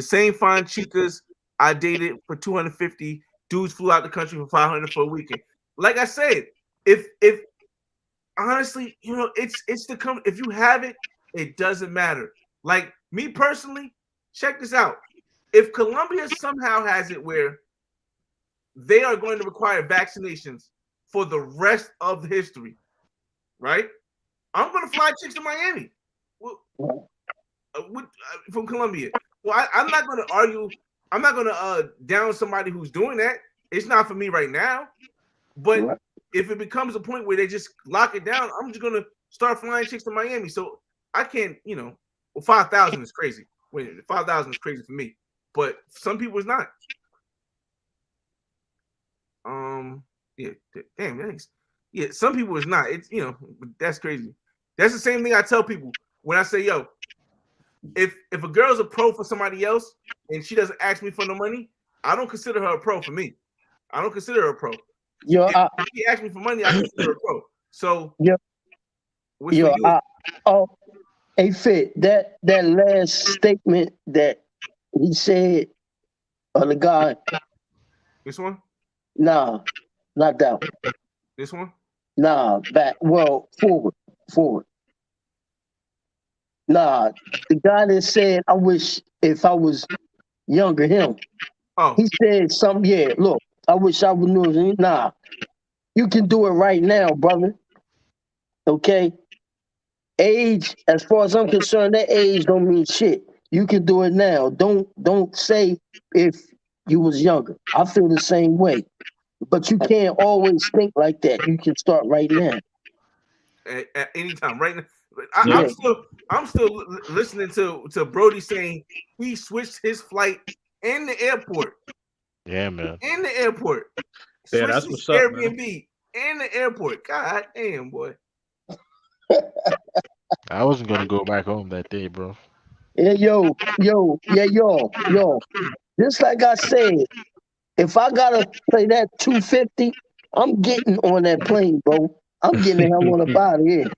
same fine chicas I dated for 250. Dudes flew out the country for 500 for a weekend. Like I said, if honestly, it's the come. If you have it, it doesn't matter. Like me personally, check this out. If Colombia somehow has it where they are going to require vaccinations for the rest of the history, right? I'm going to fly chicks to Miami from Colombia. Well, I'm not going to argue. I'm not going to down somebody who's doing that. It's not for me right now. But if it becomes a point where they just lock it down, I'm just going to start flying chicks to Miami. So I can't, well, 5,000 is crazy. Wait, 5,000 is crazy for me. But some people it's not. Yeah, damn, thanks. Yeah, some people it's not. It's that's crazy. That's the same thing I tell people when I say, yo, if a girl's a pro for somebody else and she doesn't ask me for no money, I don't consider her a pro for me. I don't consider her a pro. Yo, if she asks me for money, I consider her a pro. So hey Fit, that last statement that he said, the guy. This one? Nah, not that one. This one? Nah, back. Well, forward. Nah, the guy that said, "I wish if I was younger." Him. Oh. He said something. Yeah, look, I wish I would know. Nah, you can do it right now, brother. Okay. Age, as far as I'm concerned, that age don't mean shit. You can do it now. Don't say if you was younger. I feel the same way. But you can't always think like that. You can start right now. At any time, right now. I'm still listening to Brody saying he switched his flight in the airport. Yeah, man. In the airport. Yeah, that's what's up, Airbnb man. in the airport. God damn, boy. I wasn't gonna go back home that day, bro. Yeah, yo. Just like I said, if I gotta pay that $250, I'm getting on that plane, bro. I'm getting the hell on up out of here.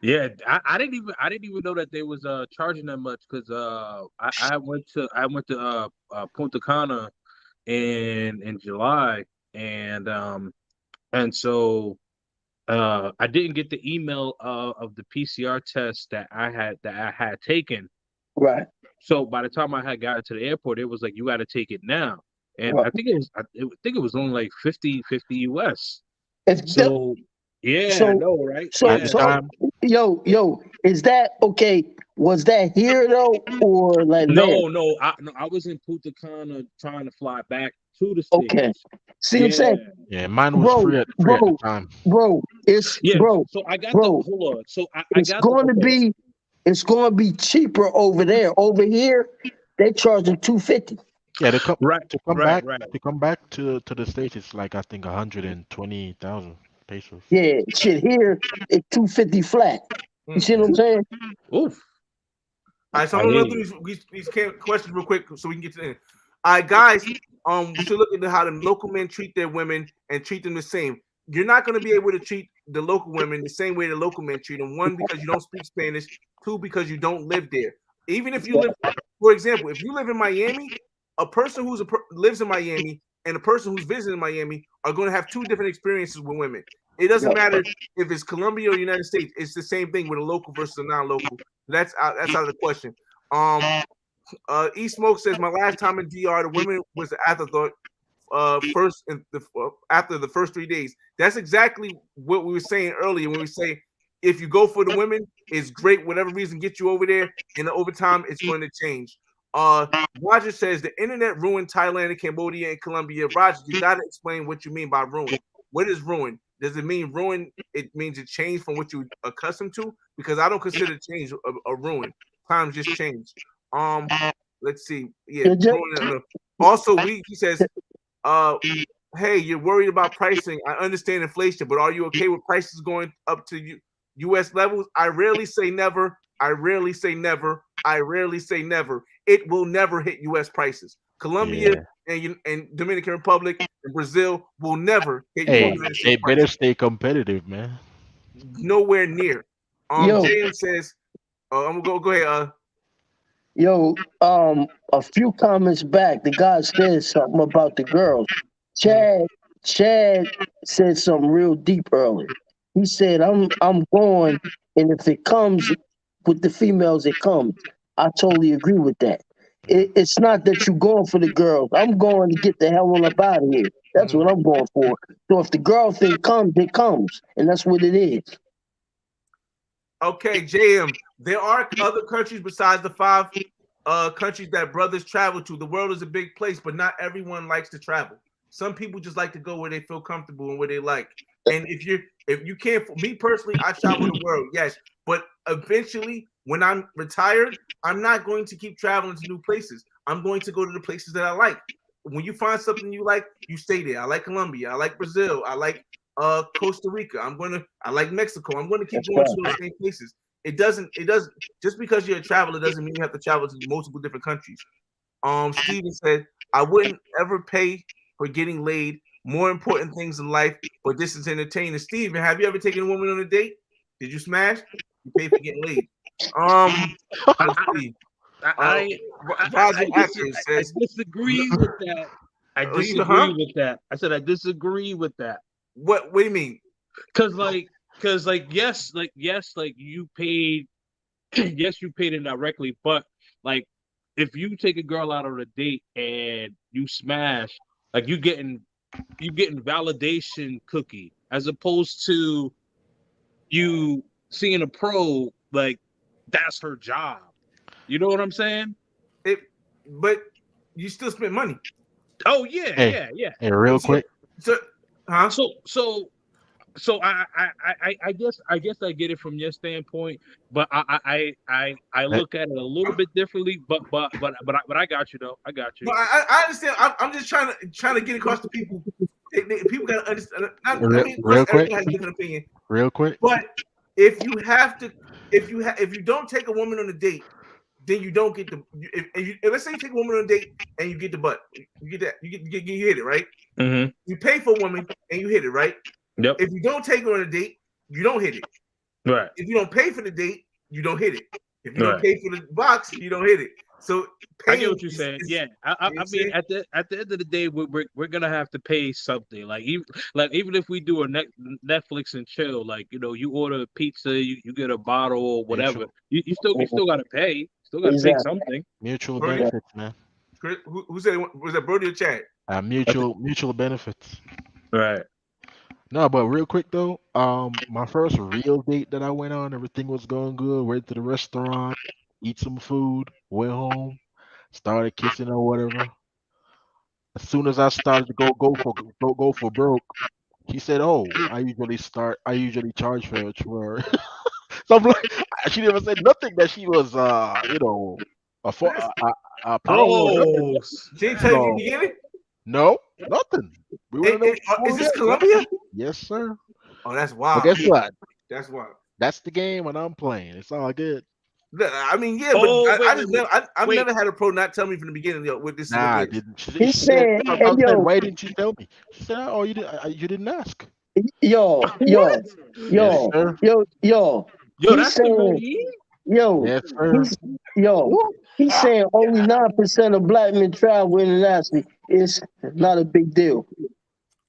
Yeah, I didn't even know that they was charging that much because I went to Punta Cana in July and so I didn't get the email of the PCR test that I had taken. Right. So by the time I had gotten to the airport, it was like you got to take it now, and Right. I think it was only like 50 US. If that, So yeah, I so know, right? so At Yeah. the so time, yo, is that okay? Was that here though, or like there? No, I was in Punta Cana trying to fly back to the Okay. States. See what I'm Yeah, saying, yeah, mine was bro, free at the bro, time. bro. It's yeah. bro, So I got the bro. hold on. So I It's got the going to okay. be, it's going to be cheaper over there. Over here, they charging 250. Yeah, Right, right, right. to come back to the States, it's like I think 120,000 pesos. Yeah, shit here it's 250 flat. You see what I'm saying? Oof. All right, so I I'm gonna hear run you. through these questions real quick so we can get to the end. All right, guys, we should look into how the local men treat their women and treat them the same. You're not gonna be able to treat the local women the same way the local men treat them. One, because you don't speak Spanish. Two, because you don't live there. Even if you live, for example, if you live in Miami, a person lives in Miami and a person who's visiting Miami are going to have two different experiences with women. It doesn't matter if it's Colombia or United States. It's the same thing with a local versus a non-local. That's out of the question. E Smoke says my last time in DR, the women was the afterthought. After the first 3 days, that's exactly what we were saying earlier when we say if you go for the women, it's great. Whatever reason get you over there, and the overtime it's going to change. Roger says the internet ruined Thailand and Cambodia and Colombia. Roger, you got to explain what you mean by ruin. What is ruin? Does it mean ruin? It means a change from what you're accustomed to? Because I don't consider change a ruin. Times just change. Let's see. Yeah. Also, he says, hey, you're worried about pricing. I understand inflation, but are you okay with prices going up to U.S. levels? I rarely say never. I rarely say never. I rarely say never. It will never hit U.S. prices. Colombia and Dominican Republic and Brazil will never hit Hey, U.S. they better prices. stay competitive, man. Nowhere near. Yo. JM says, I'm gonna go ahead. Yo, a few comments back, the guy said something about the girls. Chad said something real deep earlier. He said, I'm going, and if it comes with the females, it comes. I totally agree with that. It's not that you're going for the girls. I'm going to get the hell on up out of here. That's what I'm going for. So if the girl thing comes, it comes. And that's what it is. Okay, JM. There are other countries besides the 5 countries that brothers travel to. The world is a big place, but not everyone likes to travel. Some people just like to go where they feel comfortable and where they like. And if you can't, for me personally, I travel the world, yes. But eventually, when I'm retired, I'm not going to keep traveling to new places. I'm going to go to the places that I like. When you find something you like, you stay there. I like Colombia. I like Brazil. I like Costa Rica. I like Mexico. I'm going to keep going to those same places. It doesn't just because you're a traveler doesn't mean you have to travel to multiple different countries. Steven said, I wouldn't ever pay for getting laid. More important things in life, but this is entertaining. Steven, have you ever taken a woman on a date? Did you smash? You pay for getting laid. Let's see. I disagree with that. I disagree with that. I said I disagree with that. What do you mean? Cause yes, you paid yes, you paid indirectly, but like if you take a girl out on a date and you smash, like you getting validation cookie as opposed to you seeing a pro, like that's her job. You know what I'm saying? But you still spend money. Oh yeah, Hey, yeah. Hey, real quick. So I guess I get it from your standpoint, but I look at it a little bit differently. But I got you though. I got you. No, I understand. I'm just trying to get across to people. People got to understand. Real quick. Everyone has a different opinion. Real quick. But if you don't take a woman on a date, then you don't get the. If let's say you take a woman on a date and you get the butt, you get that, you hit it, right? Mm-hmm. You pay for a woman and you hit it, right? Yep. If you don't take her on a date, you don't hit it. Right. If you don't pay for the date, you don't hit it. If you don't pay for the box, you don't hit it. So I paying get what you're saying. Yeah, I mean, at the end of the day, we're gonna have to pay something. Even if we do a Netflix and chill, like you order pizza, you get a bottle or whatever. You still gotta pay. Still gotta pay Exactly. something. Mutual Brody? benefits, man. Chris, who said it? Was that Brody or Chad? Mutual benefits. Right. No, but real quick though, my first real date that I went on, everything was going good. Went to the restaurant, eat some food, went home, started kissing or whatever. As soon as I started to go for broke, she said, "Oh, I usually charge for." So I'm like, she never said nothing that she was, a pro or nothing. Oh, She didn't tell you in the So beginning? no, nothing. We went on Is full this day. Colombia? Yes, sir. Oh, that's But wild. guess what? That's wild. That's the game, and I'm playing. It's all good. I mean, yeah, but oh, I wait, just wait, never, wait, I've wait. never had a pro not tell me from the beginning, what this is what Nah, it is. didn't she? He She said, said, I hey, said, yo, why didn't you tell me? She said, oh, you didn't ask. yo, What? yo, Yes, yo, sir. yo. Yo, He's that's the saying, mean. yo, Yes, sir. he's yo, he's saying only 9% of black men travel internationally. It's not a big deal.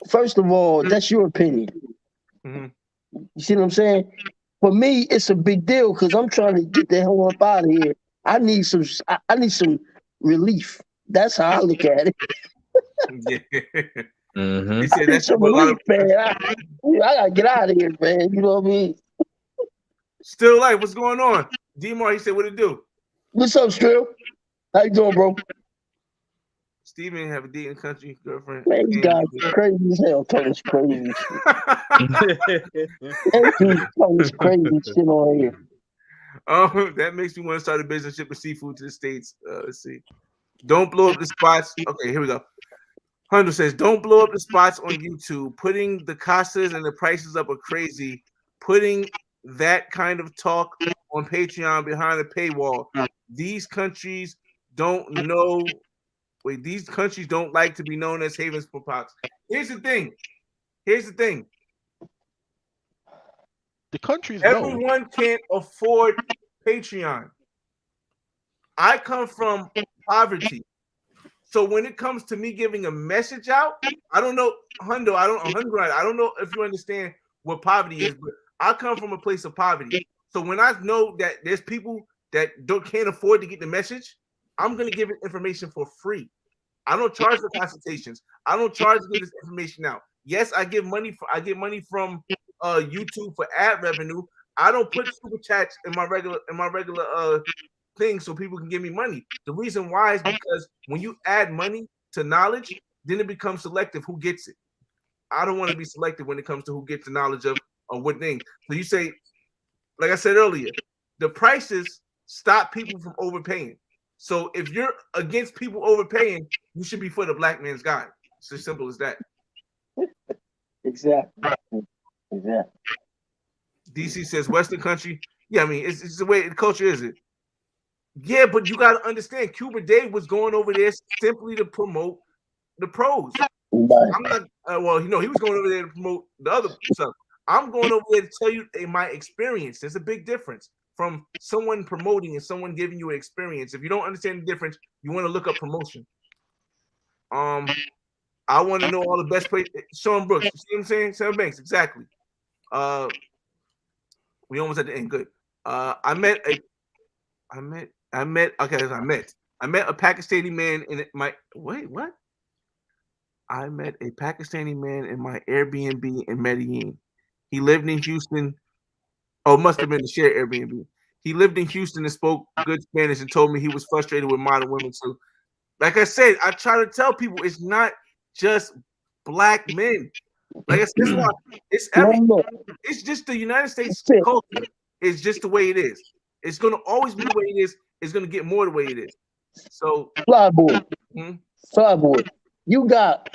First of all, that's your opinion. Mhm. You see what I'm saying? For me, it's a big deal because I'm trying to get the hell up out of here. I need some relief. That's how I look at it. Yeah. Mm-hmm. He said I need that's some what a lot relief, of man. I gotta get out of here, man. You know what I mean? still life. What's going on? D-Mar, he said, what it do? What's up, Strill? How you doing, bro? Steven have a dating country girlfriend. Man, these guys are crazy as hell telling us crazy shit. That dude telling us crazy shit on here. That makes me want to start a business shipping seafood to the States. Let's see. Don't blow up the spots. Okay, here we go. Hunter says, don't blow up the spots on YouTube. Putting the costas and the prices up are crazy. Putting that kind of talk on Patreon behind a paywall. These countries don't know. Wait, these countries don't like to be known as havens for pox. Here's the thing. The countries know. Everyone can't afford Patreon. I come from poverty. So when it comes to me giving a message out, I don't know, Hundo, I don't know if you understand what poverty is, but I come from a place of poverty. So when I know that there's people that can't afford to get the message, I'm gonna give it information for free. I don't charge for consultations. I don't charge to get this information out. Yes, I get money from YouTube for ad revenue. I don't put super chats in my regular thing so people can give me money. The reason why is because when you add money to knowledge, then it becomes selective who gets it. I don't want to be selective when it comes to who gets the knowledge of what thing. So you say, like I said earlier, the prices stop people from overpaying. So if you're against people overpaying, you should be for the black man's guide. It's as simple as that. Exactly. DC says Western country. Yeah, I mean it's the way the culture is it. Yeah, but you got to understand, Cuba Dave was going over there simply to promote the pros. Right. I'm not. He was going over there to promote the other stuff. I'm going over there to tell you my experience. There's a big difference from someone promoting and someone giving you an experience. If you don't understand the difference, you want to look up promotion. I want to know all the best places. Sean Brooks, you see what I'm saying? Sean Banks, exactly. We almost at the end. Good. I met a Pakistani man in my what? I met a Pakistani man in my Airbnb in Medellin. He lived in Houston. Oh, must have been a shared Airbnb. He lived in Houston and spoke good Spanish and told me he was frustrated with modern women too. Like I said, I try to tell people it's not just black men. Like I said, it's just the United States culture. It's just the way it is. It's gonna always be the way it is. It's gonna get more the way it is. So Flyboy, you got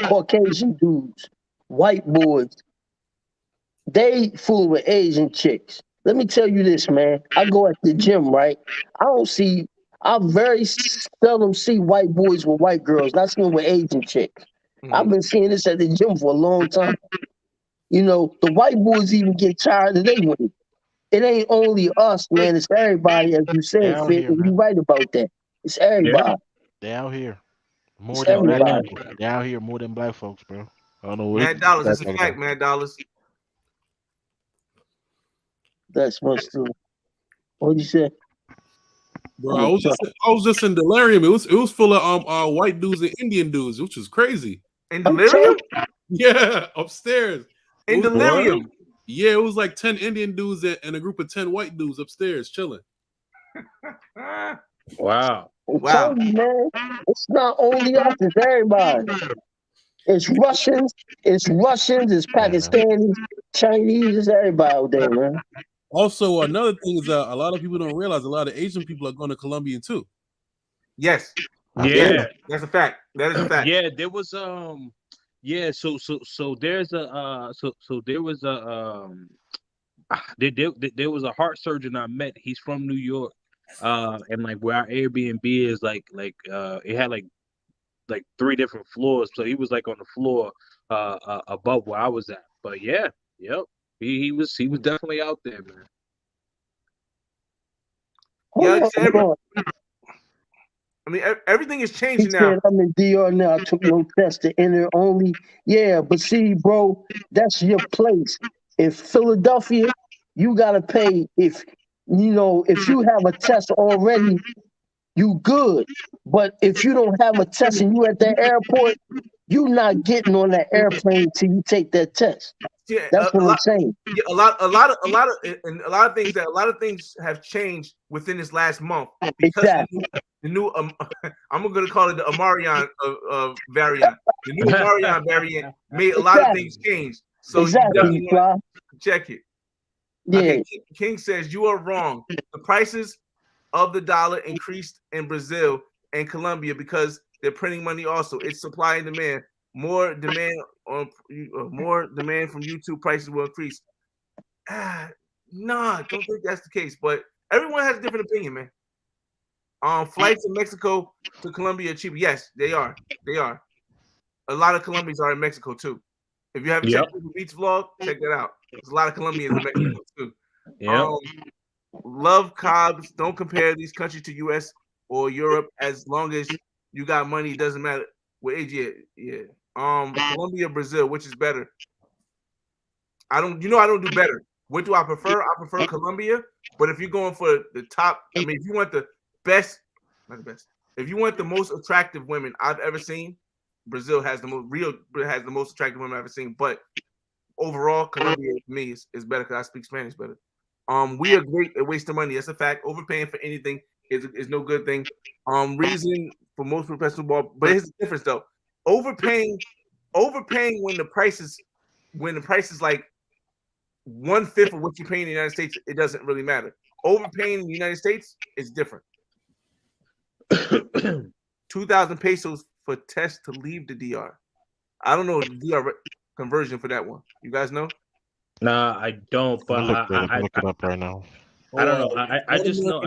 Caucasian dudes, white boys. They fool with Asian chicks. Let me tell you this, man. I go at the gym, right? I very seldom see white boys with white girls. Not seeing with Asian chicks. I've been seeing this at the gym for a long time. You know, the white boys even get tired of they women. It ain't only us, man. It's everybody, as you said, Down Fit, here, and man. you right about that. It's everybody. They out here more It's than black everybody. people. They out here more than black folks, bro. I don't know what Mad dollars. That's a talking fact. about. Mad dollars. That's what's the. What you say? Bro, I was just in delirium. It was full of white dudes and Indian dudes, which is crazy. In delirium? Yeah, upstairs. In delirium. Yeah, it was like 10 Indian dudes and a group of 10 white dudes upstairs chilling. Wow. Wow. You, man, it's not only us, it's everybody. It's Russians, it's Pakistanis, Chinese, it's everybody out there, man. Also, another thing is a lot of people don't realize a lot of Asian people are going to Colombia too. Yes. Yeah. That's a fact. That is a fact. Yeah, there was yeah, so there's a there was a there was a heart surgeon I met. He's from New York. And like where our Airbnb is it had like 3 different floors. So he was like on the floor above where I was at. But yeah, yep. He was definitely out there, man. Yeah, I mean, everything is changing now. Said, I'm in DR now. I took no test to enter only. Yeah, but see, bro, that's your place. In Philadelphia, you gotta pay. If you have a test already, you good. But if you don't have a test and you at the airport, you not getting on that airplane till you take that test. Yeah, that's what I'm saying. Yeah, a lot of things have changed within this last month because the new I'm gonna call it the Amarion variant. The new Amarion variant made a lot of things change. So you definitely want to check it. Yeah. Okay, King says you are wrong. The prices of the dollar increased in Brazil and Colombia because they're printing money. Also, it's supply and demand. More demand from YouTube, prices will increase. Nah, don't think that's the case. But everyone has a different opinion, man. Flights in Mexico to Colombia are cheaper. Yes, they are. They are. A lot of Colombians are in Mexico too. If you haven't checked the beach vlog, check that out. There's a lot of Colombians in Mexico too. Yeah. Love Cobbs. Don't compare these countries to U.S. or Europe. As long as you got money, it doesn't matter. What age? Yeah. Colombia, Brazil, which is better? I don't do better. What do I prefer? I prefer Colombia. But if you're going for the top, I mean, if you want the best, not the best. If you want the most attractive women I've ever seen, Brazil has the most attractive women I've ever seen. But overall, Colombia to me is better because I speak Spanish better. We are great at wasting money. That's a fact. Overpaying for anything is no good thing. Reason for most professional ball, but here's the difference though. Overpaying when the price is like 1/5 of what you pay in the United States, it doesn't really matter. Overpaying in the United States is different. 2,000 pesos for test to leave the DR. I don't know the DR conversion for that one. You guys know? Nah, I don't. But I look it up right now. I don't know. I just know.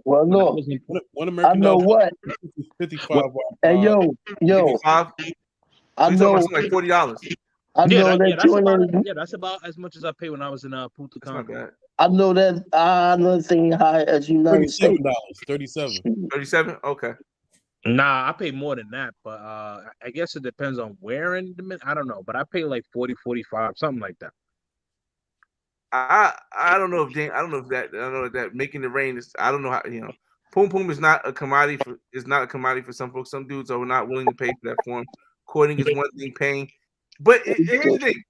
One American dollar. I know what. 55. Hey, yo. 55? I know. Like $40. I know that's about as much as I paid when I was in Punta Cana. I know that another thing high as United States. $37. 37? Okay. Nah, I pay more than that, but I guess it depends on where in the I don't know, but I pay like 40, 45, something like that. I don't know if that making the rain is, I don't know how, Poom Poom is not a commodity for some folks. Some dudes are not willing to pay for that form. Courting is one thing, paying. But here's the thing.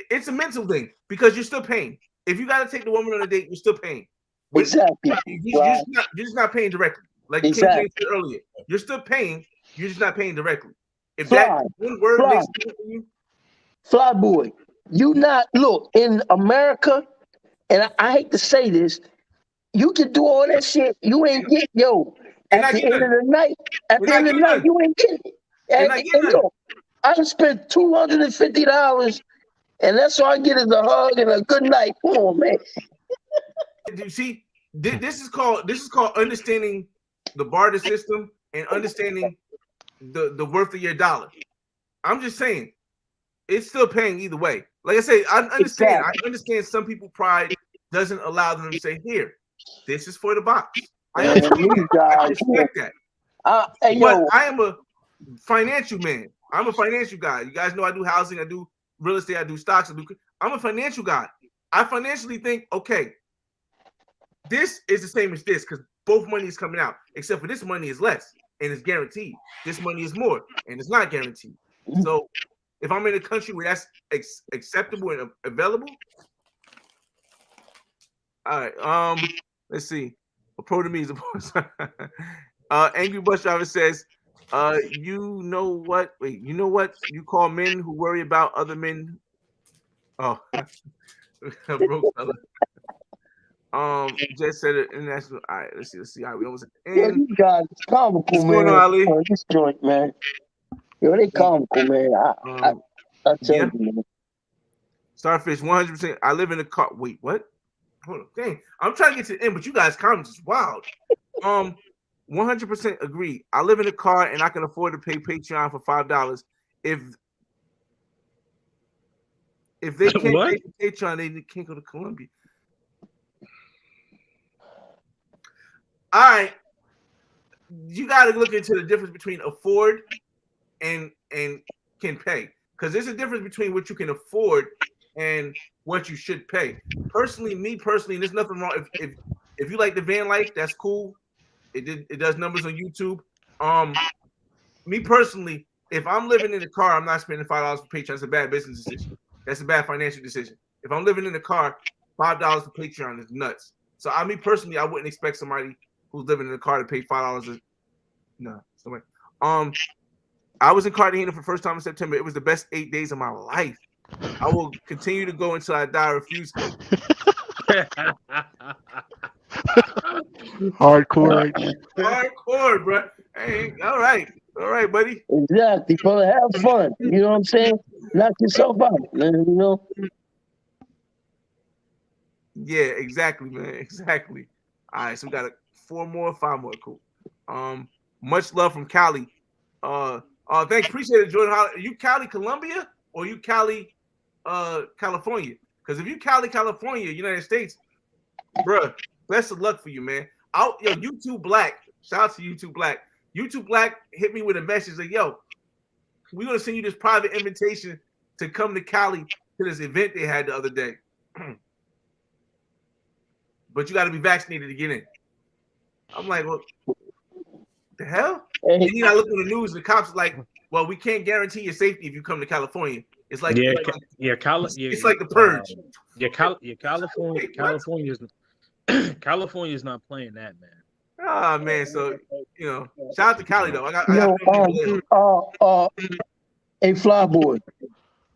It's a mental thing because you're still paying. If you got to take the woman on a date, you're still paying. Exactly. You're just not paying directly. Like King said earlier, you're still paying. You're just not paying directly. If that one word makes sense for you, Fly boy, you not look in America, and I hate to say this, you can do all that shit. You ain't get at the end of the night. At the end of the night, you ain't getting it. I done spent $250, and that's all I get is a hug and a good night. Come on, man. You see, this is called understanding the barter system and understanding the worth of your dollar. I'm just saying, it's still paying either way. Like I say, I understand. Exactly. I understand some people pride doesn't allow them to say, here, this is for the box. I Man, understand these that. I guys, can respect that. hey But yo, I am a financial man. I'm a financial guy. You guys know I do housing, I do real estate, I do stocks, I'm a financial guy. I financially think, okay, this is the same as this because both money is coming out, except for this money is less and it's guaranteed. This money is more and it's not guaranteed. So if I'm in a country where that's acceptable and available, all right. Let's see. A pro to me is a Angry Bus Driver says, you know what? Wait, you know what you call men who worry about other men? Oh, broke fella. Just said it international. All right, let's see. All right, we almost at the yo, end. these guys comical, What's man. going on, Ali? On this joint, man. Yo, they comical, man. I tell Yeah. you, man. Starfish, 100%. I live in a car. Wait, what? Hold on. Dang. I'm trying to get to the end, but you guys' comments is wild. 100% agree. I live in a car and I can afford to pay Patreon for $5. If they can't What? pay for Patreon, they can't go to Columbia. All right. You got to look into the difference between afford and can pay, because there's a difference between what you can afford and what you should pay. Personally, and there's nothing wrong if you like the van life, that's cool. It does numbers on YouTube. Me personally, if I'm living in a car, I'm not spending $5 for Patreon. That's a bad business decision. That's a bad financial decision. If I'm living in a car, $5 for Patreon is nuts. So me personally, I wouldn't expect somebody who's living in a car to pay $5. No, somebody. I was in Cartagena for the first time in September. It was the best 8 days of my life. I will continue to go until I die. I refuse. Hardcore. Hardcore, bro. Hey, all right, buddy. Exactly, brother. Have fun. You know what I'm saying? Knock yourself out, man. You know. Yeah, exactly, man. Exactly. All right, so we got 5 more. Cool. Much love from Cali. Thanks, appreciate it, Jordan. Are you Cali, Colombia, or you Cali, California? Because if you Cali, California, United States, bruh, best of luck for you, man. YouTube Black. Shout out to YouTube Black. YouTube Black hit me with a message like, yo, we're gonna send you this private invitation to come to Cali to this event they had the other day. But you got to be vaccinated to get in. I'm like, well, the hell? And then I look on the news, and the cops are like, well, we can't guarantee your safety if you come to California. It's like it's like the purge. California's not playing that, man. Ah, man. So shout out to Cali though. I got hey, Flyboy.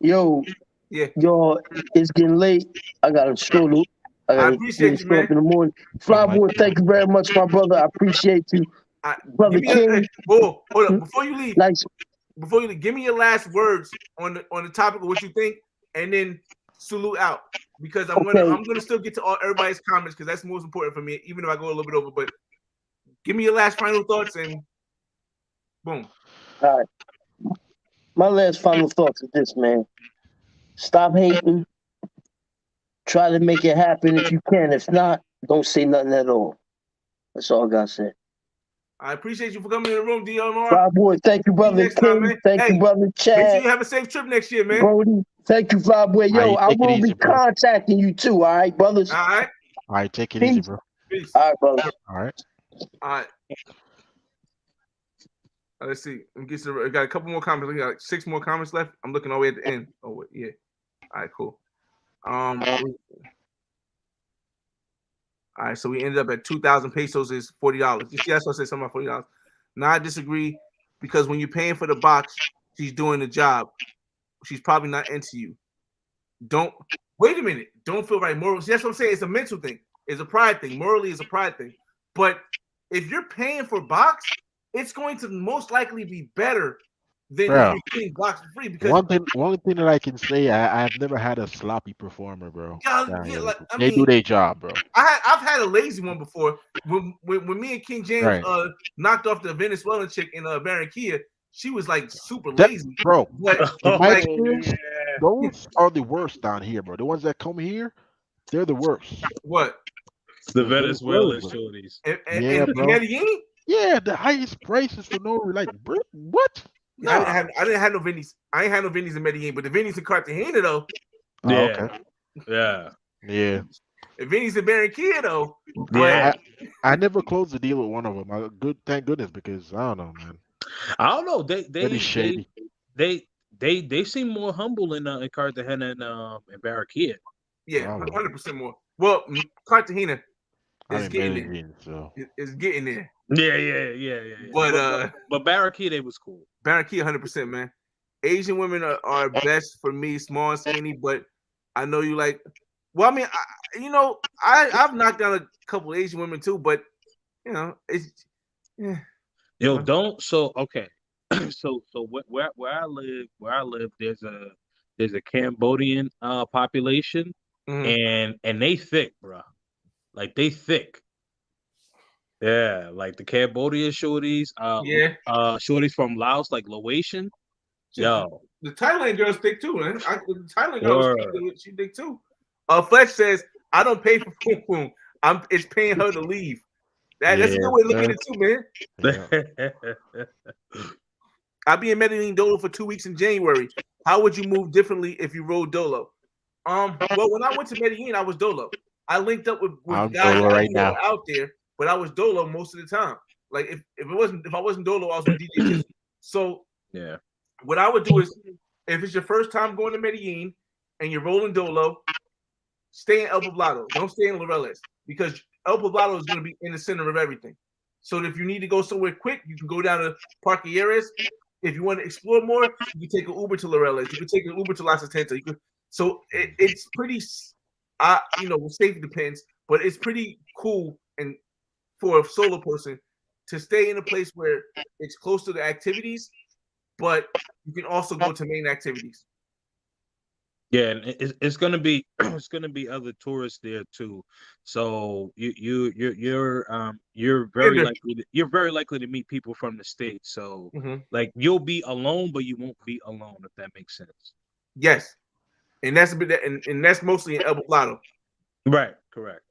Yo, yeah, it's getting late. I got a stroll. I appreciate you, man. In the morning. Flyboy, thank you very much, my brother. I appreciate you, brother King. Hold up, before you leave. Nice. Before you leave, give me your last words on the topic of what you think, and then salute out, because I'm gonna still get to everybody's comments because that's most important for me, even if I go a little bit over. But give me your last final thoughts and boom. All right. My last final thoughts is this, man. Stop hating. Try to make it happen if you can. If not, don't say nothing at all. That's all I got to say. I appreciate you for coming in the room, DMR. Flyboy, thank you, brother King. Thank you, brother Chad. Make sure you have a safe trip next year, man. Brody, thank you, Flyboy. Yo, I will be contacting you too, all right, brothers? All right, take it easy, bro. Peace. All right, brother. All right. Let's see. We got a couple more comments. We got 6 more comments left. I'm looking all the way at the end. Oh, yeah. All right, cool. All right, so we ended up at 2,000 pesos is $40. You see, that's what I said something about $40. Now I disagree, because when you're paying for the box, she's doing the job. She's probably not into you. Don't wait a minute. Don't feel right. Morals. That's what I'm saying. It's a mental thing. It's a pride thing. Morally, it's a pride thing. But if you're paying for box, it's going to most likely be better than if you're getting box for free. Because one thing that I can say, I've never had a sloppy performer, bro. They do their job, bro. I've had a lazy one before. When me and King James knocked off the Venezuelan chick in Barranquilla, she was like super lazy, bro. But in my experience, those are the worst down here, bro. The ones that come here, they're the worst. What? The That's what it Venezuelan was. shorties. Yeah, In bro. Medellin, Yeah, the highest prices for no like, bro, what? I didn't Nah. have I didn't have no Vinnies. I ain't had no Vinnies in Medellin, but the Vinnies in Cartagena though, Oh, Yeah, okay. yeah, Yeah. the Vinnies in Barranquilla though. But yeah. I never closed the deal with one of them. Thank goodness, because I don't know, man. I don't know. They Very they they shady. they they seem more humble in Cartagena and in Barranquilla. yeah, I don't know. 100% more. Well, Cartagena I'm is in getting there. Medellin, so Is getting there. Yeah. But But Barranquilla they was cool. Barranquilla 100%, man. Asian women are best for me, small and skinny. But I know you like. Well, I mean, I've knocked down a couple Asian women too, but it's yeah. Yo, don't so okay. So where I live, there's a Cambodian population, Mhm. and they thick, bro. Like they thick. Yeah, like the Cambodian shorties, Yeah. shorties from Laos, like Laotian. Shit, Yo, the Thailand girls thick too, man. The Thailand girls, word. she thick too. Fletch says, I don't pay for Poom Poom. It's paying her to leave. That's a Yeah. good way to look at it too, man. yeah. I'll be in Medellin Dolo for 2 weeks in January. How would you move differently if you rode Dolo? Well, when I went to Medellin, I was Dolo. I linked up with I'm guys solo that I right knew that now. were out there, but I was Dolo most of the time. Like if I wasn't Dolo, I was with DJ Tiz. So Yeah. what I would do is, if it's your first time going to Medellin and you're rolling Dolo, stay in El Poblado. Don't stay in Laureles because El Poblado is going to be in the center of everything. So if you need to go somewhere quick, you can go down to Parque Aires. If you want to explore more, you can take an Uber to Laureles. You can take an Uber to La Setenta. So it's pretty, safety depends, but it's pretty cool and for a solo person to stay in a place where it's close to the activities, but you can also go to main activities. Yeah, and it's gonna be it's gonna be other tourists there too. So you're very likely to meet people from the States. So Mhm. like you'll be alone, but you won't be alone if that makes sense. Yes, and that's a bit, and that's mostly in El Poblado. Right. Correct.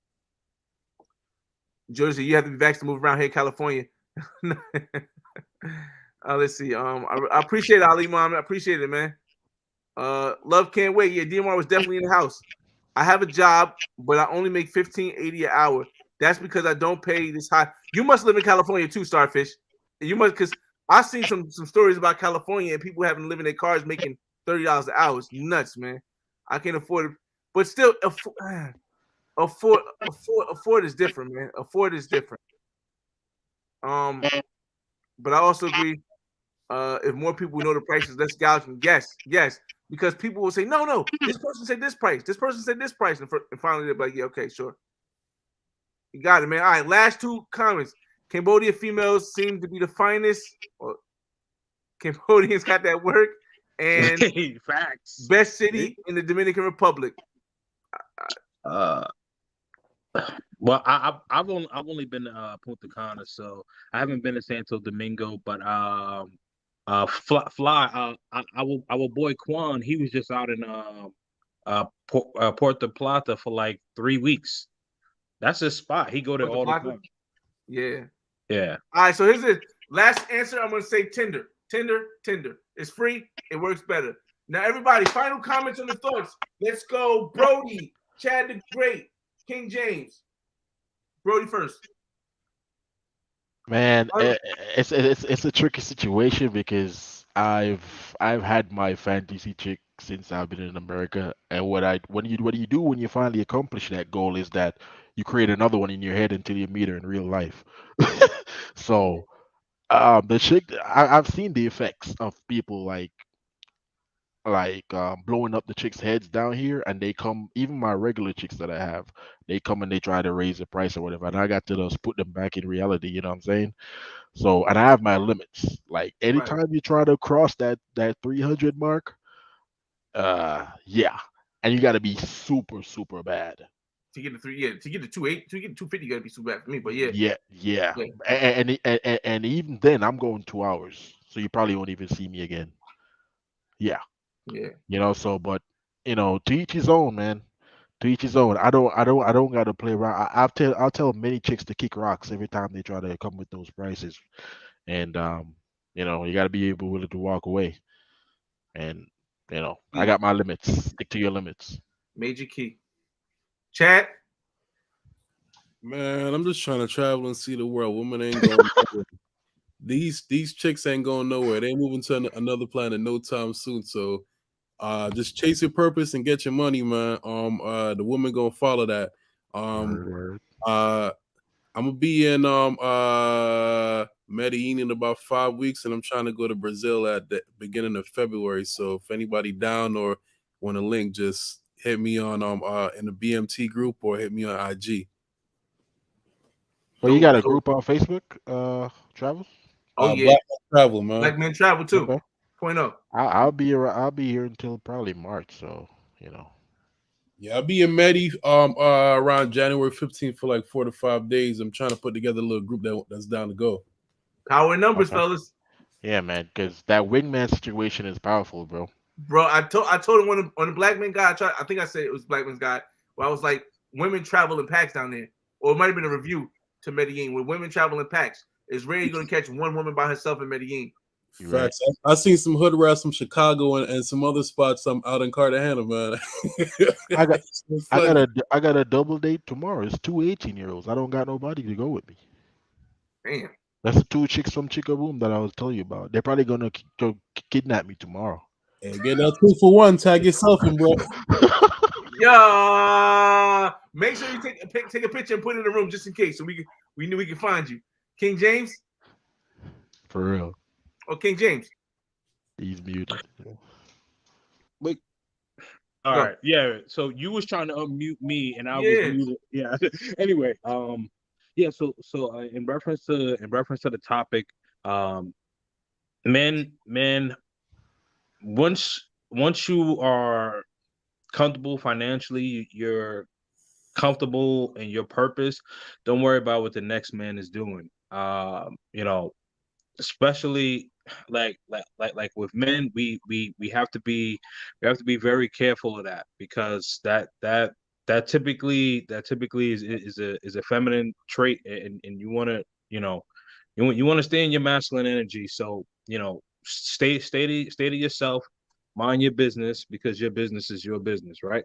Jersey, you have to be vaccinated to move around here in California. Let's see. I appreciate Ali, Mom. I appreciate it, man. Love can't wait. Yeah, DMR was definitely in the house. I have a job, but I only make $15.80 an hour. That's because I don't pay this high. You must live in California too, Starfish. You must, because I've seen some stories about California and people having to live in their cars making $30 an hour. It's nuts, man. I can't afford it, but still, afford is different, man. Afford is different. But I also agree. If more people know the prices, let's gouge them. Yes, because people will say, no, this person said this price, this person said this price, and finally they're like, yeah, okay, sure, you got it, man. All right, last two comments. Cambodia females seem to be the finest. Or Cambodians got that work, and Facts. best city in the Dominican Republic. Uh, well, I've only been to Punta Cana, so I haven't been to Santo Domingo. But our boy Quan, he was just out in Puerto Plata for like 3 weeks. That's his spot. He go there Puerto all the Plata? time. Yeah. Yeah. All right, so here's the last answer. I'm gonna say Tinder. Tinder. It's free. It works better. Now, everybody, final comments on the thoughts. Let's go, Brody, Chad the Great, King James. Brody first. Man, it's a tricky situation because I've had my fantasy chick since I've been in America, and what do you do when you finally accomplish that goal is that you create another one in your head until you meet her in real life. So the chick I've seen the effects of people blowing up the chicks' heads down here, and they come, even my regular chicks that I have, they come and they try to raise the price or whatever, and I got to just put them back in reality. You know what I'm saying? So, and I have my limits. Like Right. anytime you try to cross that 300 mark, yeah, and you got to be super super bad. To get the to get the 28, to get the 250, you gotta be super bad for me. But yeah. Yeah. Yeah. And even then, I'm going 2 hours, so you probably won't even see me again. Yeah. Yeah. So, but to each his own, man. To each his own. I don't gotta play around. I'll tell many chicks to kick rocks every time they try to come with those prices. And you gotta be able willing to walk away. And I got my limits. Stick to your limits. Major key. Chat. Man, I'm just trying to travel and see the world. Women ain't going nowhere. These chicks ain't going nowhere. They ain't moving to another planet no time soon. So just chase your purpose and get your money, man. The women gonna follow that. Word. I'm gonna be in Medellin in about 5 weeks, and I'm trying to go to Brazil at the beginning of February. So if anybody down or want a link, just hit me on in the BMT group or hit me on IG. Well, you got a group on Facebook, Travel? Oh yeah, Black Men Travel, man. Black Men Travel too. Okay. Point up. I'll be around, I'll be here until probably March, so Yeah, I'll be in Medi around January 15th for like 4 to 5 days. I'm trying to put together a little group that's down to go. Power in numbers, Okay. fellas. Yeah, man, because that wingman situation is powerful, bro. Bro, I told him on the Black Men guy. I think I said it was Black Men's guy. Where I was like, women travel in packs down there, or it might have been a review to Medellin. When women travel in packs, it's rarely going to catch one woman by herself in Medellin. Facts. I seen some hood rats from Chicago and some other spots out in Cartagena, man. I got a double date tomorrow. It's two 18-year-olds. I don't got nobody to go with me. Damn. That's the two chicks from Chica Boom that I was telling you about. They're probably gonna go kidnap me tomorrow. Hey, get that 2 for 1. Tag yourself in, bro. Yeah. Make sure you take a picture and put it in the room just in case, so we knew we can find you. King James. For real. Oh, King James. He's muted. Wait. All right. Yeah. So you was trying to unmute me, and I was muted. Yeah. Anyway. Yeah. So in reference to the topic, men. Once you are comfortable financially, you're comfortable in your purpose. Don't worry about what the next man is doing. Especially like with men, we have to be very careful of that, because that typically is a feminine trait, and you want to you want to stay in your masculine energy. So stay to yourself, mind your business, because your business is your business, right?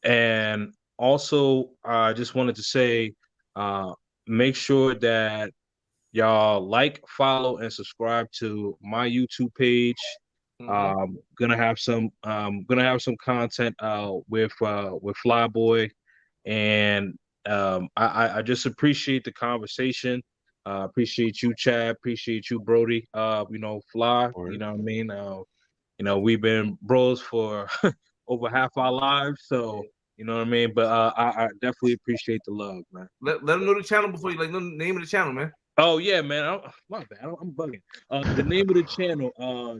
And also, I just wanted to say, make sure that y'all like, follow, and subscribe to my YouTube page. Gonna have some content with Flyboy, and I just appreciate the conversation. Appreciate you, Chad. Appreciate you, Brody. Fly. You know what I mean. We've been bros for over half our lives, so you know what I mean. But I definitely appreciate the love, man. Let them know the channel before you know the name of the channel, man. Oh yeah, man. My bad. I'm bugging. The name of the channel,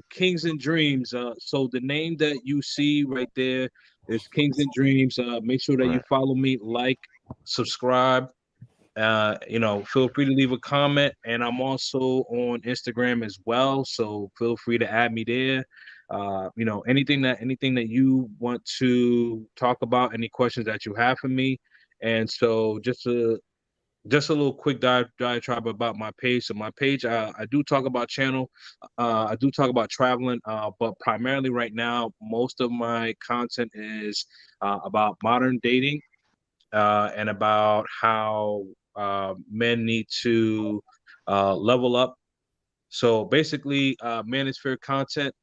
Kings and Dreams. So the name that you see right there is Kings and Dreams. Make sure that you follow me, like, subscribe. Feel free to leave a comment, and I'm also on Instagram as well. So feel free to add me there. Anything that you want to talk about, any questions that you have for me. And so just a little quick diatribe about my page. So my page, I do talk about I do talk about traveling, but primarily right now, most of my content is about modern dating, and about how men need to level up. So basically, manosphere content.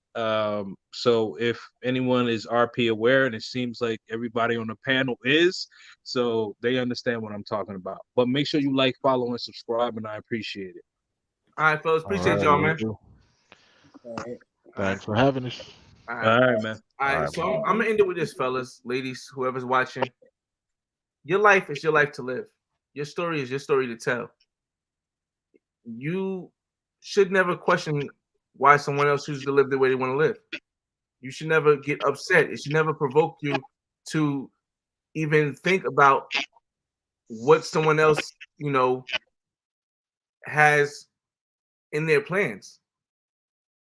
So if anyone is RP aware, and it seems like everybody on the panel is, so they understand what I'm talking about. But make sure you like, follow, and subscribe, and I appreciate it. All right, fellas. Appreciate y'all, man. Thanks for having us. All right, man. All right, so I'm gonna end it with this, fellas, ladies, whoever's watching. Your life is your life to live. Your story is your story to tell. You should never question why someone else chooses to live the way they want to live. You should never get upset. It should never provoke you to even think about what someone else, has in their plans.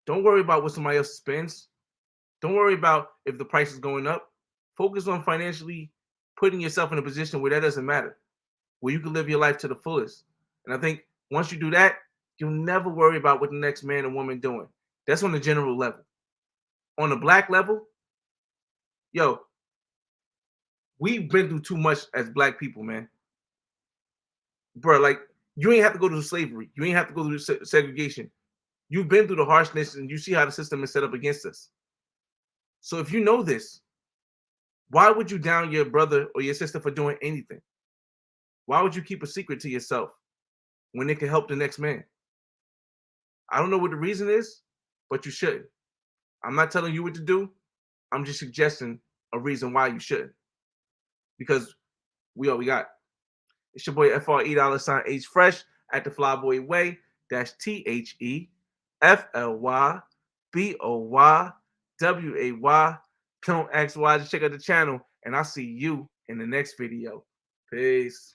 Don't worry about what somebody else spends. Don't worry about if the price is going up. Focus on financially putting yourself in a position where that doesn't matter, where you can live your life to the fullest. And I think once you do that, you'll never worry about what the next man or woman doing. That's on the general level. On the black level, yo, we've been through too much as black people, man. Bro, like, you ain't have to go through slavery. You ain't have to go through segregation. You've been through the harshness and you see how the system is set up against us. So if you know this, why would you down your brother or your sister for doing anything? Why would you keep a secret to yourself when it can help the next man? I don't know what the reason is, but you shouldn't. I'm not telling you what to do. I'm just suggesting a reason why you shouldn't. Because we all we got. It's your boy FRE$H Fresh at the Flyboy Way. That's THEFLYBOYWAY. Don't ask why, just check out the channel, and I'll see you in the next video. Peace.